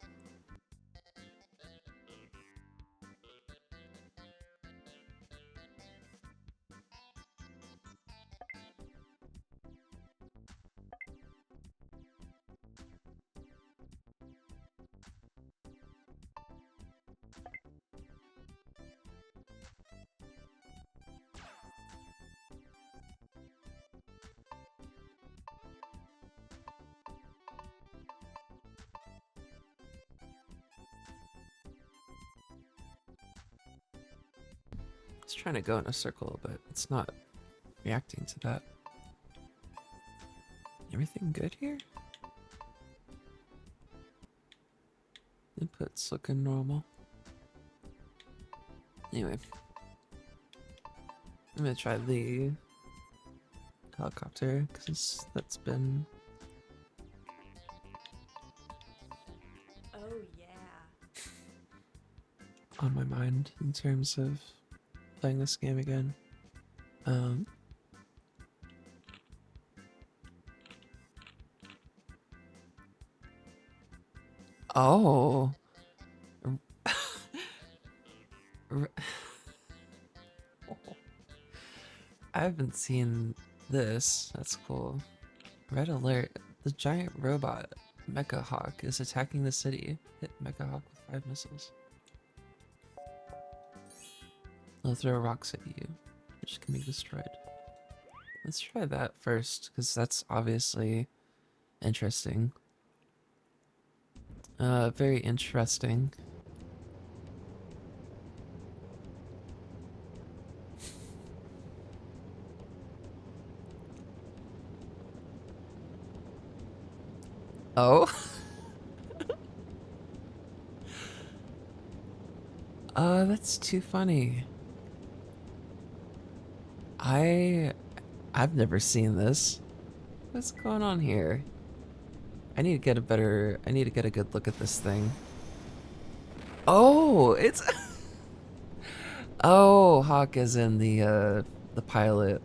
It's trying to go in a circle, but it's not reacting to that. Everything good here? Input's looking normal. Anyway, I'm gonna try the helicopter because that's been Oh, yeah. on my mind in terms of playing this game again. Oh. R- I haven't seen this. That's cool. Red alert. The giant robot Mecha Hawk is attacking the city. Hit Mecha Hawk with 5 missiles. They'll throw rocks at you, which can be destroyed. Let's try that first, because that's obviously interesting. Very interesting. Oh? That's too funny. I I've never seen this. What's going on here? I need to get a good look at this thing. Oh, it's oh, Hawk is in the pilot.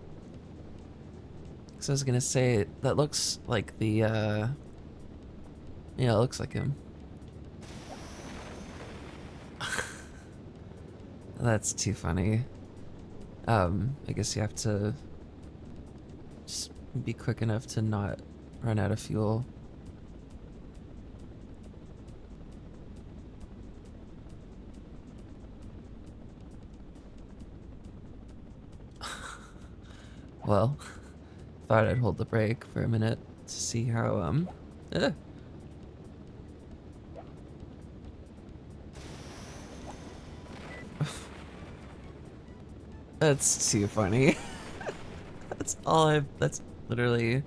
So I was gonna say that looks like the yeah, it looks like him. That's too funny. I guess you have to just be quick enough to not run out of fuel. Well, thought I'd hold the brake for a minute to see how eh. That's too funny. That's literally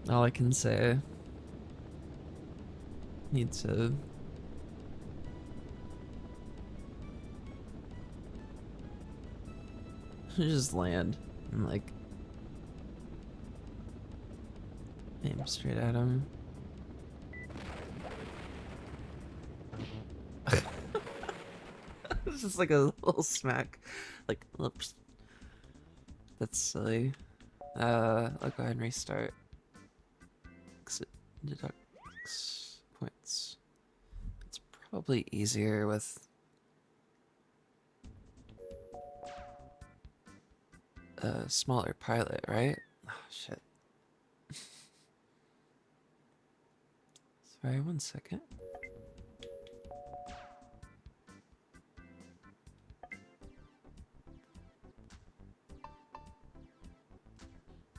all I can say. Need to just land and like aim straight at him. It's just like a little smack. Like, oops. That's silly. I'll go ahead and restart. 'Cause it deducts points. It's probably easier with a smaller pilot, right? Oh, shit. Sorry, 1 second.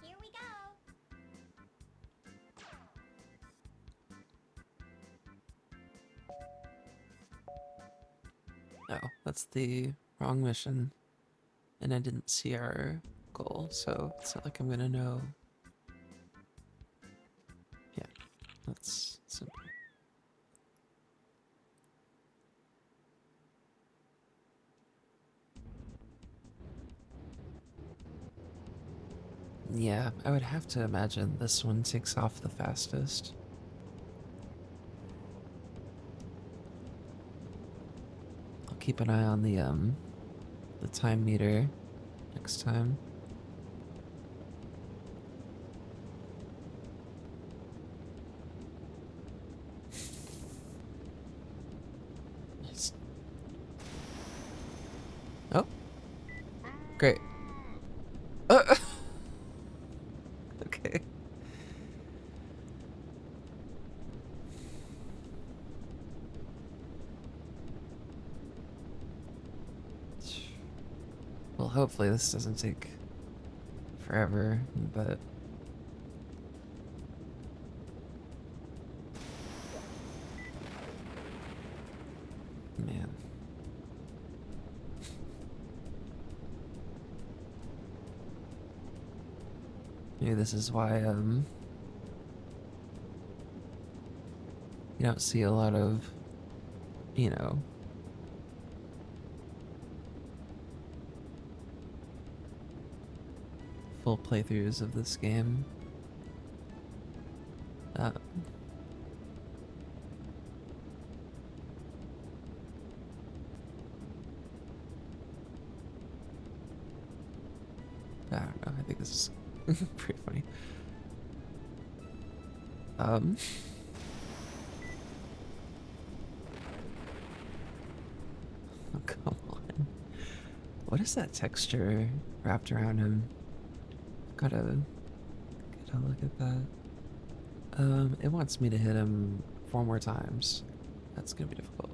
Here we go. Oh, that's the wrong mission. And I didn't see our goal, so it's not like I'm gonna know. Yeah, that's simple. Yeah, I would have to imagine this one takes off the fastest. I'll keep an eye on the time meter next time. Nice. Oh, great. Okay. Well, hopefully this doesn't take forever, but man. Maybe this is why you don't see a lot of, you know, full playthroughs of this game. Uh, I don't know. I think this is pretty funny. Um, oh, come on. What is that texture wrapped around him? Gotta look at that. It wants me to hit him 4 more times. That's gonna be difficult.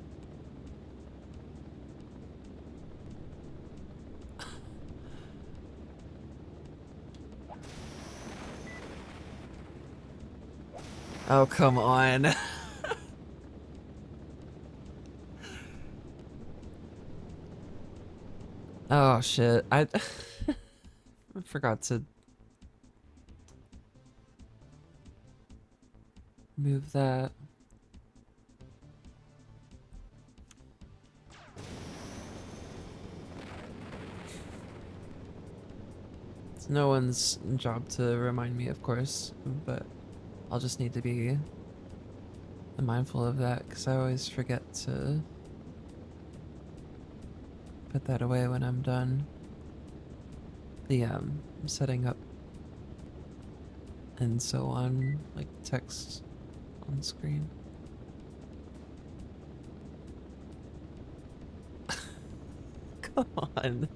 Oh, come on. Oh, shit. I forgot to move that. no one's job to remind me, of course, but I'll just need to be mindful of that because I always forget to put that away when I'm done. The setting up and so on, like text on screen. Come on.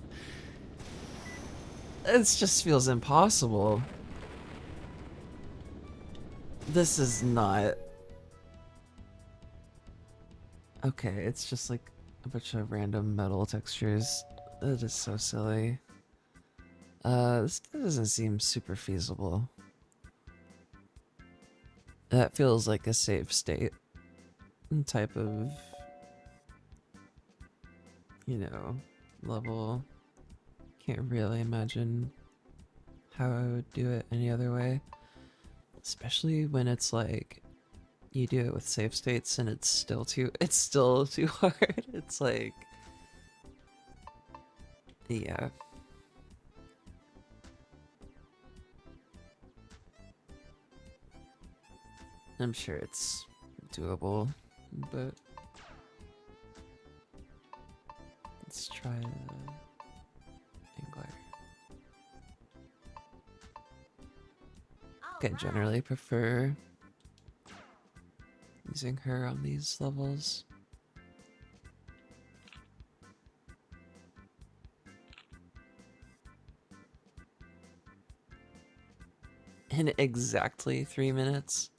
It just feels impossible. This is not. Okay, it's just like a bunch of random metal textures. It is so silly. This doesn't seem super feasible. That feels like a save state type of, you know, level. Can't really imagine how I would do it any other way. Especially when it's like you do it with save states and it's still too hard. It's like, yeah. I'm sure it's doable, but let's try Angler. I generally prefer using her on these levels. In exactly 3 minutes?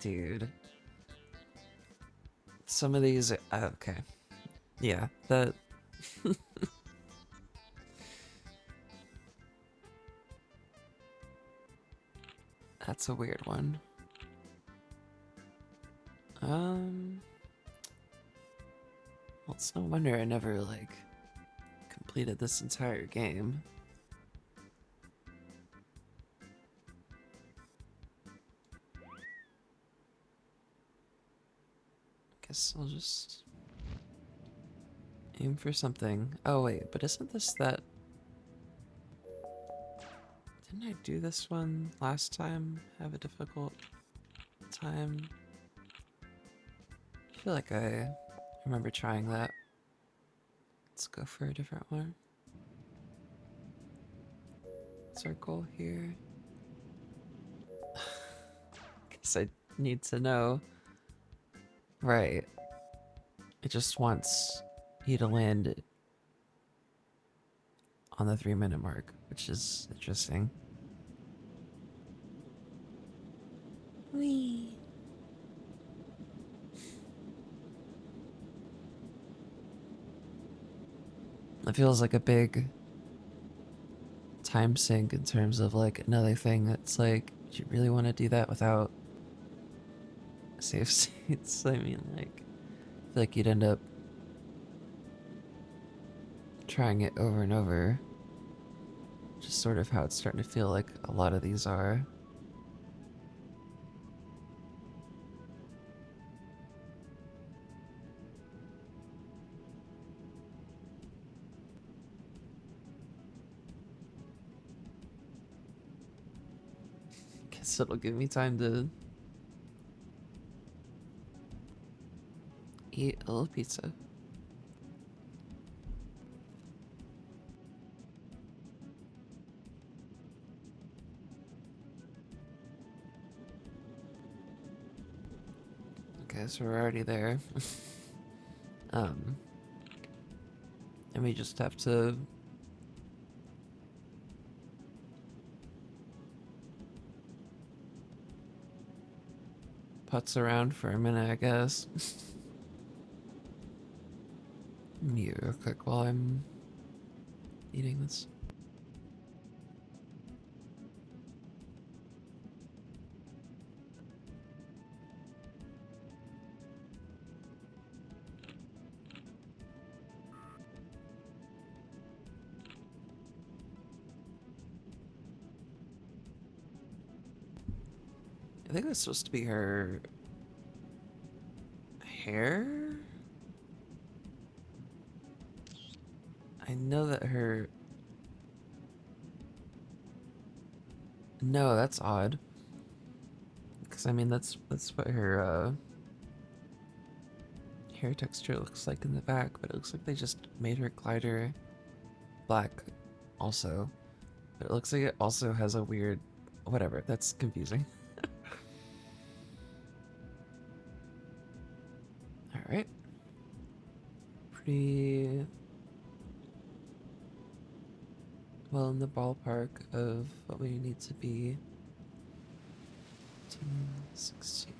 Dude. Some of these are, okay. Yeah, that... That's a weird one. Well, it's no wonder I never, like, completed this entire game. Guess I'll just aim for something. Oh wait, but isn't this that... Didn't I do this one last time? Have a difficult time? I feel like I remember trying that. Let's go for a different one. Circle here. Guess I need to know. Right. It just wants you to land on the 3-minute mark, which is interesting. Whee! It feels like a big time sink in terms of like another thing that's like, do you really want to do that without save states? I mean, like, I feel like you'd end up trying it over and over. Just sort of how it's starting to feel like a lot of these are. Guess it'll give me time to eat a little pizza. Okay, so we're already there. um, and we just have to putz around for a minute, I guess. Mute real quick while I'm eating this. I think that's supposed to be her hair? I I know that her... No, that's odd. Because, I mean, that's what her, hair texture looks like in the back, but it looks like they just made her glider black also. But it looks like it also has a weird... Whatever, that's confusing. Alright. Pretty... well in the ballpark of what we need to be. 15, 16.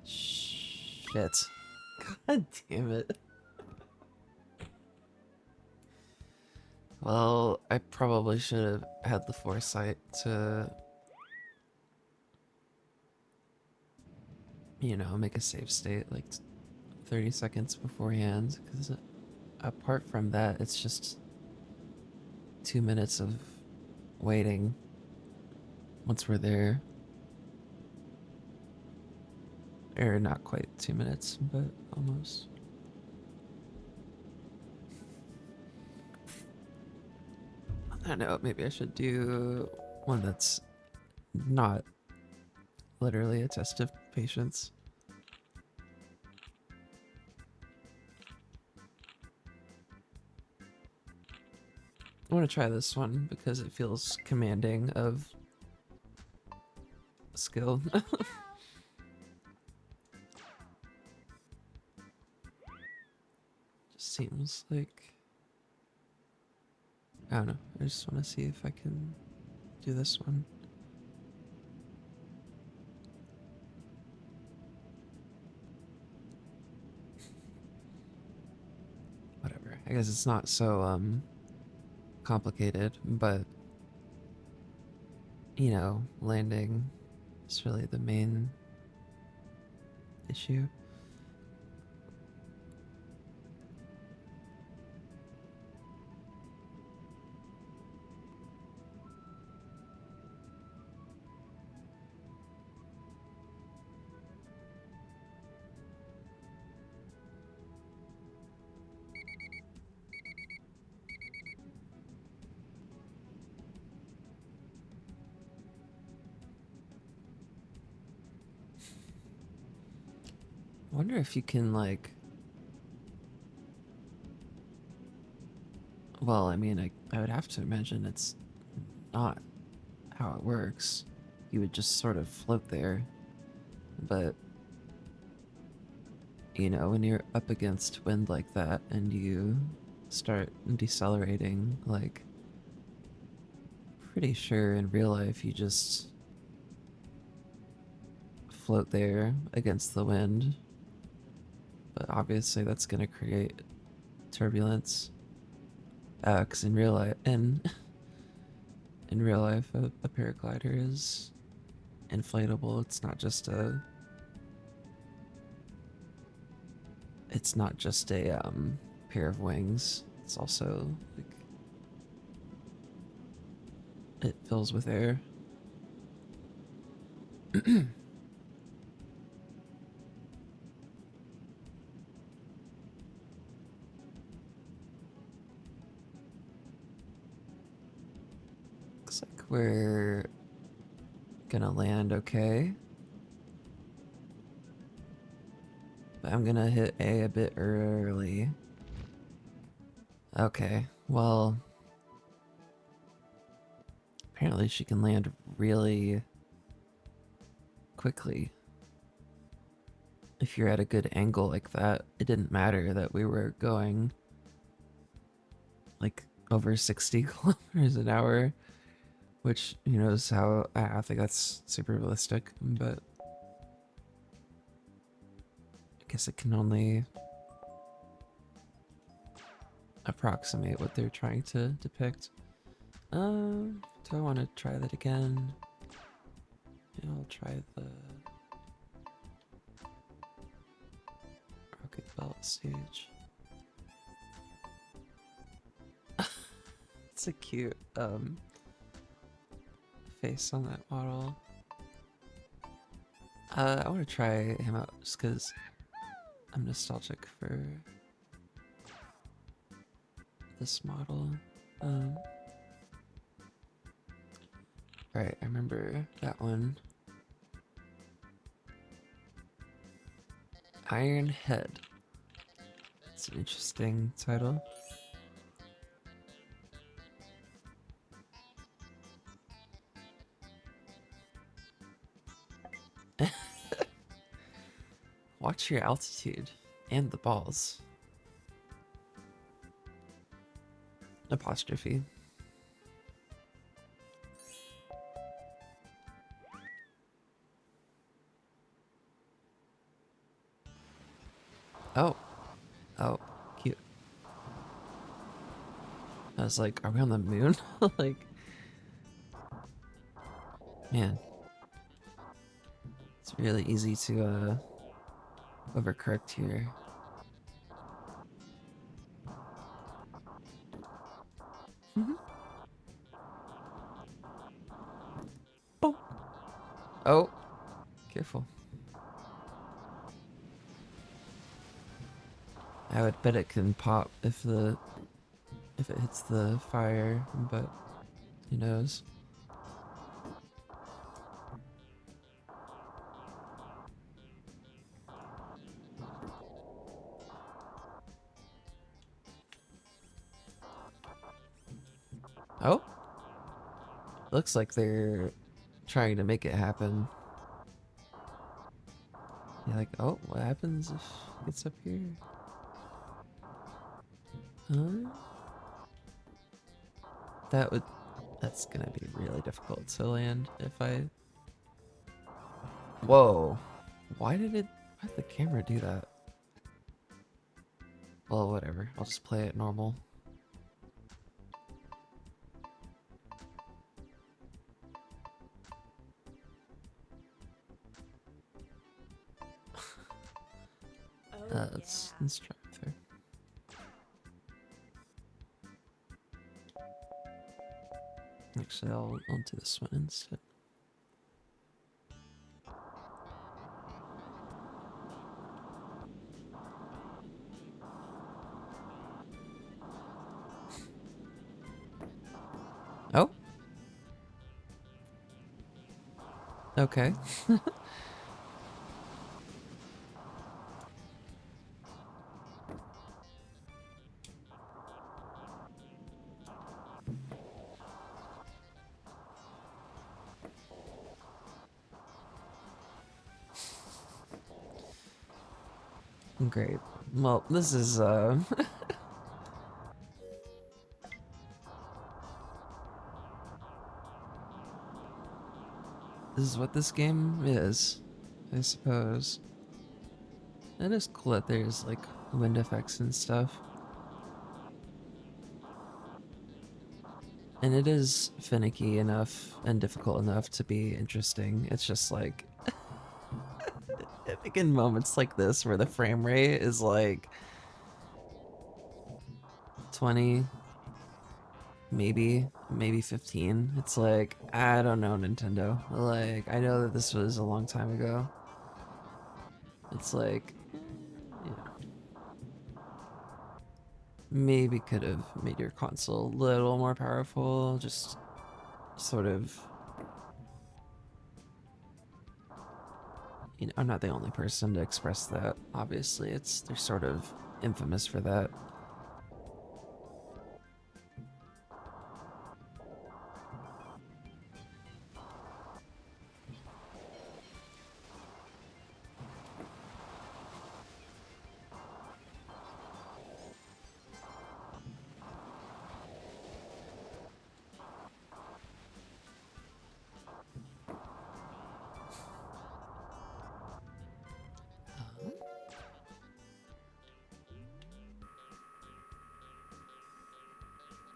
Shit. God damn it. Well, I probably should have had the foresight to, you know, make a save state like 30 seconds beforehand, because apart from that, it's just 2 minutes of waiting once we're there. Or not quite 2 minutes, but almost. I don't know, maybe I should do one that's not literally a test of patience. I want to try this one because it feels commanding of skill. Just seems like... I don't know, I just want to see if I can do this one. Whatever, I guess it's not so, complicated, but, you know, landing is really the main issue. I wonder if you can, like... Well, I mean, I would have to imagine it's not how it works. You would just sort of float there. But, you know, when you're up against wind like that and you start decelerating, like, pretty sure in real life you just float there against the wind. But obviously that's gonna create turbulence. Because in real life, in real life, a paraglider is inflatable. It's not just a... It's not just a pair of wings. It's also like it fills with air. Looks like we're gonna land okay. But I'm gonna hit A bit early. Okay, well, apparently she can land really quickly. If you're at a good angle like that, it didn't matter that we were going like over 60 kilometers an hour, which, you know, is how I think that's super realistic, but I guess it can only approximate what they're trying to depict. Do I want to try that again? Yeah, I'll try the rocket belt stage. It's a cute face on that model. I want to try him out just because I'm nostalgic for this model. Right, I remember that one. Iron Head. It's an interesting title. Watch your altitude and the balls. Apostrophe. Oh. Oh, cute. I was like, are we on the moon? Like, man. It's really easy to overcorrect here. Oh. Oh. Careful. I would bet it can pop if it hits the fire, but who knows? Oh, looks like they're trying to make it happen. You're like, oh, what happens if it gets up here? Huh? That's gonna be really difficult to land if I... Whoa. Why'd the camera do that? Well, whatever. I'll just play it normal. Let's try it there. Actually, I'll do this one instead. Oh. Okay. Great. Well, this is this is what this game is, I suppose. It is cool that there's like wind effects and stuff. And it is finicky enough and difficult enough to be interesting. It's just like I think in moments like this where the frame rate is like 20, maybe 15. It's like, I don't know, Nintendo. Like, I know that this was a long time ago. It's like, yeah. Maybe could have made your console a little more powerful, just sort of, you know, I'm not the only person to express that. Obviously, they're sort of infamous for that.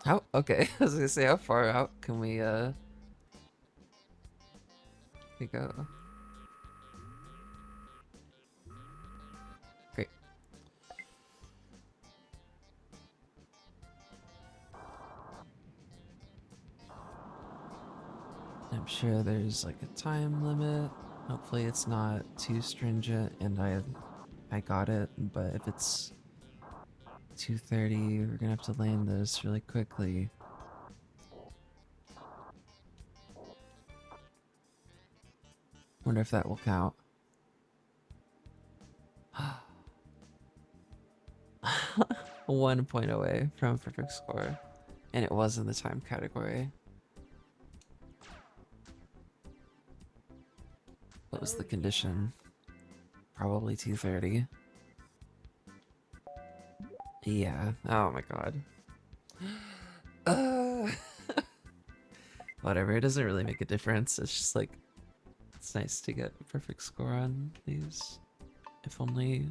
How? Okay, I was gonna say, how far out can we go? Great. I'm sure there's like a time limit. Hopefully it's not too stringent, and I I got it, but if it's 2:30, we're gonna have to land this really quickly. Wonder if that will count. 1 point away from perfect score, and it was in the time category. What was the condition? Probably 2:30. Yeah. Oh my god. Whatever. It doesn't really make a difference. It's just like it's nice to get a perfect score on these. If only.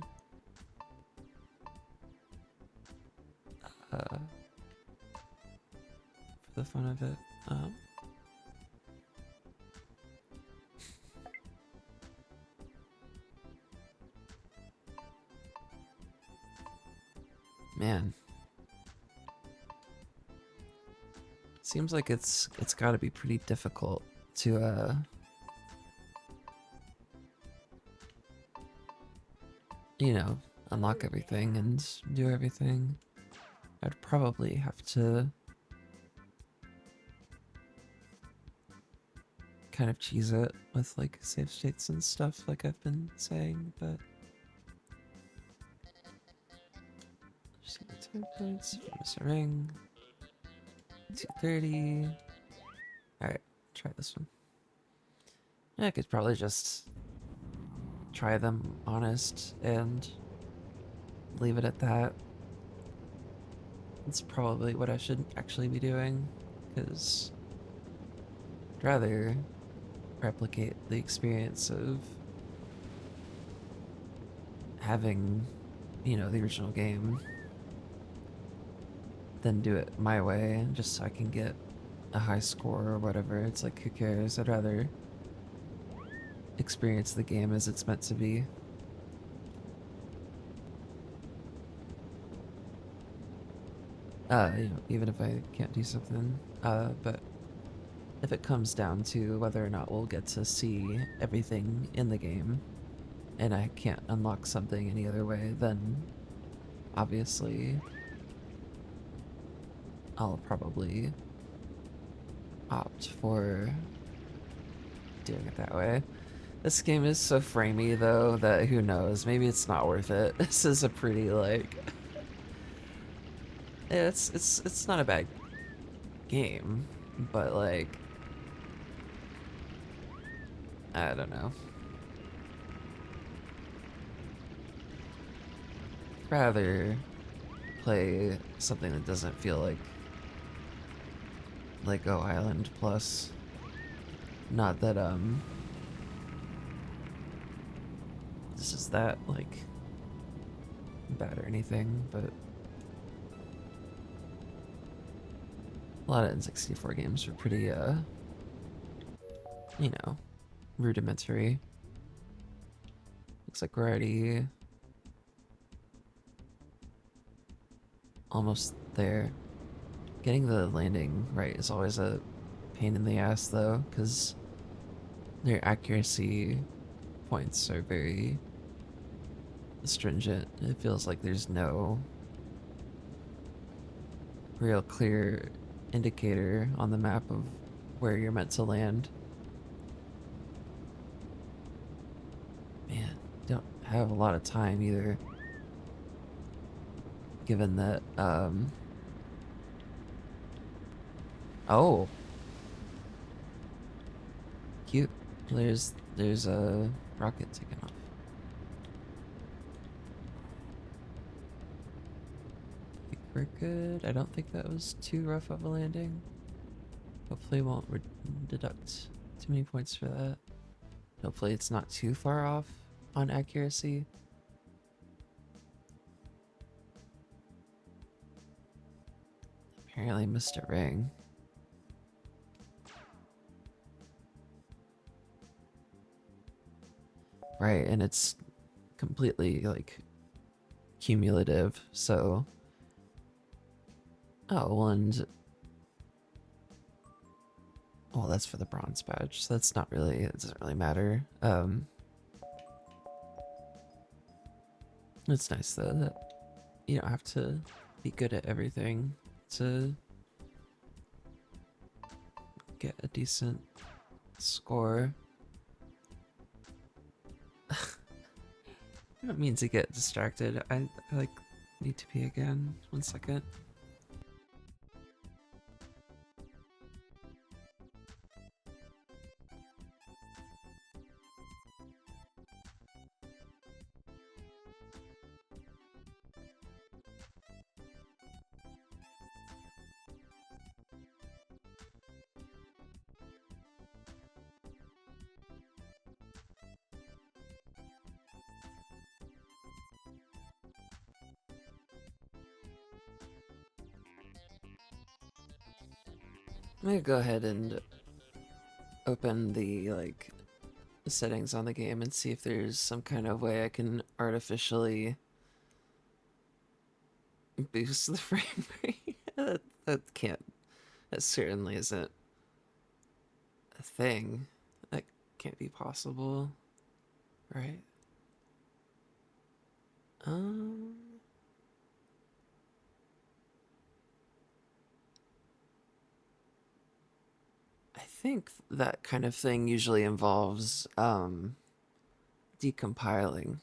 For the fun of it. Man. Seems like it's got to be pretty difficult to you know, unlock everything and do everything. I'd probably have to kind of cheese it with like save states and stuff like I've been saying, but just get the 10 points, miss a ring. 2:30. Alright, try this one. I could probably just try them honest and leave it at that. That's probably what I should actually be doing, because I'd rather replicate the experience of having, you know, the original game than do it my way just so I can get a high score or whatever. It's like, who cares? I'd rather experience the game as it's meant to be. You know, even if I can't do something. But if it comes down to whether or not we'll get to see everything in the game, and I can't unlock something any other way, then obviously I'll probably opt for doing it that way. This game is so framey though that who knows, maybe it's not worth it. This is a pretty like it's not a bad game, but like I don't know. Rather play something that doesn't feel like Lego Island Plus. Not that this is that like bad or anything, but a lot of N64 games are pretty you know, rudimentary. Looks like we're already almost there. Getting the landing right is always a pain in the ass though, because their accuracy points are very stringent. It feels like there's no real clear indicator on the map of where you're meant to land. Man, don't have a lot of time either. Given that, oh. Cute. There's a rocket taking off. I think we're good. I don't think that was too rough of a landing. Hopefully it won't deduct too many points for that. Hopefully it's not too far off on accuracy. Apparently missed a ring. Right, and it's completely like cumulative, so oh, and well, that's for the bronze badge, so that's not really, it doesn't really matter. It's nice though that you don't have to be good at everything to get a decent score. I don't mean to get distracted. I like need to pee again. 1 second. I'm gonna go ahead and open the like settings on the game and see if there's some kind of way I can artificially boost the frame rate. That can't. That certainly isn't a thing. That can't be possible, right? Um. I think that kind of thing usually involves decompiling,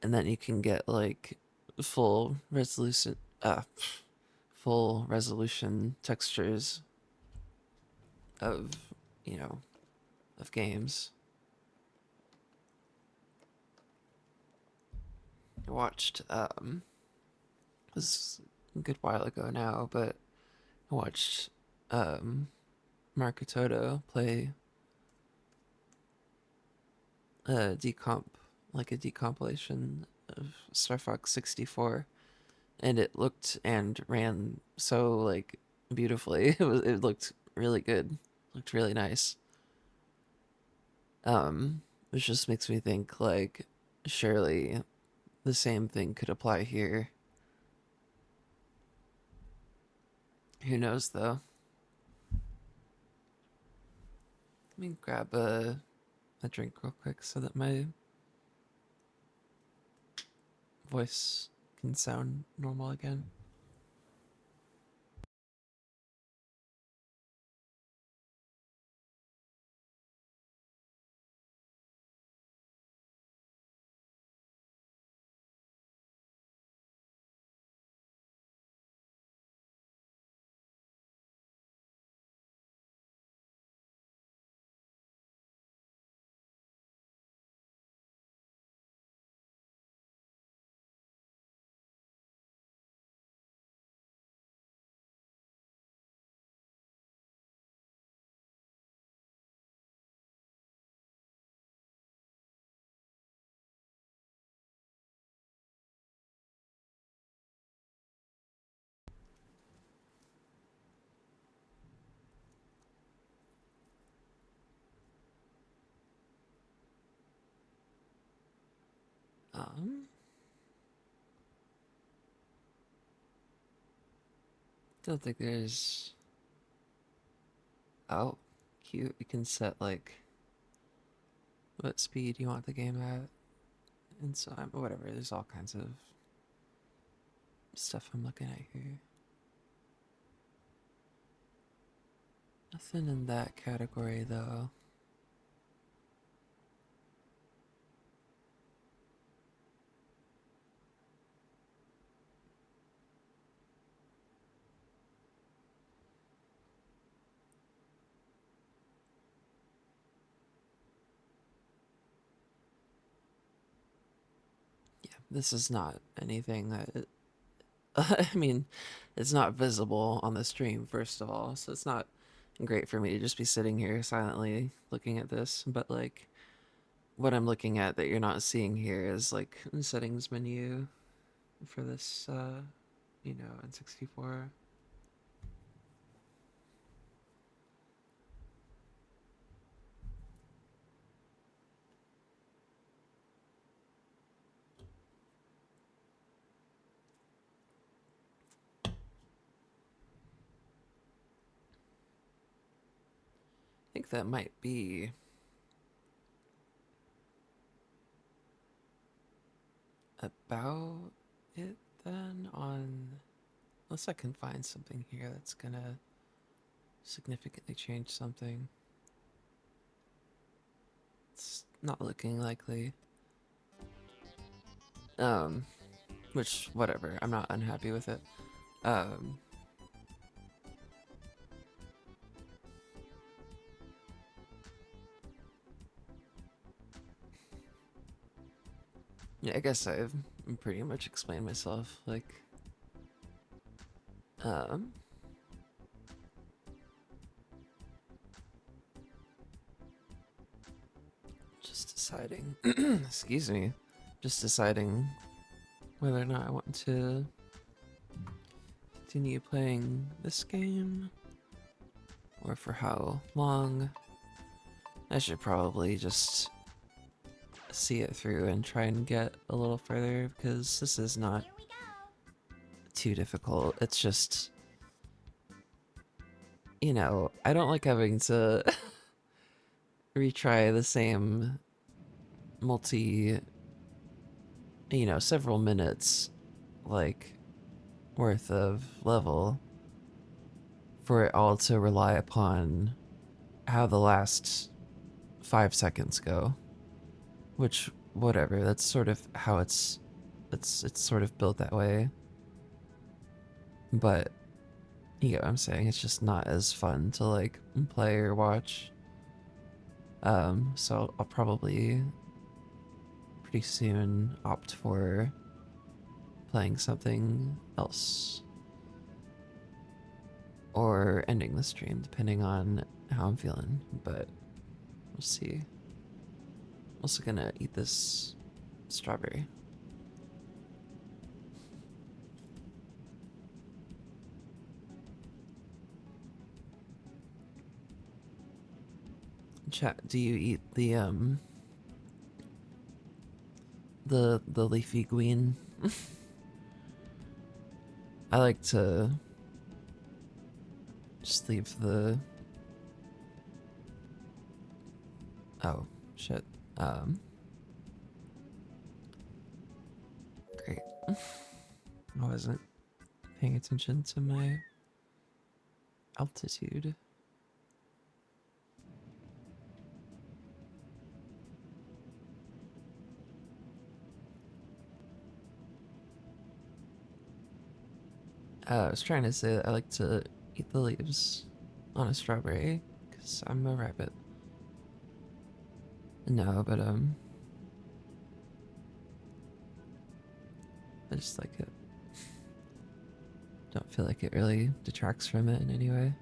and then you can get like full resolution, full resolution textures of, you know, of games. I watched this a good while ago now, but I watched Marco play a decompilation of Star Fox 64, and it looked and ran so like beautifully. It looked really good. Looked really nice. Which just makes me think like surely the same thing could apply here. Who knows though? Let me grab a drink real quick so that my voice can sound normal again. Um, don't think there's. Oh, cute. You can set like what speed you want the game at, and so whatever. There's all kinds of stuff I'm looking at here. Nothing in that category though. Yeah, this is not anything that. I mean, it's not visible on the stream, first of all, so it's not great for me to just be sitting here silently looking at this. But, like, what I'm looking at that you're not seeing here is, like, the settings menu for this, N64. I think that might be about it then on, unless I can find something here that's gonna significantly change something. It's not looking likely. Um, which, whatever, I'm not unhappy with it. Um, yeah, I guess I've pretty much explained myself. Like, um, just deciding, excuse me, just deciding whether or not I want to continue playing this game or for how long. I should probably just see it through and try and get a little further because this is not too difficult. It's just, you know, I don't like having to retry the same multi, you know, several minutes like worth of level for it all to rely upon how the last 5 seconds go. Which, whatever, that's sort of how it's sort of built that way. But you get what I'm saying, it's just not as fun to like play or watch. So I'll probably pretty soon opt for playing something else. Or ending the stream, depending on how I'm feeling, but we'll see. I'm also gonna eat this strawberry. Chat, do you eat the leafy green? I like to just leave the, oh shit. Um Great. I wasn't paying attention to my altitude. I was trying to say that I like to eat the leaves on a strawberry because I'm a rabbit. No, but I just like it. Don't feel like it really detracts from it in any way.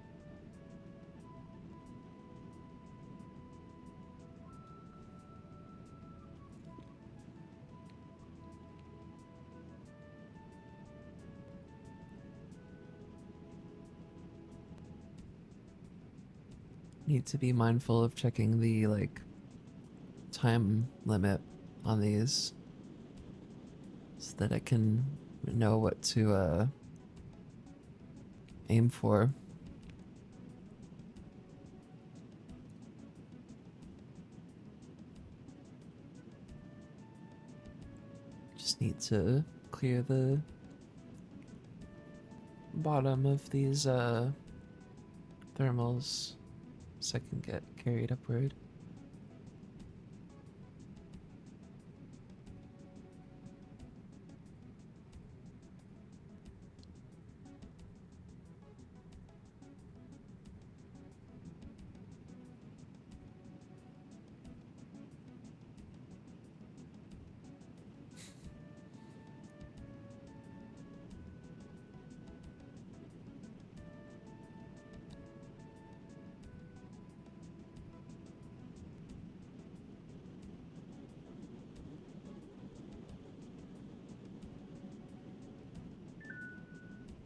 Need to be mindful of checking the like time limit on these so that I can know what to aim for. Just need to clear the bottom of these thermals so I can get carried upward.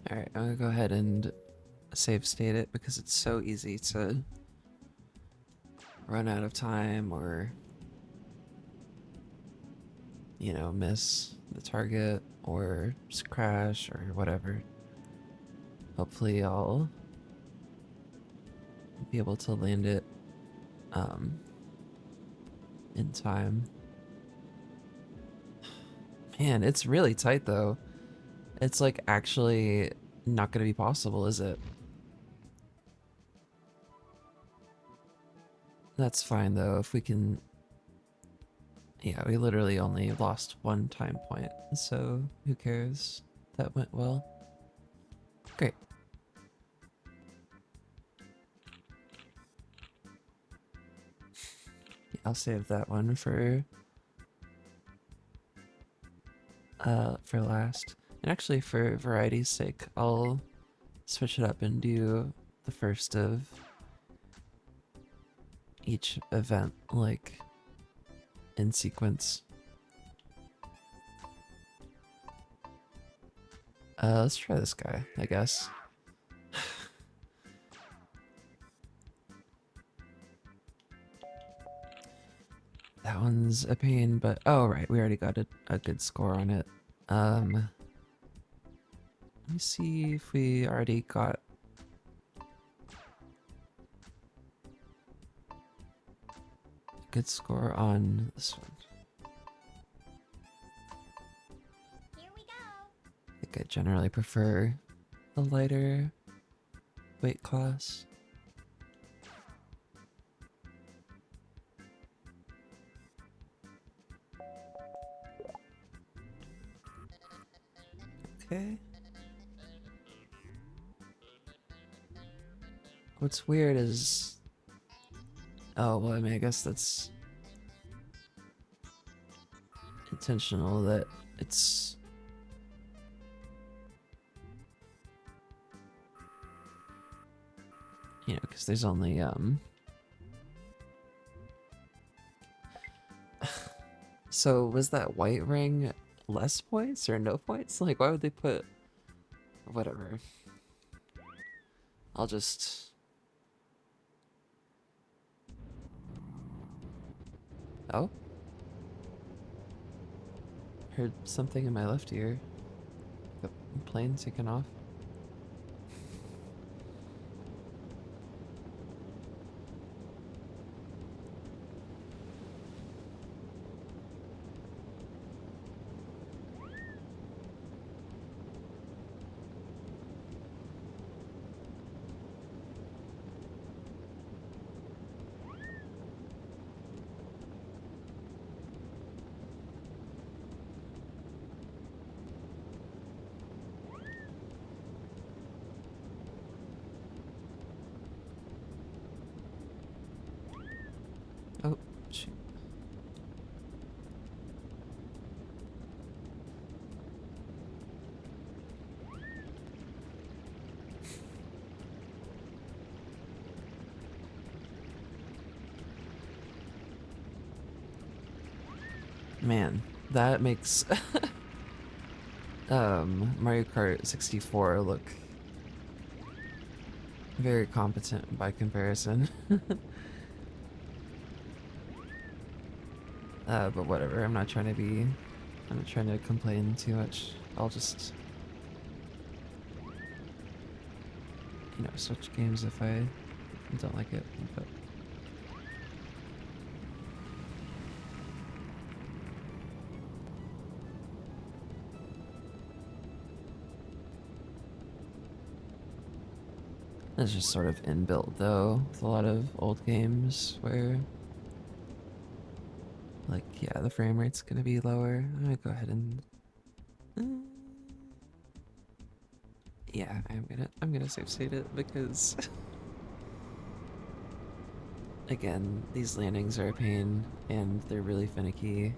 Alright, I'm gonna go ahead and save state it because it's so easy to run out of time or, you know, miss the target or just crash or whatever. Hopefully I'll be able to land it in time. Man, it's really tight though. It's like actually not gonna be possible, is it? That's fine though, if we can... Yeah, we literally only lost one time point, so who cares? That went well. Great. I'll save that one for last. And actually for variety's sake, I'll switch it up and do the first of each event, like, in sequence. Let's try this guy, I guess. That one's a pain, but oh right, we already got a good score on it. Let me see if we already got a good score on this one. Here we go. I think I generally prefer the lighter weight class. Okay. What's weird is... Oh, well, I mean, I guess that's intentional that it's... You know, because there's only, So, was that white ring less points or no points? Like, why would they put... Whatever. I'll just... Oh? Heard something in my left ear. The plane taking off. Oh, shoot. Man, that makes Mario Kart 64 look very competent by comparison. But whatever, I'm not trying to complain too much. I'll just, you know, switch games if I don't like it, but... That's just sort of inbuilt though, with a lot of old games where, like, yeah, the frame rate's gonna be lower. I'm gonna go ahead and, yeah, I'm gonna save state it because, again, these landings are a pain and they're really finicky.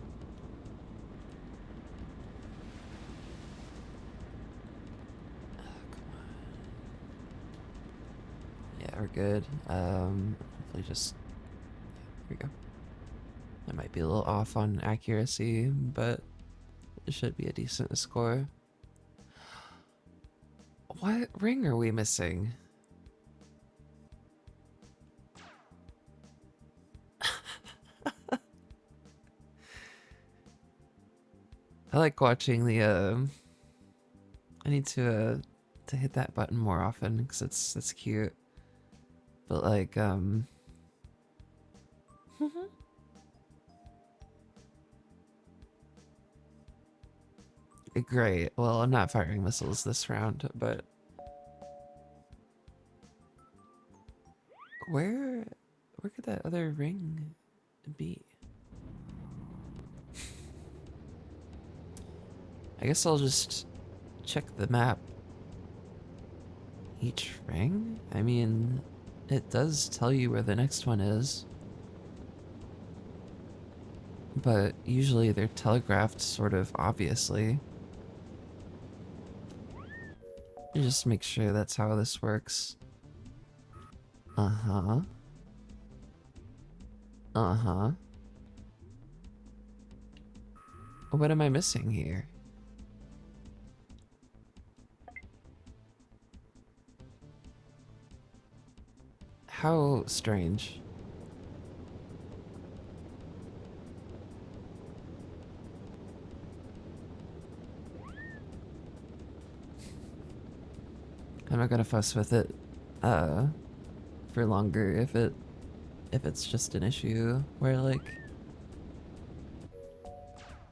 Yeah, we're good. Hopefully just, here we go. I might be a little off on accuracy, but it should be a decent score. What ring are we missing? I like watching the, I need to hit that button more often, because it's cute. But like, Great. Well, I'm not firing missiles this round, but where could that other ring be? I guess I'll just check the map. Each ring? I mean, it does tell you where the next one is. But usually they're telegraphed sort of obviously. You just make sure that's how this works. Uh-huh. Uh-huh. What am I missing here? How strange. I'm not gonna fuss with it for longer if it's just an issue where like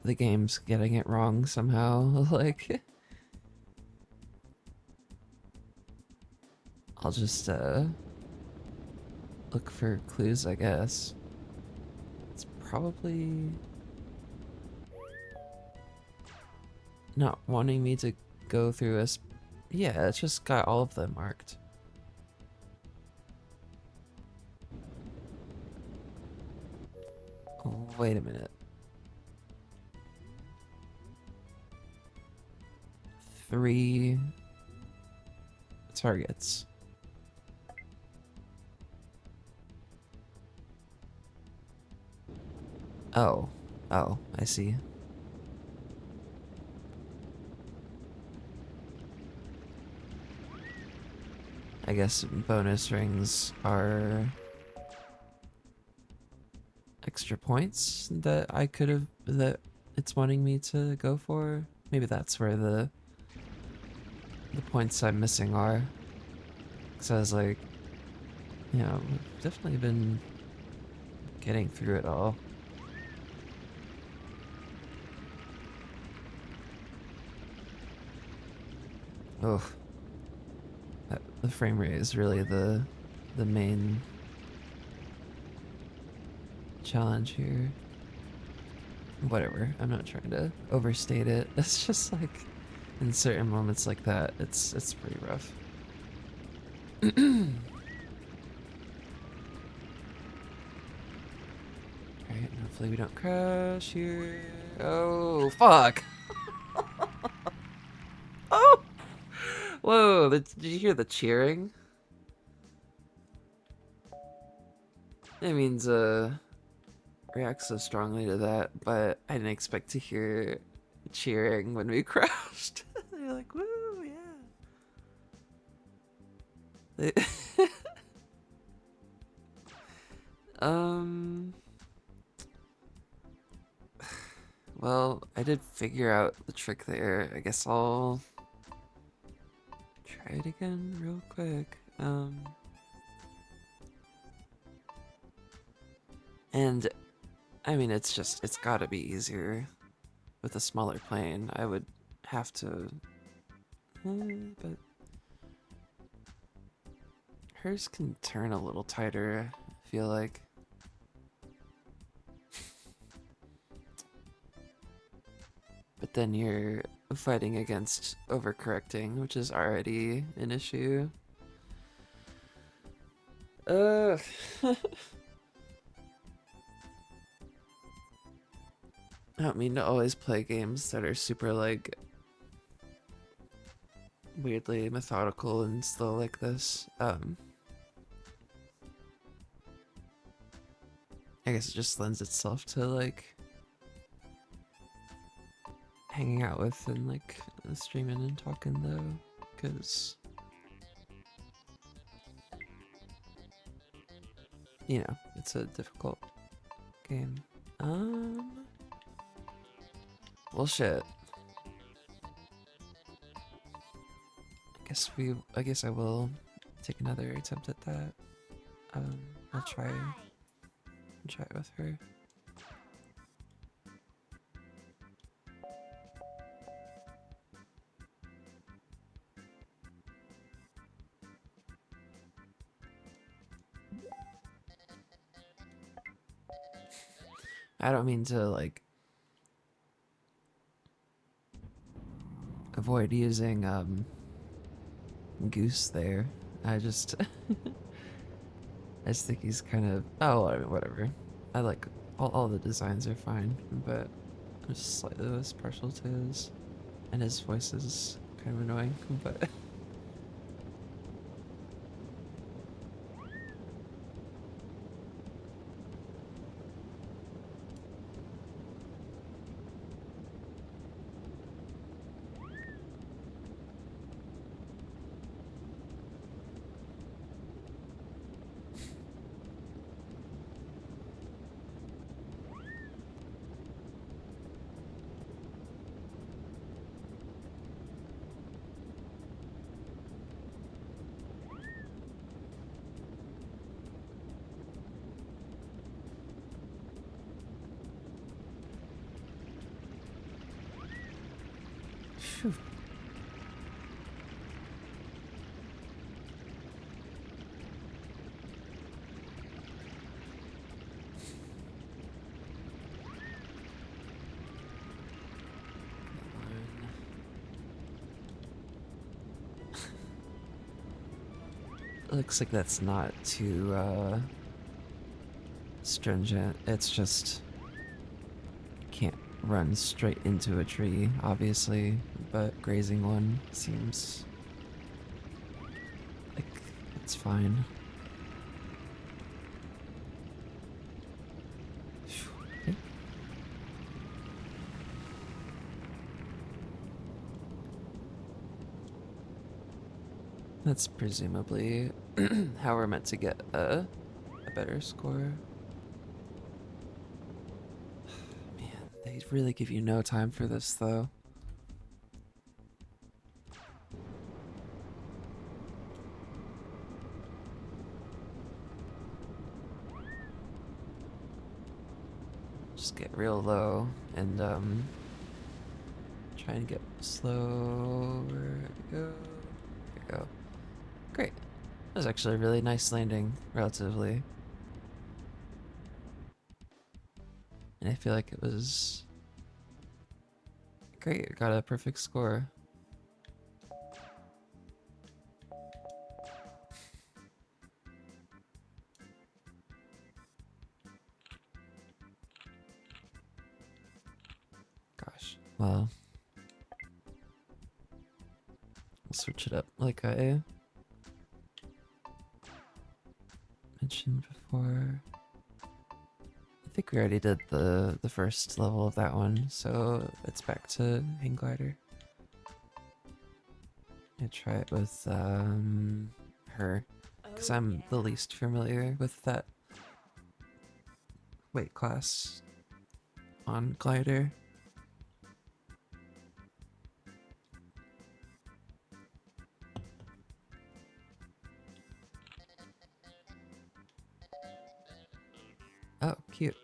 the game's getting it wrong somehow. Like I'll just look for clues, I guess. It's probably not wanting me to go through a yeah, it's just got all of them marked. Oh, wait a minute. 3 targets. Oh. Oh, I see. I guess bonus rings are extra points that I could have, that it's wanting me to go for. Maybe that's where the points I'm missing are. Because I was like, you know, we've definitely been getting through it all. Oh, the frame rate is really the main challenge here. Whatever, I'm not trying to overstate it. It's just like in certain moments like that, it's pretty rough. Alright, hopefully we don't crash here. Oh, fuck! Oh! Whoa, did you hear the cheering? It means, react so strongly to that, but I didn't expect to hear cheering when we crashed. They're like, woo, yeah. Um, well, I did figure out the trick there. I guess I'll try it again real quick. And I mean, it's gotta be easier with a smaller plane. I would have to, but hers can turn a little tighter, I feel like. But then you're fighting against overcorrecting, which is already an issue. I don't mean to always play games that are super, like, weirdly methodical and slow like this. I guess it just lends itself to, like, hanging out with and, like, streaming and talking, though, because, you know, it's a difficult game. Well, shit. I guess I will take another attempt at that. I'll try it with her. I don't mean to like avoid using Goose there. I just I just think he's kind of whatever. I like all the designs are fine, but I'm just slightly less partial to his, and his voice is kind of annoying, but phew. Looks like that's not too stringent. It's just can't run straight into a tree, obviously, but grazing one seems like it's fine. Okay. That's presumably how we're meant to get a better score. Man, they really give you no time for this though. Just get real low and try and get slower. There we go. There we go. Great. That was actually a really nice landing, relatively. And I feel like it was great. Got a perfect score. Gosh. Well, I'll switch it up like I mentioned before. I think we already did the first level of that one, so it's back to hang glider. I try it with her, because I'm the least familiar with that weight class on glider. Oh, cute.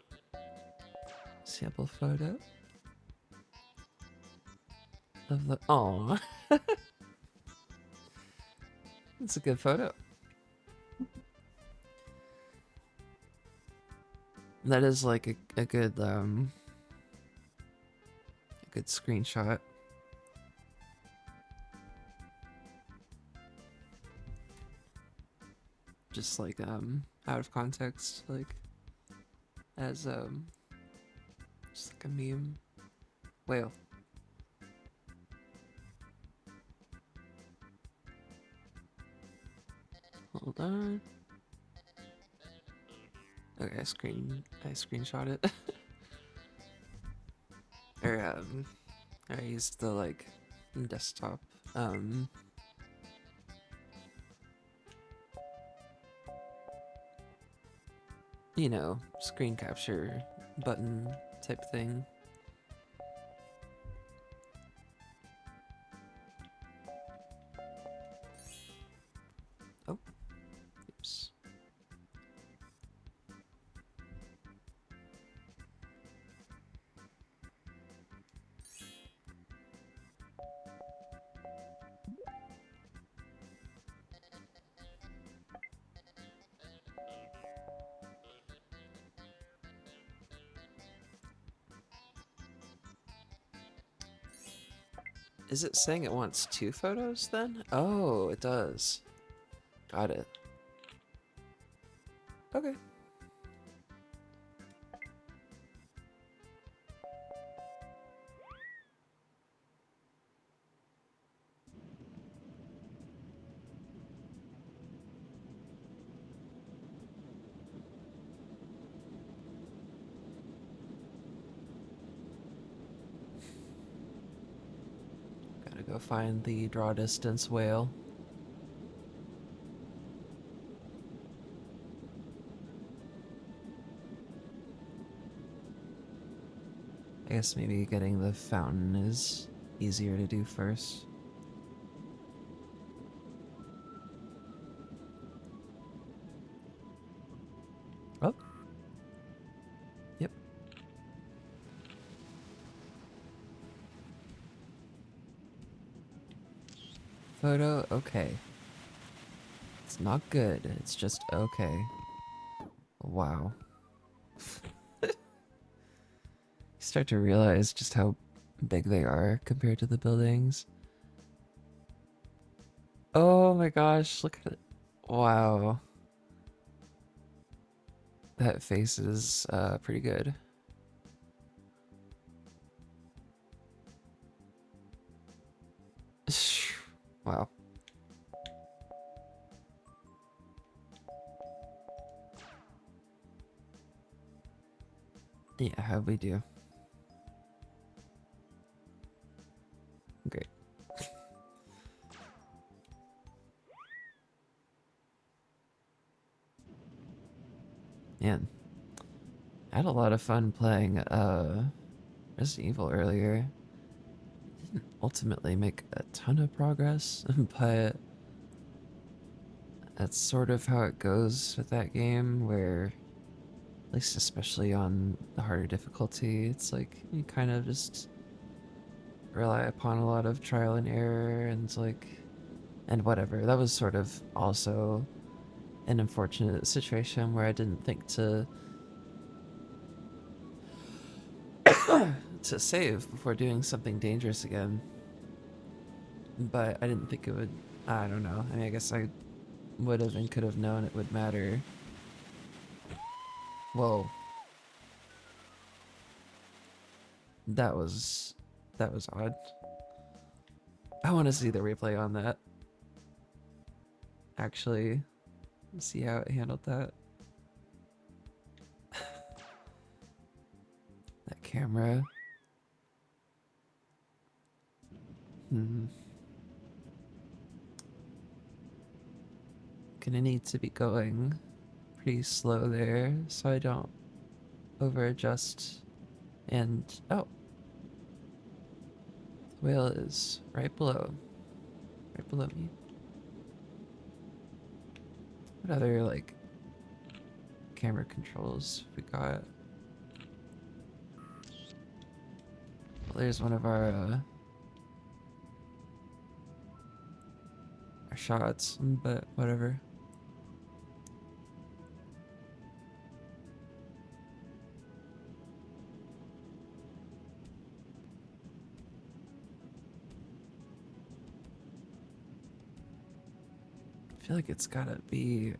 Sample photo of the. Oh, it's a good photo. That is like a good screenshot. Just like out of context, like as just like a meme. Whale. Hold on. Okay, I screenshot it. Or I used the like desktop you know, screen capture button type thing. Oh, oops. Is it saying it wants 2 photos then? Oh, it does. Got it. Okay. Gotta go find the draw distance whale. I guess maybe getting the fountain is easier to do first. Oh. Yep. Photo, okay. It's not good, it's just okay. Wow. You start to realize just how big they are compared to the buildings. Oh my gosh, look at it. Wow. That face is pretty good. Wow. Yeah, how'd we do? Great. Man, I had a lot of fun playing Resident Evil earlier. Didn't ultimately make a ton of progress, but that's sort of how it goes with that game, where, at least especially on the harder difficulty, it's like you kind of just rely upon a lot of trial and error and whatever. That was sort of also an unfortunate situation where I didn't think to to save before doing something dangerous again. But I didn't think it would. I don't know. I mean, I guess I would have and could have known it would matter. Whoa. That was odd. I want to see the replay on that. Actually, see how it handled that. That camera. Hmm. Gonna need to be going pretty slow there so I don't over adjust. And oh, the whale is right below me. What other like camera controls we got? Well, there's one of our shots, but whatever. I feel like it's gotta be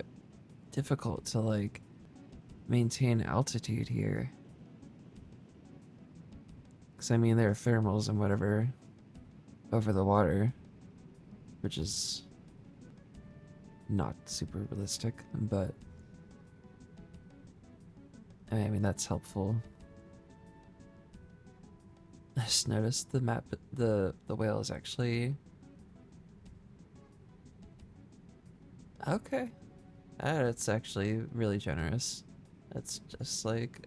difficult to like maintain altitude here. Cause I mean there are thermals and whatever over the water, which is not super realistic, but I mean that's helpful. I just noticed the map, the whale is actually okay. That's actually really generous. That's just like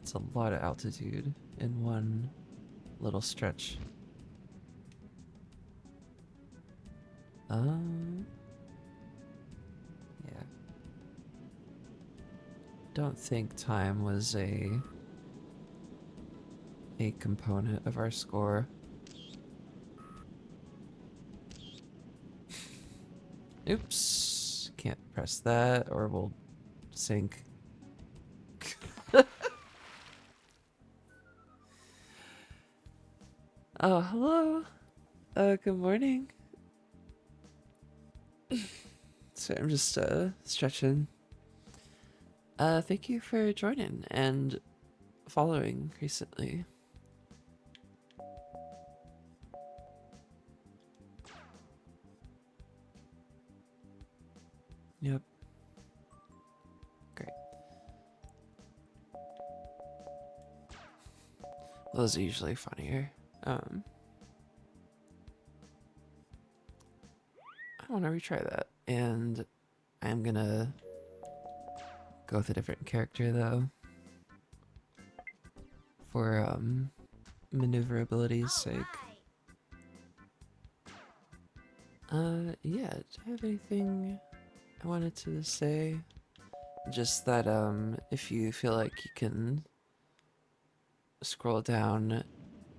it's a lot of altitude in one little stretch. Yeah. Don't think time was a component of our score. Oops. Can't press that or we'll sink. Oh, hello. Good morning. So I'm just stretching. Thank you for joining and following recently. Yep. Great. Those are usually funnier. I want to retry that, and I'm gonna go with a different character though, for maneuverability's sake. Yeah. Do I have anything I wanted to say? Just that if you feel like you can scroll down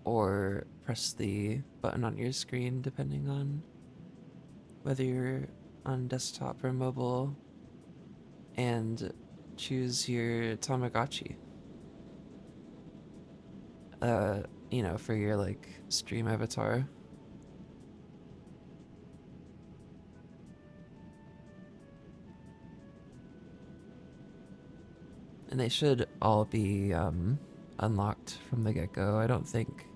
or press the button on your screen, depending on whether you're on desktop or mobile, and choose your Tamagotchi. For your like stream avatar. And they should all be unlocked from the get-go. I don't think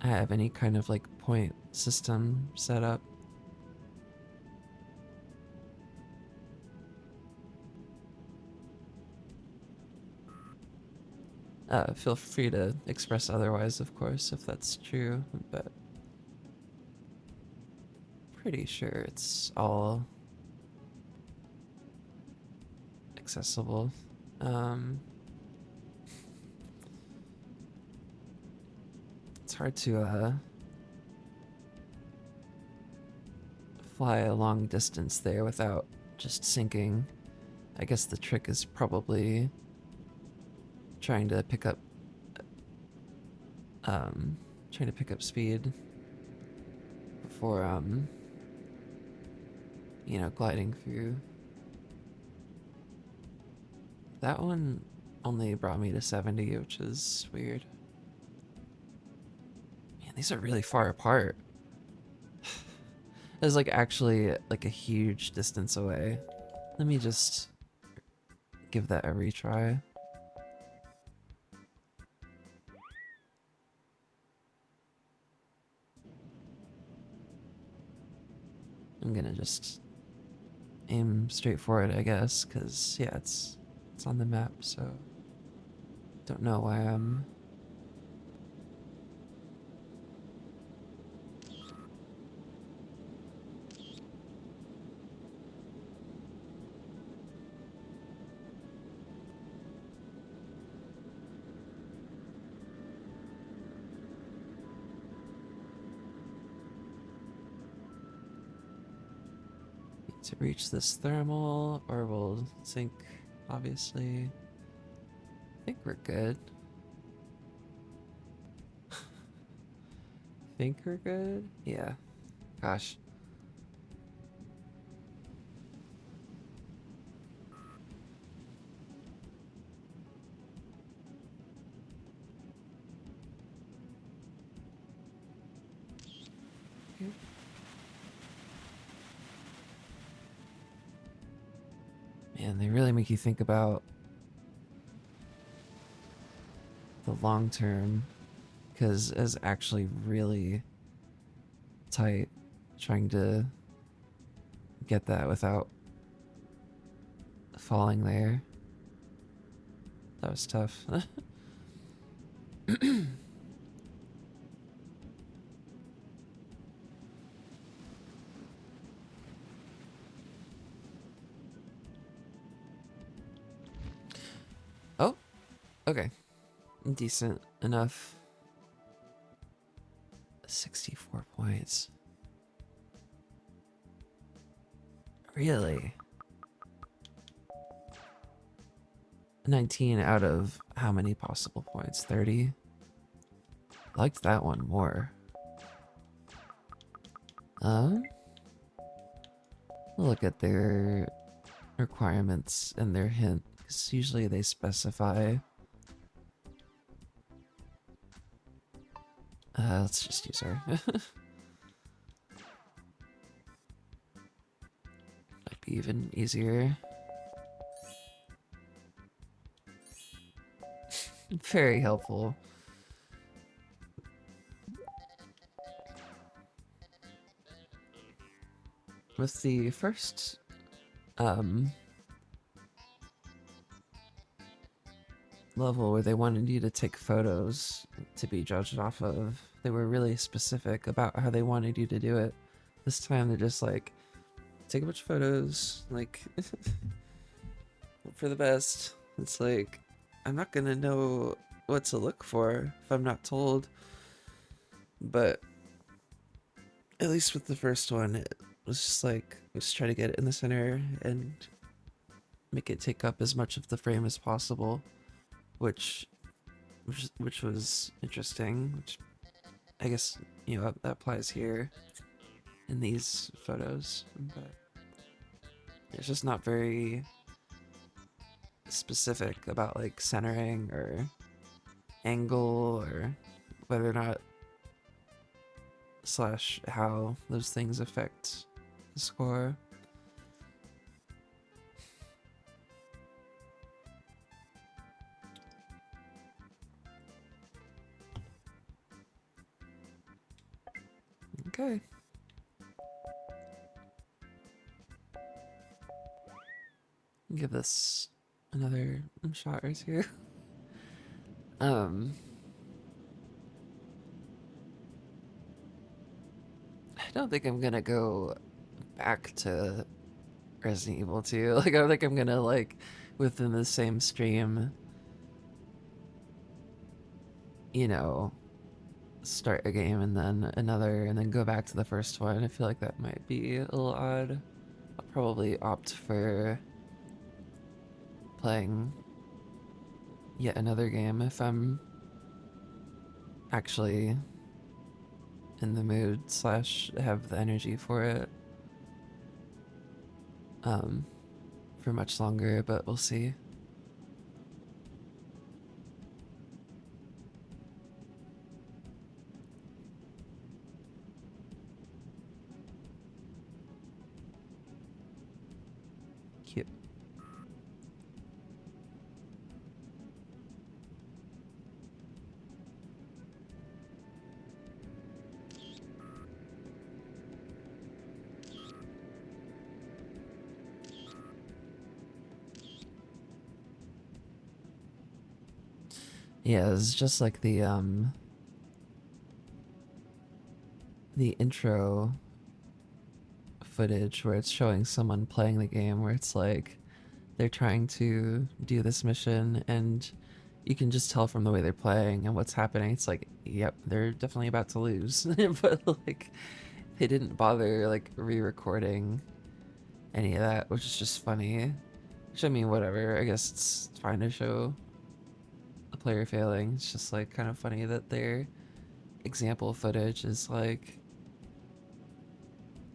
I have any kind of like point system set up. Feel free to express otherwise, of course, if that's true, but pretty sure it's all accessible. It's hard to fly a long distance there without just sinking. I guess the trick is probably trying to pick up speed before gliding through. That one only brought me to 70, which is weird. Man, these are really far apart. It's like actually like a huge distance away. Let me just give that a retry. I'm gonna just aim straight for it, I guess, because yeah, it's on the map, so don't know why I'm to reach this thermal, or we'll sink, obviously. I think we're good. Think we're good? Yeah. Gosh. Man, they really make you think about the long term, because it's actually really tight trying to get that without falling there. That was tough. Oh, okay. Decent enough. 64 points. Really? 19 out of how many possible points? 30? Liked that one more. We'll look at their requirements and their hint, because usually they specify Let's just use her. Might be even easier. Very helpful. With the first level where they wanted you to take photos to be judged off of, they were really specific about how they wanted you to do it. This time they're just like, take a bunch of photos, like, hope for the best. It's like, I'm not gonna know what to look for if I'm not told. But at least with the first one, it was just like, just try to get it in the center and make it take up as much of the frame as possible, which was interesting. Which I guess that applies here in these photos, but it's just not very specific about like centering or angle or whether or not slash how those things affect the score. Okay. Give this another shot or two. I don't think I'm gonna go back to Resident Evil 2. Like, I don't think I'm gonna, like, within the same stream, start a game and then another and then go back to the first one. I feel like that might be a little odd. I'll probably opt for playing yet another game if I'm actually in the mood slash have the energy for it. For much longer, but we'll see. Cute. Yeah, it's just like the intro footage where it's showing someone playing the game where it's like they're trying to do this mission and you can just tell from the way they're playing and what's happening. It's like, yep, they're definitely about to lose. But like they didn't bother like re-recording any of that, which is just funny. Which, I mean, whatever. I guess it's fine to show a player failing. It's just like kind of funny that their example footage is like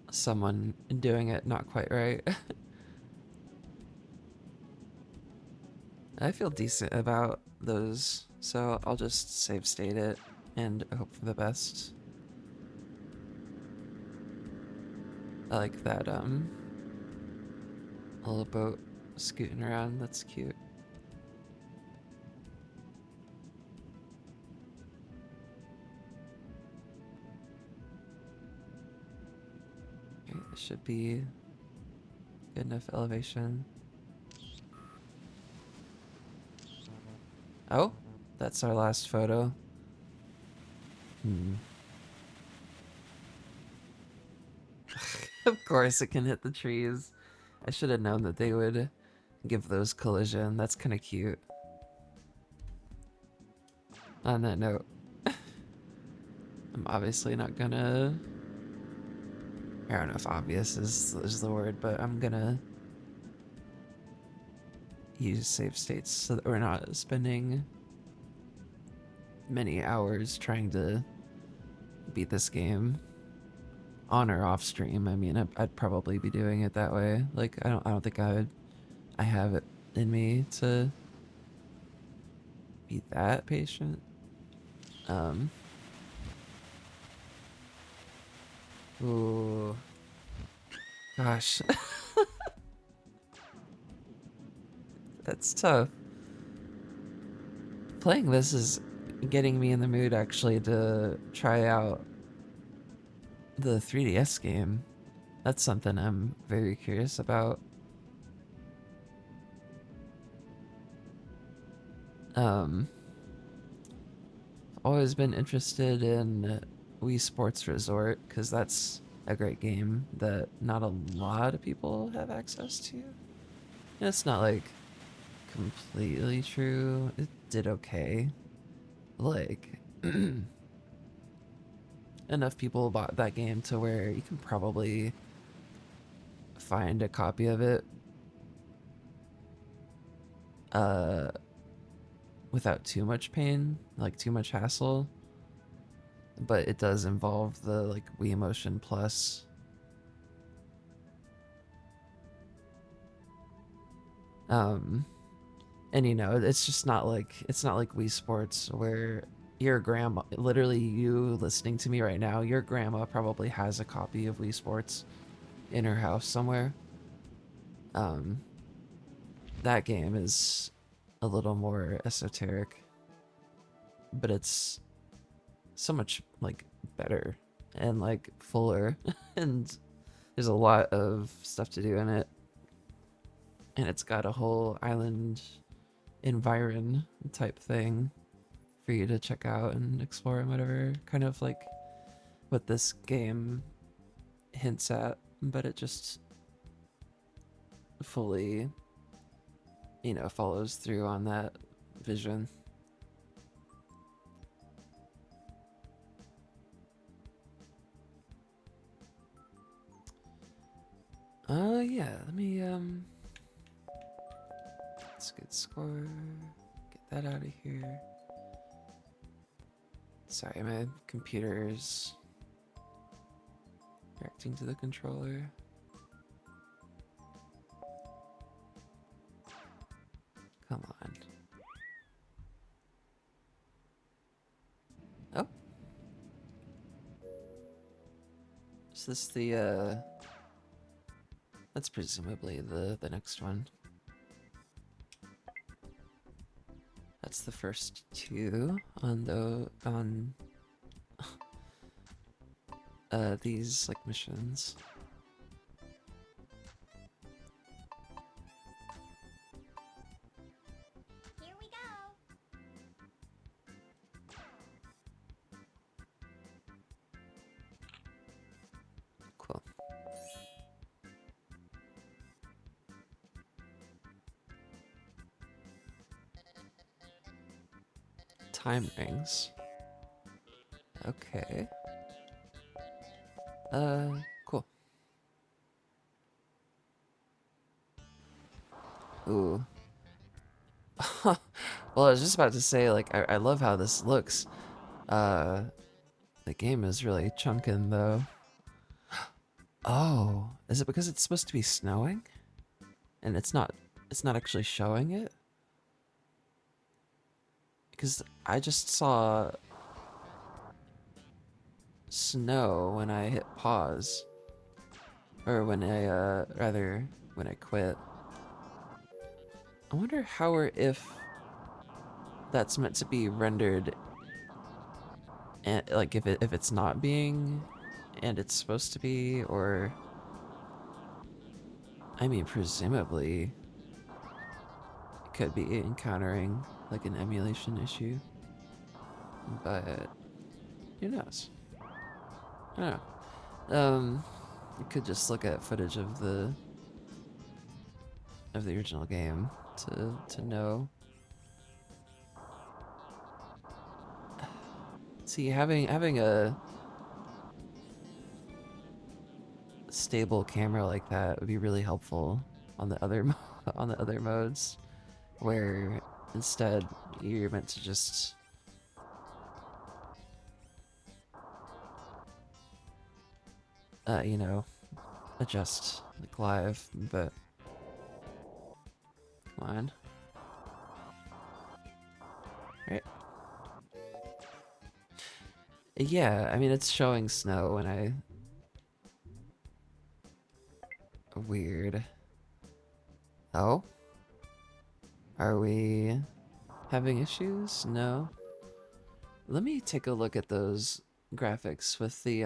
someone doing it not quite right. I feel decent about those, so I'll just save state it and hope for the best. I like that little boat scooting around. That's cute. Okay, this should be good enough elevation. Oh, that's our last photo. Of course it can hit the trees. I should have known that they would give those collision. That's kind of cute. On that note, I'm obviously not gonna... I don't know if obvious is the word, but I'm gonna use save states so that we're not spending many hours trying to beat this game on or off stream. I mean, I'd probably be doing it that way. Like, I don't think I have it in me to be that patient. Ooh. Gosh. That's tough. Playing this is getting me in the mood actually to try out the 3DS game. That's something I'm very curious about. Um, always been interested in Wii Sports Resort because that's a great game that not a lot of people have access to. It's not like completely true. It did okay. Like, enough people bought that game to where you can probably find a copy of it uh without too much pain, like too much hassle. But it does involve the like Wii Motion Plus. Um and you know, it's not like Wii Sports where your grandma, literally you listening to me right now, your grandma probably has a copy of Wii Sports in her house somewhere. Um that game is a little more esoteric, but it's so much like better and like fuller and there's a lot of stuff to do in it, and it's got a whole island environ type thing for you to check out and explore and whatever, kind of like what this game hints at, but it just fully, you know, follows through on that vision. Yeah, let me let's get score, get that out of here. Sorry, my computer's reacting to the controller. Come on. Oh. Is this the that's presumably the next one. That's the first two on these like missions. Here we go. Cool. Time rings. Okay. Cool. Ooh. Well, I was just about to say, like, I love how this looks. Uh, the game is really chunking, though. Oh, is it because it's supposed to be snowing? And it's not actually showing it? Because I just saw snow when I hit pause. Or when rather, when I quit. I wonder how or if that's meant to be rendered, and like if it's not being, and it's supposed to be, or I mean presumably it could be encountering like an emulation issue, but who knows? I don't know. You could just look at footage of the original game to know. See, having a stable camera like that would be really helpful on the other on the other modes, where instead you're meant to just you know, adjust like live, but come on. Right? Yeah, I mean it's showing snow when I weird. Oh? Are we having issues? No. Let me take a look at those graphics with the,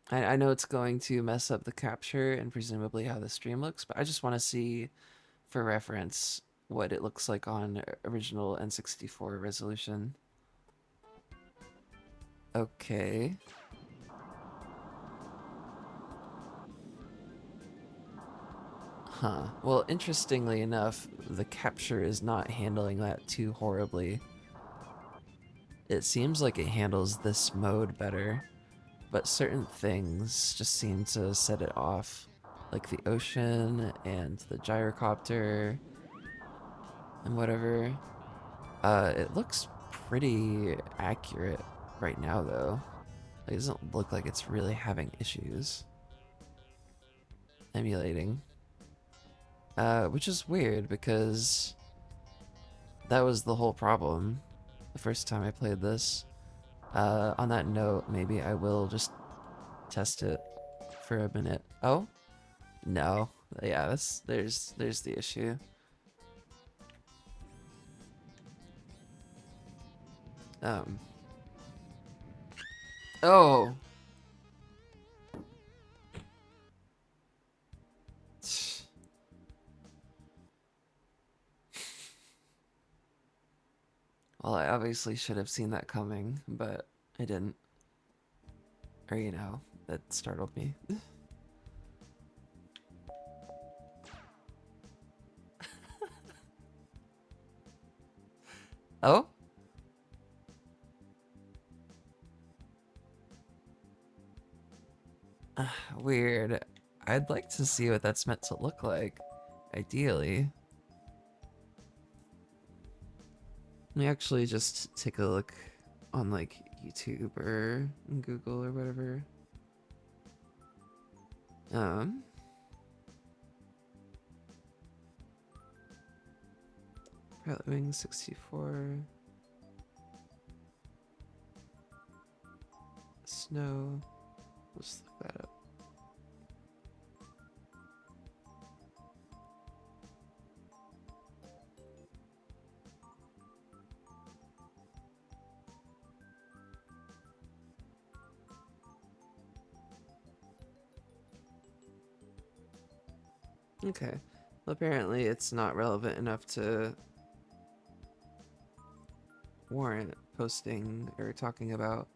I know it's going to mess up the capture and presumably how the stream looks, but I just want to see, for reference, what it looks like on original N64 resolution. Okay. Huh. Well, interestingly enough, the capture is not handling that too horribly. It seems like it handles this mode better, but certain things just seem to set it off, like the ocean and the gyrocopter and whatever. It looks pretty accurate right now, though. Like, it doesn't look like it's really having issues emulating. Which is weird because that was the whole problem the first time I played this. On that note, maybe I will just test it for a minute. Oh? No. Yeah, there's the issue. Um. Oh! Well, I obviously should have seen that coming, but I didn't. Or, you know, that startled me. Oh? Weird. I'd like to see what that's meant to look like, ideally. Let me actually just take a look on, like, YouTube or Google or whatever. Pilotwings 64. Snow. Let's look that up. Okay. Well, apparently it's not relevant enough to warrant posting or talking about.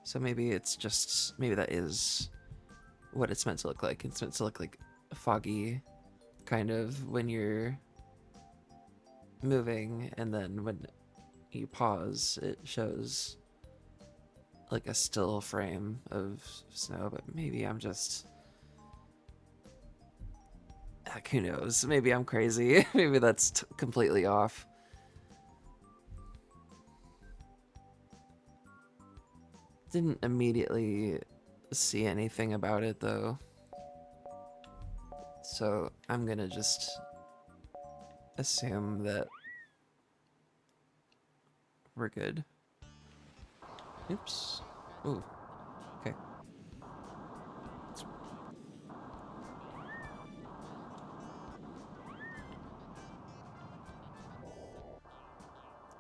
So maybe it's just, maybe that is what it's meant to look like. It's meant to look like foggy, kind of, when you're moving, and then when you pause, it shows like a still frame of snow, but maybe I'm just... Heck, who knows? Maybe I'm crazy. Maybe that's completely off. Didn't immediately see anything about it, though. So I'm gonna just assume that we're good. Oops. Ooh. Okay.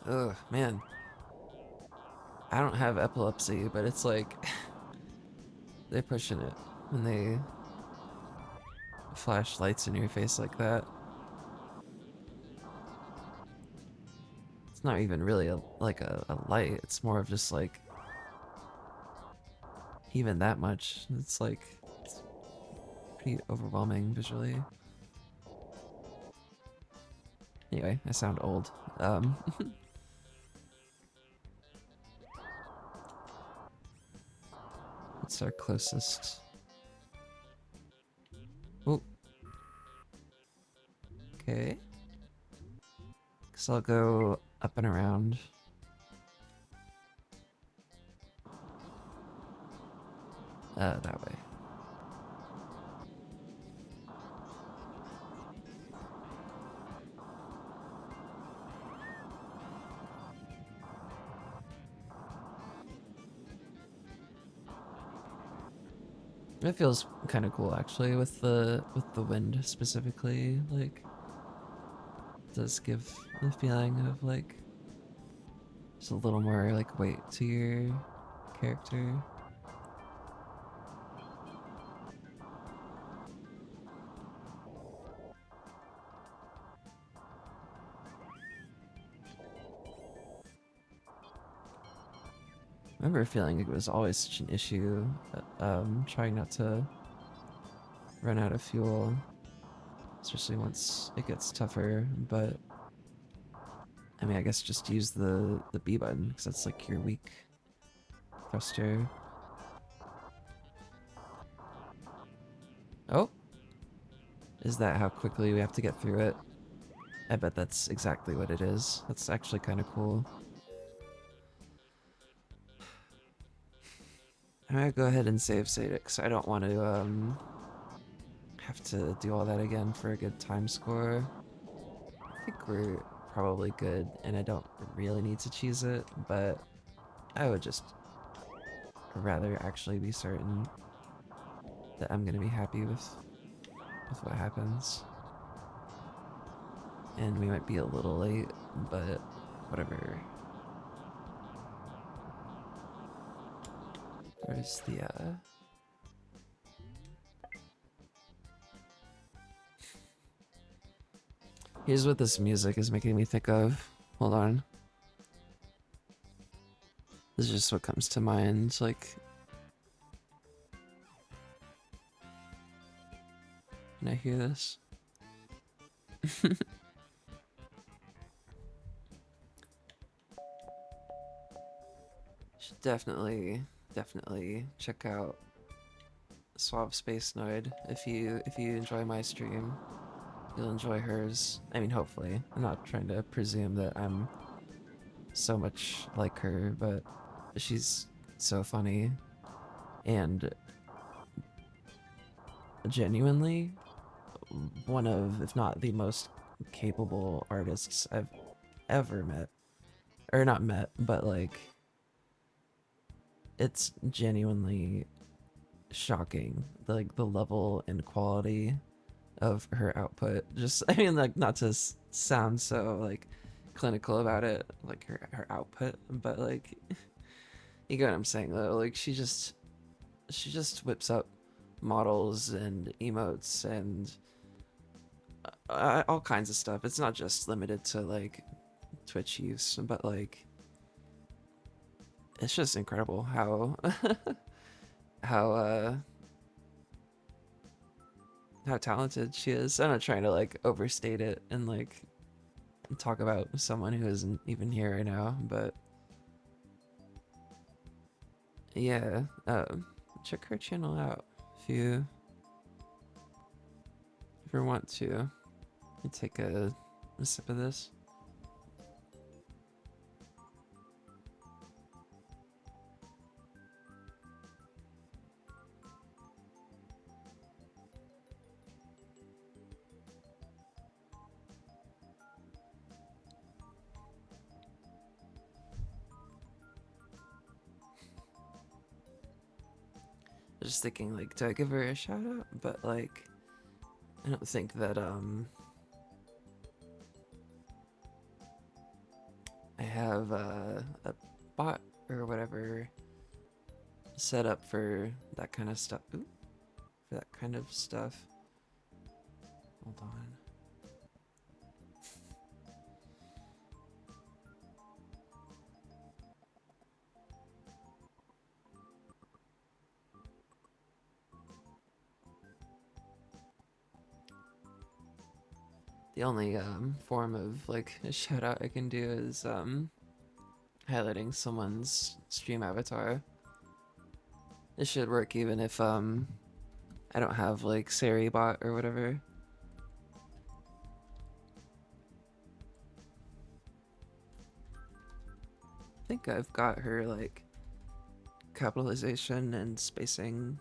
Ugh, man. I don't have epilepsy, but it's like they're pushing it when they flash lights in your face like that. It's not even really like a light. It's more of just like even that much. It's like it's pretty overwhelming visually. Anyway, I sound old. What's our closest? Oh. Okay. Guess I'll go up and around. That way. It feels kind of cool actually with the wind specifically. Like, it does give the feeling of like just a little more like weight to your character. I remember feeling like it was always such an issue, trying not to run out of fuel, especially once it gets tougher. But I mean, I guess just use the B button because that's like your weak thruster. Oh, is that how quickly we have to get through it? I bet that's exactly what it is. That's actually kind of cool. I'm gonna go ahead and save it because I don't want to have to do all that again for a good time score. I think we're probably good, and I don't really need to cheese it, but I would just rather actually be certain that I'm gonna be happy with what happens. And we might be a little late, but whatever. Where's the Here's what this music is making me think of. Hold on. This is just what comes to mind. Like, can I hear this? Should definitely check out Suave Space Noid if you enjoy my stream. You'll enjoy hers. I mean, hopefully. I'm not trying to presume that I'm so much like her, but she's so funny and genuinely one of, if not the most capable artists I've ever met. Or not met, but like, it's genuinely shocking. Like, the level and quality of her output. Just, I mean, like, not to sound so, like, clinical about it, like her output, but like, you get what I'm saying though. Like, she just whips up models and emotes and all kinds of stuff. It's not just limited to like Twitch use, but like, it's just incredible how how how talented she is. I'm not trying to like overstate it and like talk about someone who isn't even here right now, but yeah, check her channel out if you ever want to. Let me take a sip of this. I was just thinking, like, do I give her a shout out? But like, I don't think that I have a bot or whatever set up for that kind of stuff. Ooh, for that kind of stuff. Hold on. The only form of like a shout out I can do is highlighting someone's stream avatar. It should work even if I don't have like Sari bot or whatever. I think I've got her like capitalization and spacing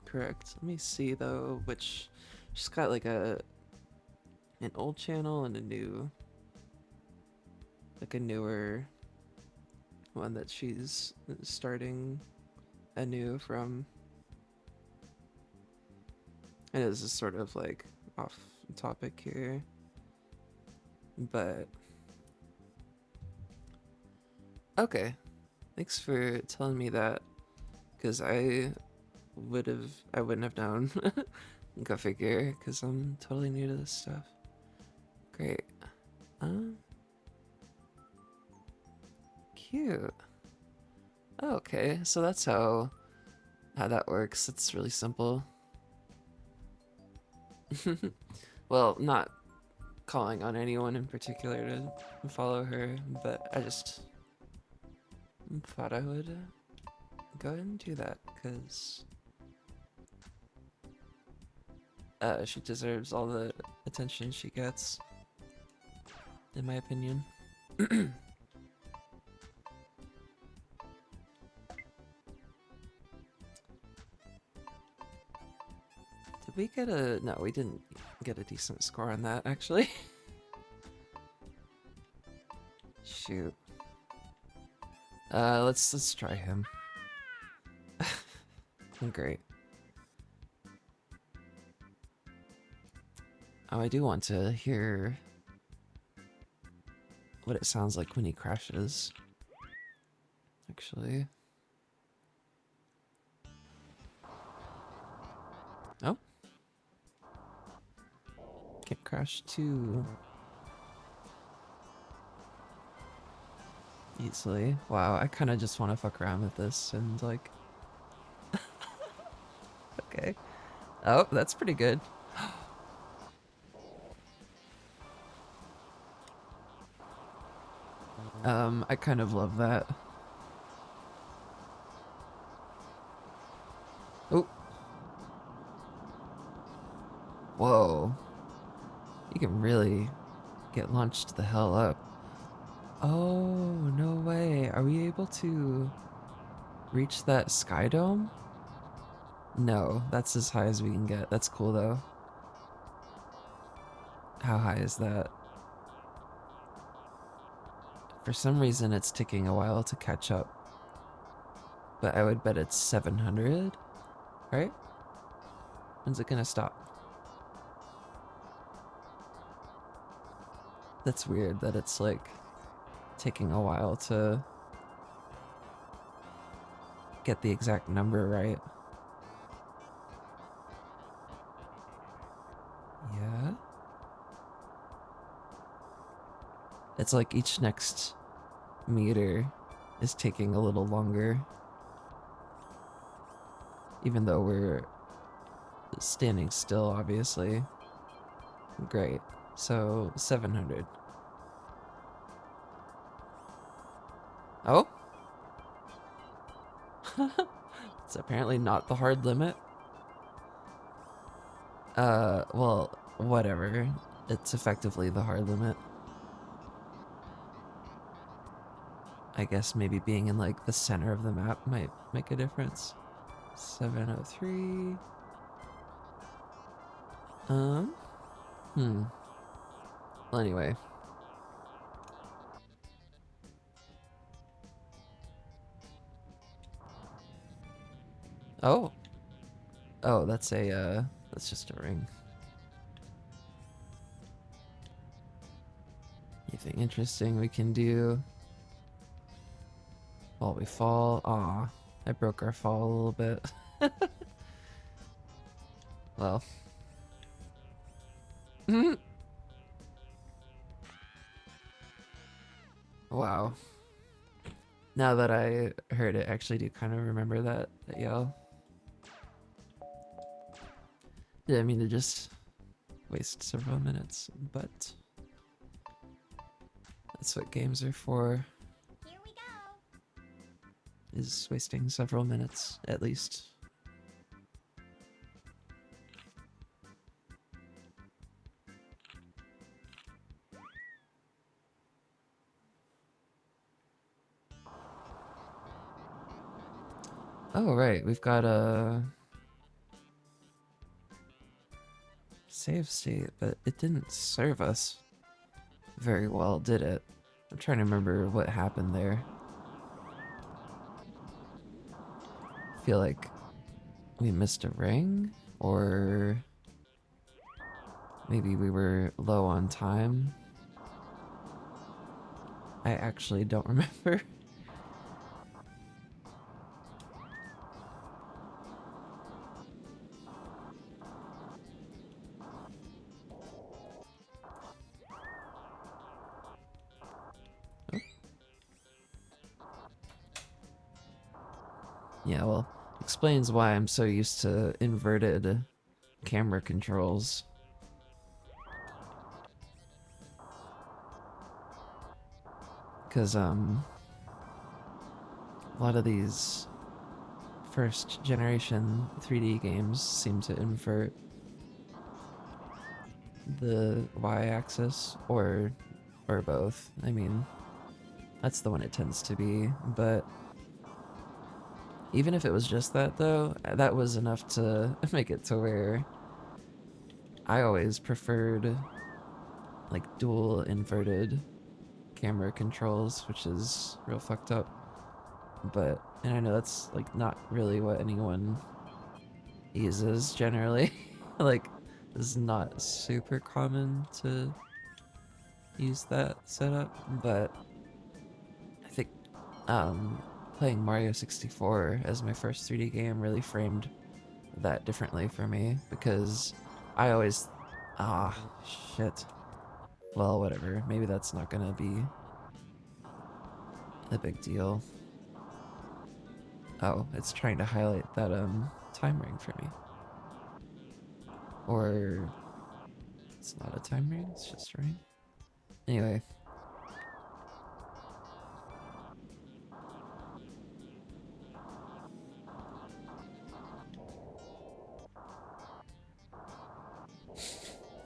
correct. Let me see though, which she's got like an old channel and a new, like a newer one that she's starting anew from. And this is sort of like off topic here, but okay. Thanks for telling me that, because I wouldn't have known. Go figure, because I'm totally new to this stuff. Great. Cute. Oh, okay, so that's how that works. It's really simple. Well, not calling on anyone in particular to follow her, but I just thought I would go ahead and do that, because she deserves all the attention she gets, in my opinion. Did we get a... No, we didn't get a decent score on that, actually. Shoot. Let's try him. Great. Oh, I do want to hear what it sounds like when he crashes. Actually. Oh. Can't crash too easily. Wow, I kind of just want to fuck around with this and like... Okay. Oh, that's pretty good. I kind of love that. Oh. Whoa. You can really get launched the hell up. Oh, no way. Are we able to reach that sky dome? No, that's as high as we can get. That's cool though. How high is that? For some reason it's taking a while to catch up. But I would bet it's 700, right? When's it gonna stop? That's weird that it's like taking a while to get the exact number right. Yeah. It's like each next meter is taking a little longer. Even though we're standing still, obviously. Great. So, 700. Oh? It's apparently not the hard limit. Well, whatever. It's effectively the hard limit. I guess maybe being in like the center of the map might make a difference. 703. Well, anyway. Oh. Oh, that's that's just a ring. Anything interesting we can do while we fall? Aw, I broke our fall a little bit. Well. Wow. Now that I heard it, I actually do kind of remember that yell. Yeah, I mean to just waste several minutes, but that's what games are for. Here we go. Is wasting several minutes at least. Oh right, we've got a save state, but it didn't serve us very well, did it? I'm trying to remember what happened there. I feel like we missed a ring, or maybe we were low on time. I actually don't remember. Yeah, well, explains why I'm so used to inverted camera controls. Because, a lot of these first generation 3D games seem to invert the y-axis or both. I mean, that's the one it tends to be, but even if it was just that though, that was enough to make it to where I always preferred like dual inverted camera controls, which is real fucked up. But, and I know that's like not really what anyone uses generally. Like, this is not super common to use that setup, but I think playing Mario 64 as my first 3D game really framed that differently for me, because I always, ah, shit. Well, whatever. Maybe that's not gonna be a big deal. Oh, it's trying to highlight that time ring for me. Or it's not a time ring, it's just a ring. Anyway.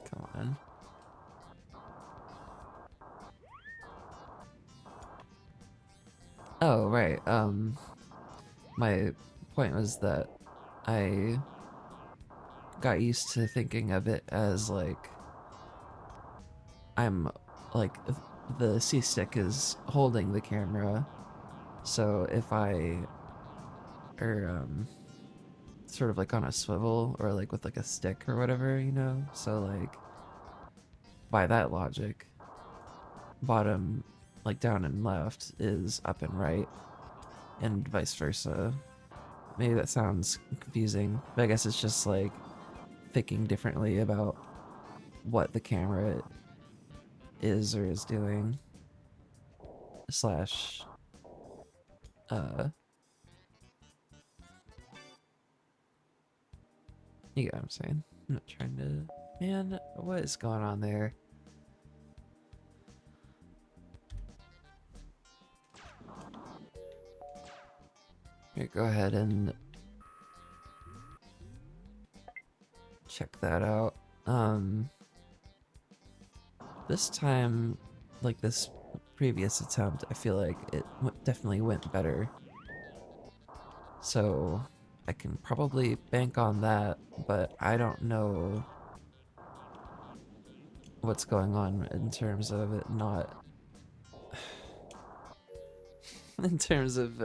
Come on. Oh, right. My point was that I got used to thinking of it as like I'm like the C stick is holding the camera, so if I or sort of like on a swivel or like with like a stick or whatever, you know? So like by that logic, bottom like down and left is up and right and vice versa. Maybe that sounds confusing, but I guess it's just like thinking differently about what the camera is or is doing slash uh you get what I'm saying. I'm not trying to, man, what is going on there? Here, go ahead and check that out. This time, like this previous attempt, I feel like it definitely went better. So I can probably bank on that, but I don't know what's going on in terms of it not in terms of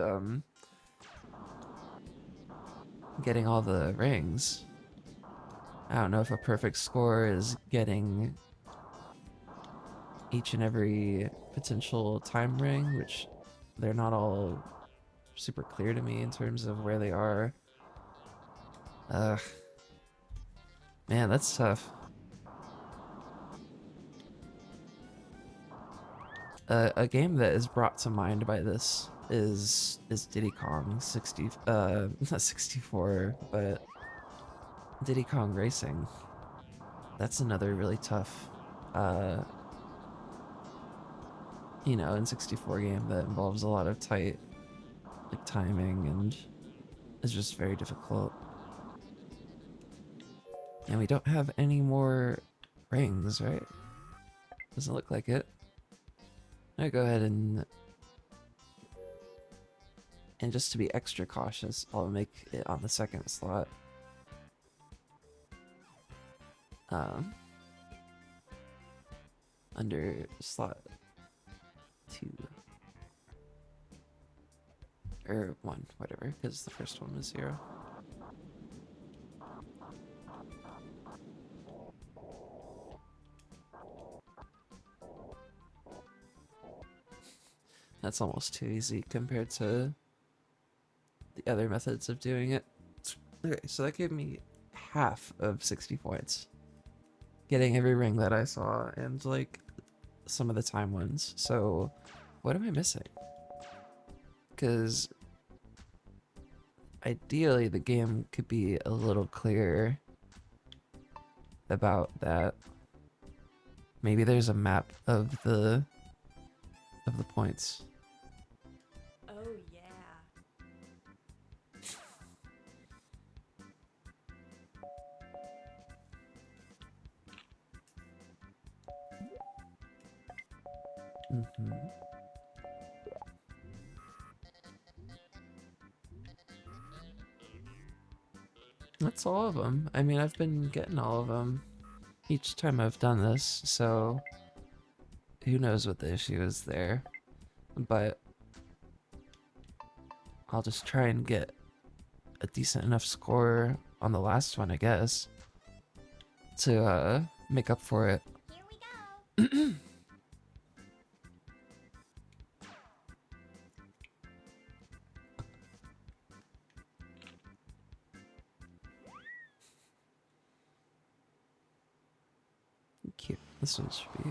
getting all the rings. I don't know if a perfect score is getting each and every potential time ring, which they're not all super clear to me in terms of where they are. Ugh. Man, that's tough. A game that is brought to mind by this is Diddy Kong 60 not 64, but Diddy Kong Racing. That's another really tough uh N64 game that involves a lot of tight like timing and is just very difficult. And we don't have any more rings, right? Doesn't look like it. I'm gonna go ahead and just to be extra cautious, I'll make it on the second slot. Under slot 2 or 1, whatever, because the first one was 0. That's almost too easy compared to the other methods of doing it. Okay, so that gave me half of 60 points. Getting every ring that I saw and like some of the time ones. So what am I missing? Because ideally the game could be a little clearer about that. Maybe there's a map of the points. Oh, yeah. Mm-hmm. That's all of them. I mean, I've been getting all of them each time I've done this, so who knows what the issue is there. But I'll just try and get a decent enough score on the last one, I guess, to make up for it. Here we go. Cute. This one should be.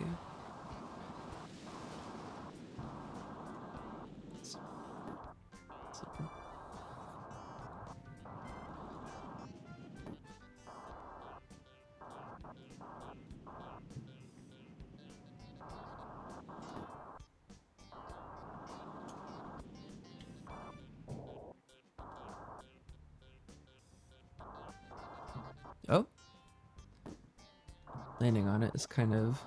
Oh, landing on it is kind of.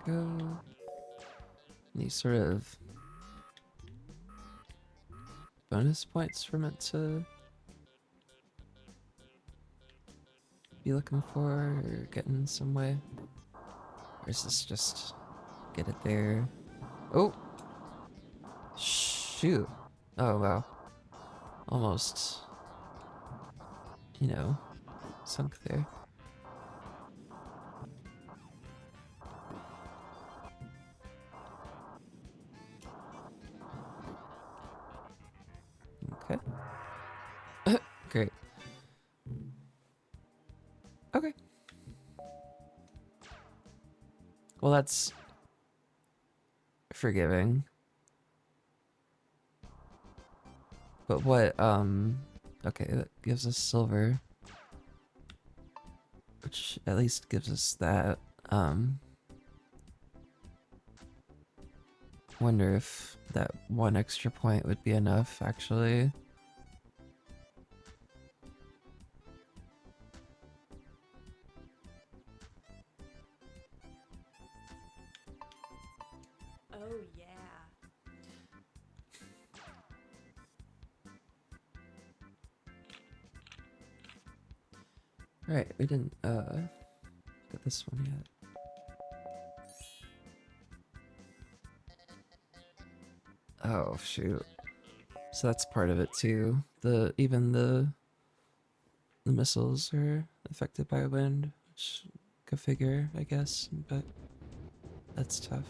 Go. Any sort of bonus points for it to be looking for or get in some way? Or is this just get it there? Oh! Shoot! Oh wow. Almost, you know, sunk there. Okay. Great. Okay. Well, that's forgiving. But what, okay, that gives us silver. Which at least gives us that. Wonder if that one extra point would be enough, actually. Oh, yeah. Right, we didn't, get this one yet. Oh, shoot. So that's part of it, too. Even the missiles are affected by wind, which go figure, I guess, but that's tough.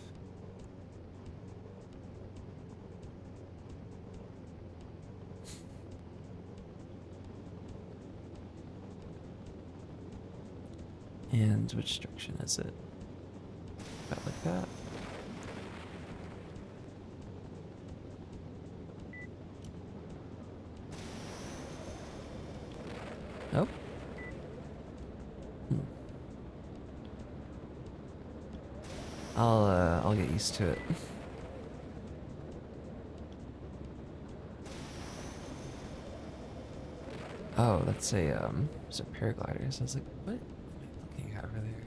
And which direction is it? About like that? Oh? Hmm. I'll get used to it. Oh, that's those are paragliders. I was like, what am I looking at over there?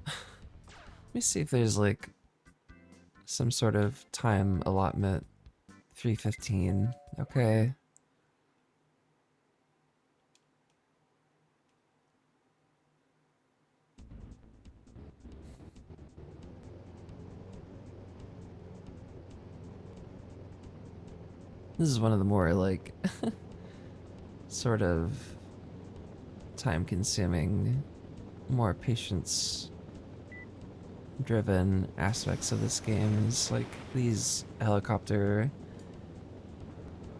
Let me see if there's like some sort of time allotment. 3:15. Okay. This is one of the more, like, sort of time consuming, more patience driven aspects of this game. Is like these helicopter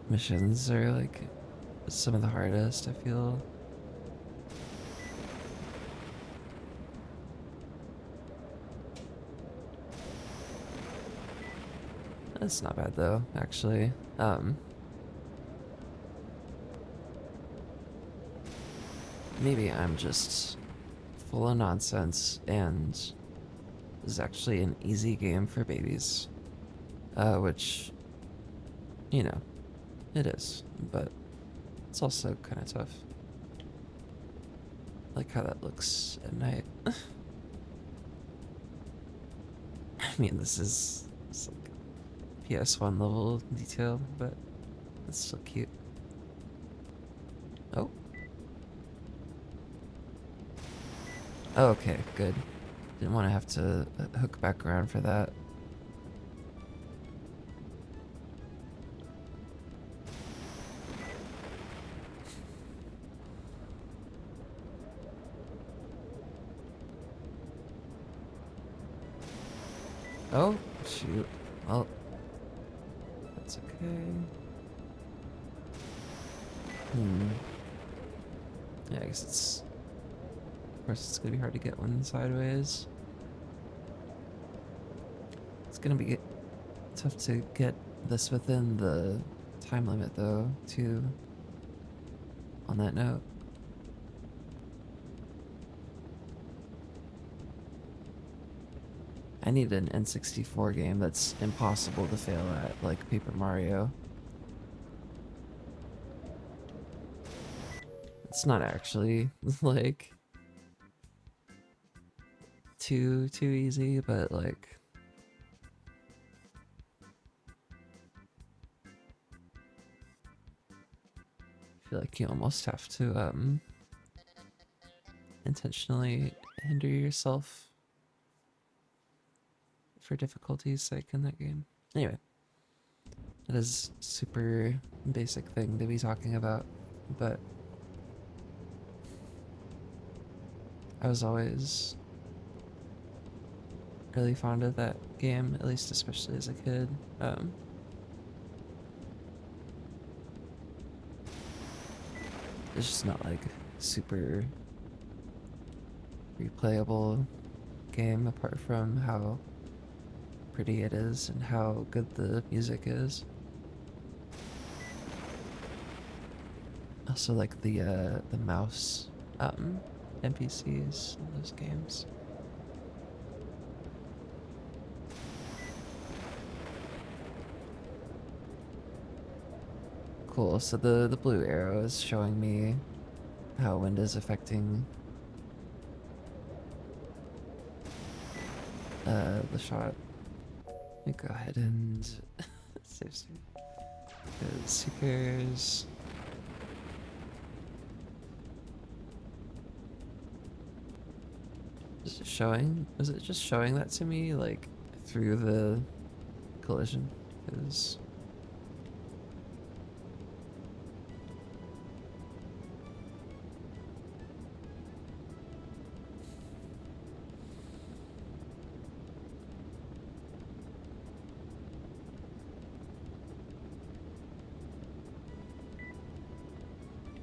missions are like some of the hardest, I feel. That's not bad though, actually. Maybe I'm just full of nonsense and this is actually an easy game for babies. Which, you know, it is, but it's also kind of tough. I like how that looks at night. I mean, this is it's like PS1 level detail, but it's still cute. Oh. Oh, okay, good. Didn't want to have to hook back around for that. Oh, shoot. Well, that's okay. Yeah, I guess it's... Of course, it's gonna be hard to get one sideways. It's gonna be tough to get this within the time limit, though, too. On that note. I need an N64 game that's impossible to fail at, like Paper Mario. It's not actually, like, too easy, but, like... I feel like you almost have to, intentionally hinder yourself for difficulty's sake in that game. Anyway, it is a super basic thing to be talking about, but I was always really fond of that game, at least especially as a kid. It's just not like super replayable game apart from how pretty it is and how good the music is. Also like the mouse NPCs in those games. Cool, so the blue arrow is showing me how wind is affecting the shot. Let me go ahead and save state. Seekers. Is it showing? Is it just showing that to me, like, through the collision? Because...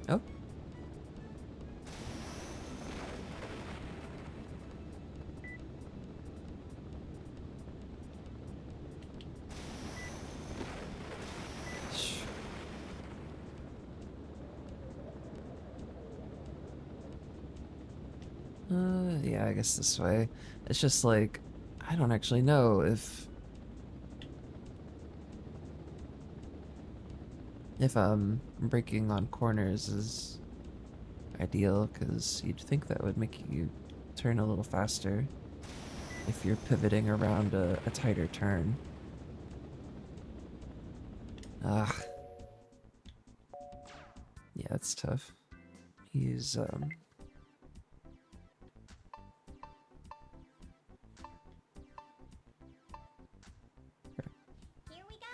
Oh. Yeah, I guess this way. It's just like, I don't actually know if braking on corners is ideal, because you'd think that would make you turn a little faster if you're pivoting around a tighter turn. Ah. Yeah, it's tough. He's Here we go.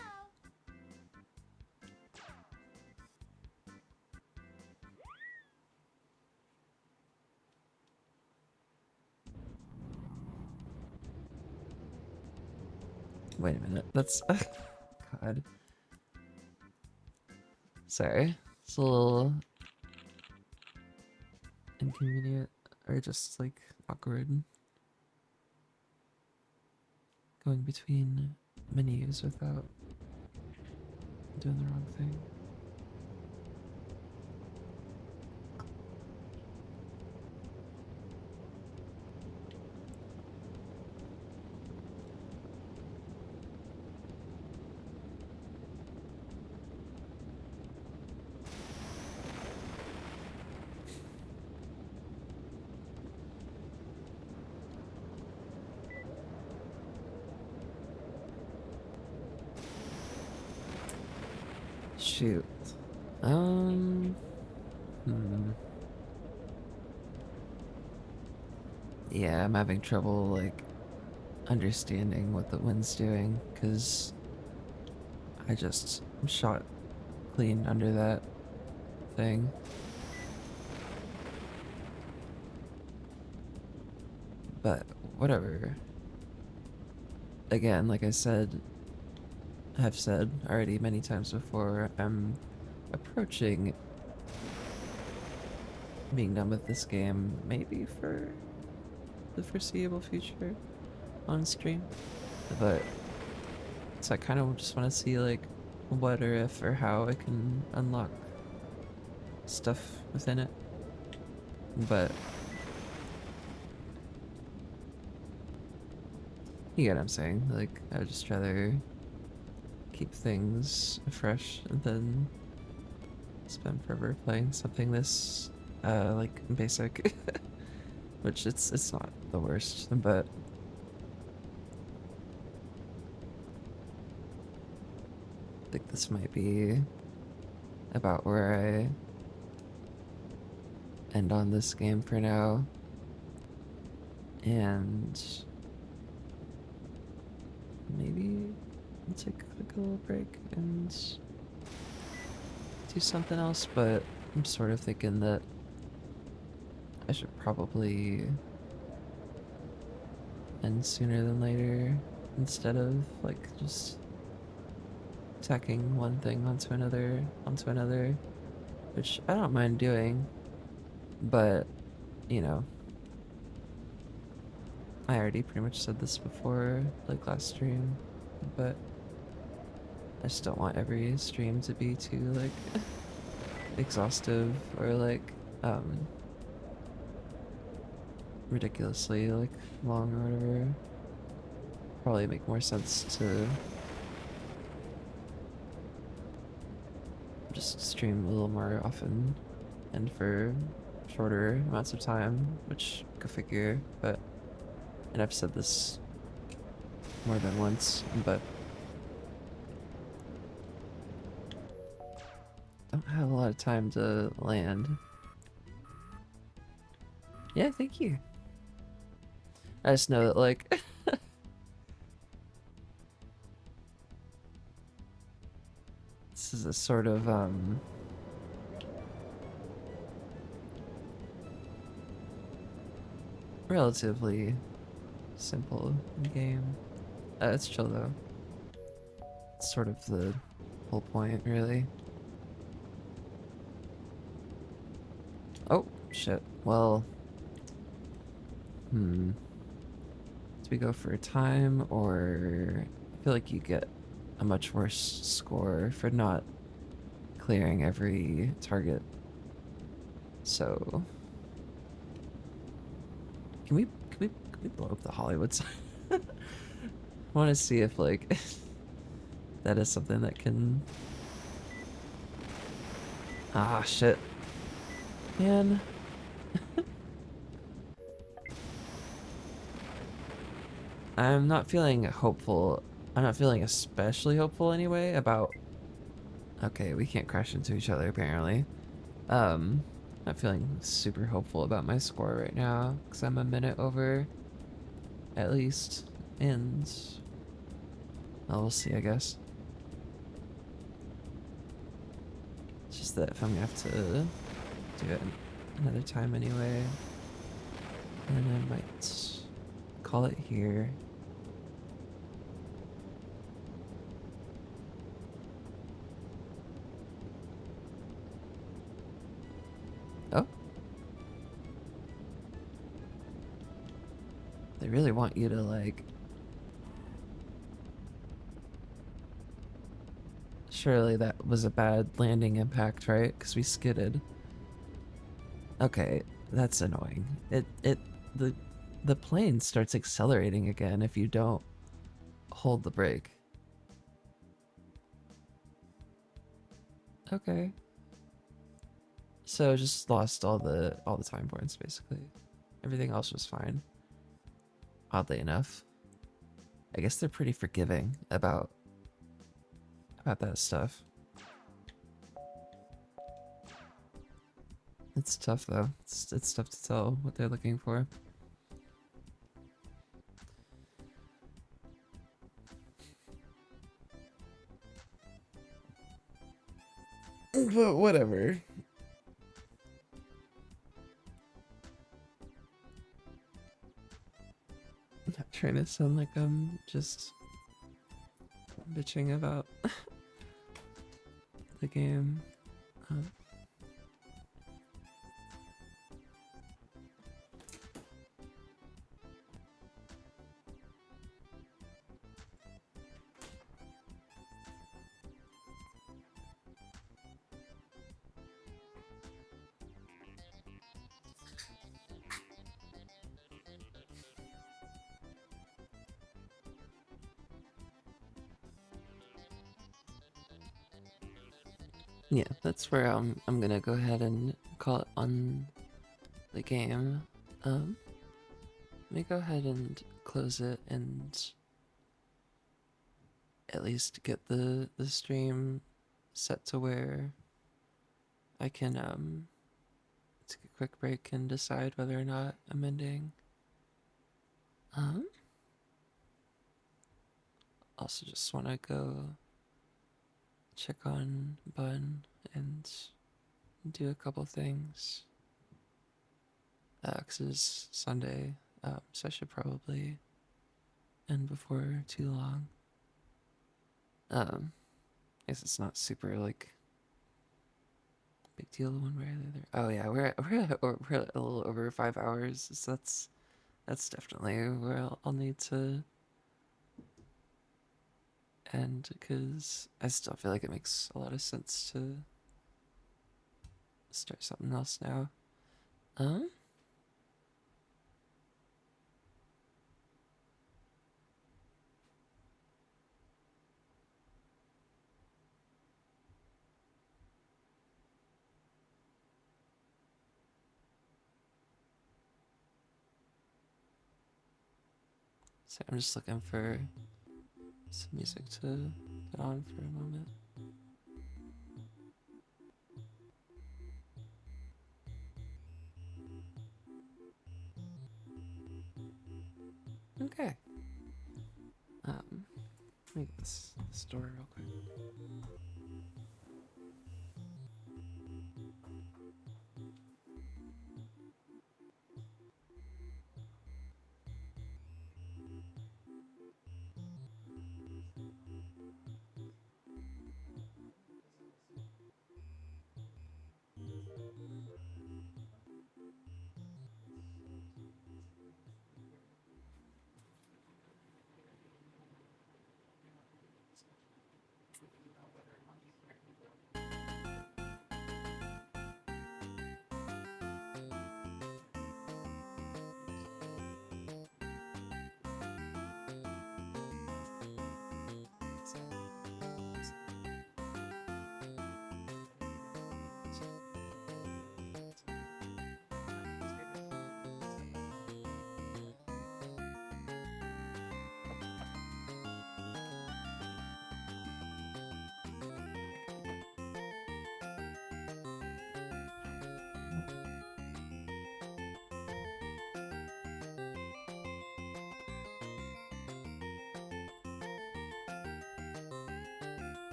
Wait a minute. That's God. Sorry. It's a little inconvenient or just like awkward going between menus without doing the wrong thing. Shoot. Um. Hmm. Yeah, I'm having trouble like understanding what the wind's doing because I just shot clean under that thing. But whatever. Again, like I've said already many times before, I'm approaching being done with this game maybe for the foreseeable future on stream. But so I kind of just want to see like what or if or how I can unlock stuff within it. But you get what I'm saying. Like I would just rather keep things fresh than spend forever playing something this like basic. Which it's not the worst, but I think this might be about where I end on this game for now. And maybe I'll take like a little break and do something else, but I'm sort of thinking that I should probably end sooner than later instead of like just tacking one thing onto another, which I don't mind doing, but you know, I already pretty much said this before, like last stream, but I just don't want every stream to be too like exhaustive or like ridiculously like long or whatever. Probably make more sense to just stream a little more often and for shorter amounts of time, which go figure, but and I've said this more than once, but don't have a lot of time to land. Yeah, thank you. I just know that like this is a sort of relatively simple game. It's chill though. It's sort of the whole point, really. Oh, shit. Well, do we go for a time, or I feel like you get a much worse score for not clearing every target. So, can we blow up the Hollywood sign? I want to see if like that is something that can. Ah, shit, man. I'm not feeling hopeful. I'm not feeling especially hopeful anyway about. Okay, we can't crash into each other apparently. Not feeling super hopeful about my score right now because I'm a minute over, at least, and well, we'll see, I guess. It's just that if I'm gonna have to do it another time anyway, then I might call it here. really want you to, like... Surely that was a bad landing impact, right? Because we skidded. Okay, that's annoying. The, the plane starts accelerating again if you don't hold the brake. Okay. So just lost all the time points basically. Everything else was fine. Oddly enough. I guess they're pretty forgiving about that stuff. It's tough though. It's tough to tell what they're looking for. But whatever. I'm not trying to sound like I'm just bitching about the game. Um, yeah, that's where I'm gonna go ahead and call it on the game. Let me go ahead and close it and at least get the stream set to where I can take a quick break and decide whether or not I'm ending. Also just want to go check on Bun and do a couple things. 'Cause it's Sunday, so I should probably end before too long. I guess it's not super like big deal one way or the other. Oh yeah, we're at a little over 5 hours. So that's definitely where I'll need to end because I still feel like it makes a lot of sense to start something else now. So I'm just looking for some music to put on for a moment. Okay. Let me get this door real quick.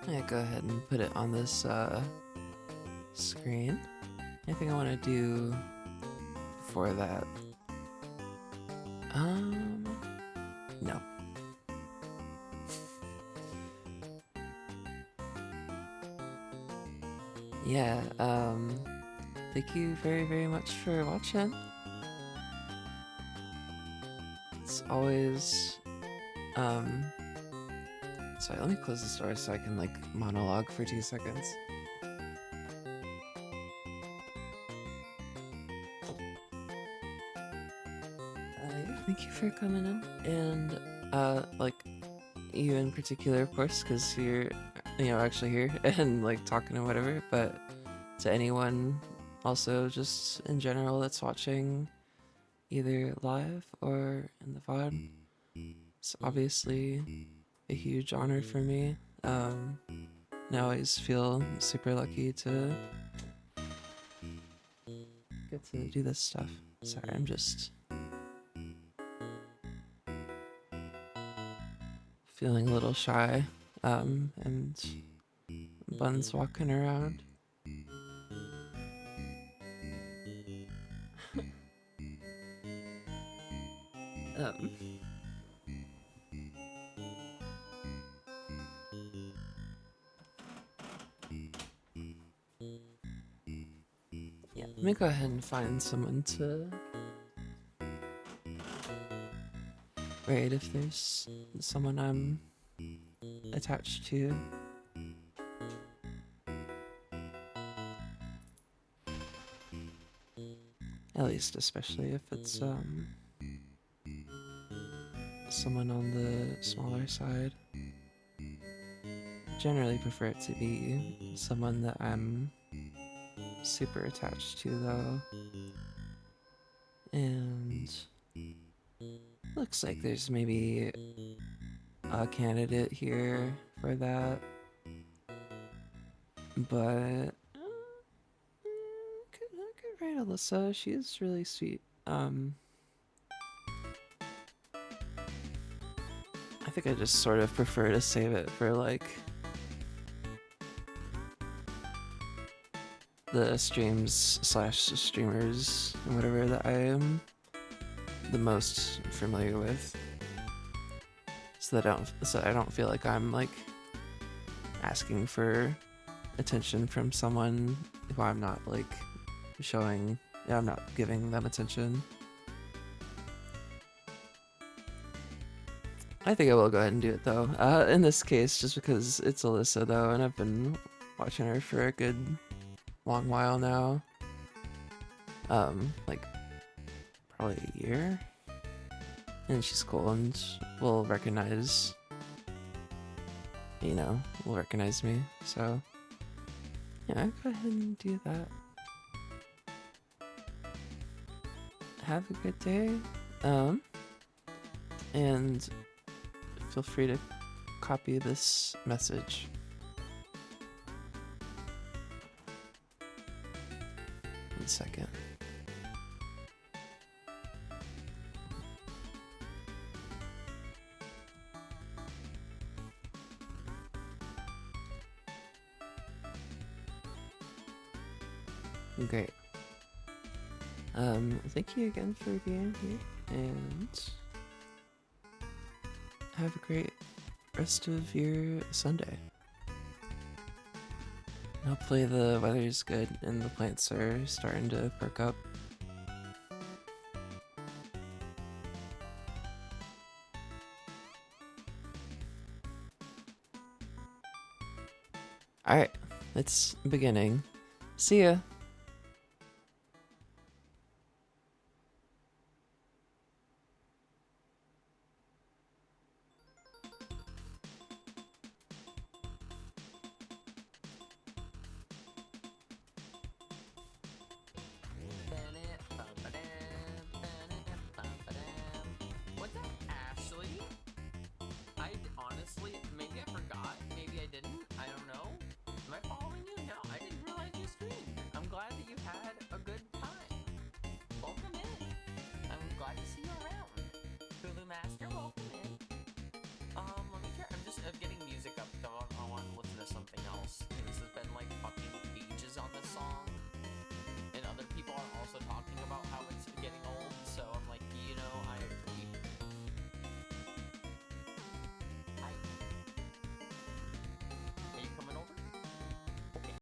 Yeah, go ahead and put it on this screen. Anything I want to do before that? No. Yeah, thank you very, very much for watching. It's always, um, sorry, let me close this door so I can, like, monologue for 2 seconds. Yeah, thank you for coming in, and, like, you in particular, of course, because you're, actually here and, like, talking and whatever, but to anyone also just in general that's watching either live or in the VOD, it's obviously a huge honor for me. And I always feel super lucky to get to do this stuff. Sorry, I'm just feeling a little shy, and Bun's walking around. Um, yeah, let me go ahead and find someone to raid if there's someone I'm attached to. At least, especially if it's someone on the smaller side. Generally prefer it to be someone that I'm super attached to, though. And looks like there's maybe a candidate here for that, but I could write Alyssa. She is really sweet. I think I just sort of prefer to save it for like the streams slash streamers and whatever that I am the most familiar with, so I don't feel like I'm like asking for attention from someone who I'm not like showing. Yeah, I'm not giving them attention. I think I will go ahead and do it though. In this case, just because it's Alyssa though, and I've been watching her for a good long while now. Like probably a year. And she's cool and will recognize, will recognize me. So yeah, go ahead and do that. Have a good day. And feel free to copy this message. One second. Great. Thank you again for being here, and have a great rest of your Sunday. Hopefully the weather's good and the plants are starting to perk up. Alright, it's beginning. See ya! What's that, Ashley? I honestly, maybe I forgot, maybe I didn't, I don't know. Am I following you? No, I didn't realize you streamed. I'm glad that you had a good time. Welcome in. I'm glad to see you around. Hulu Master, welcome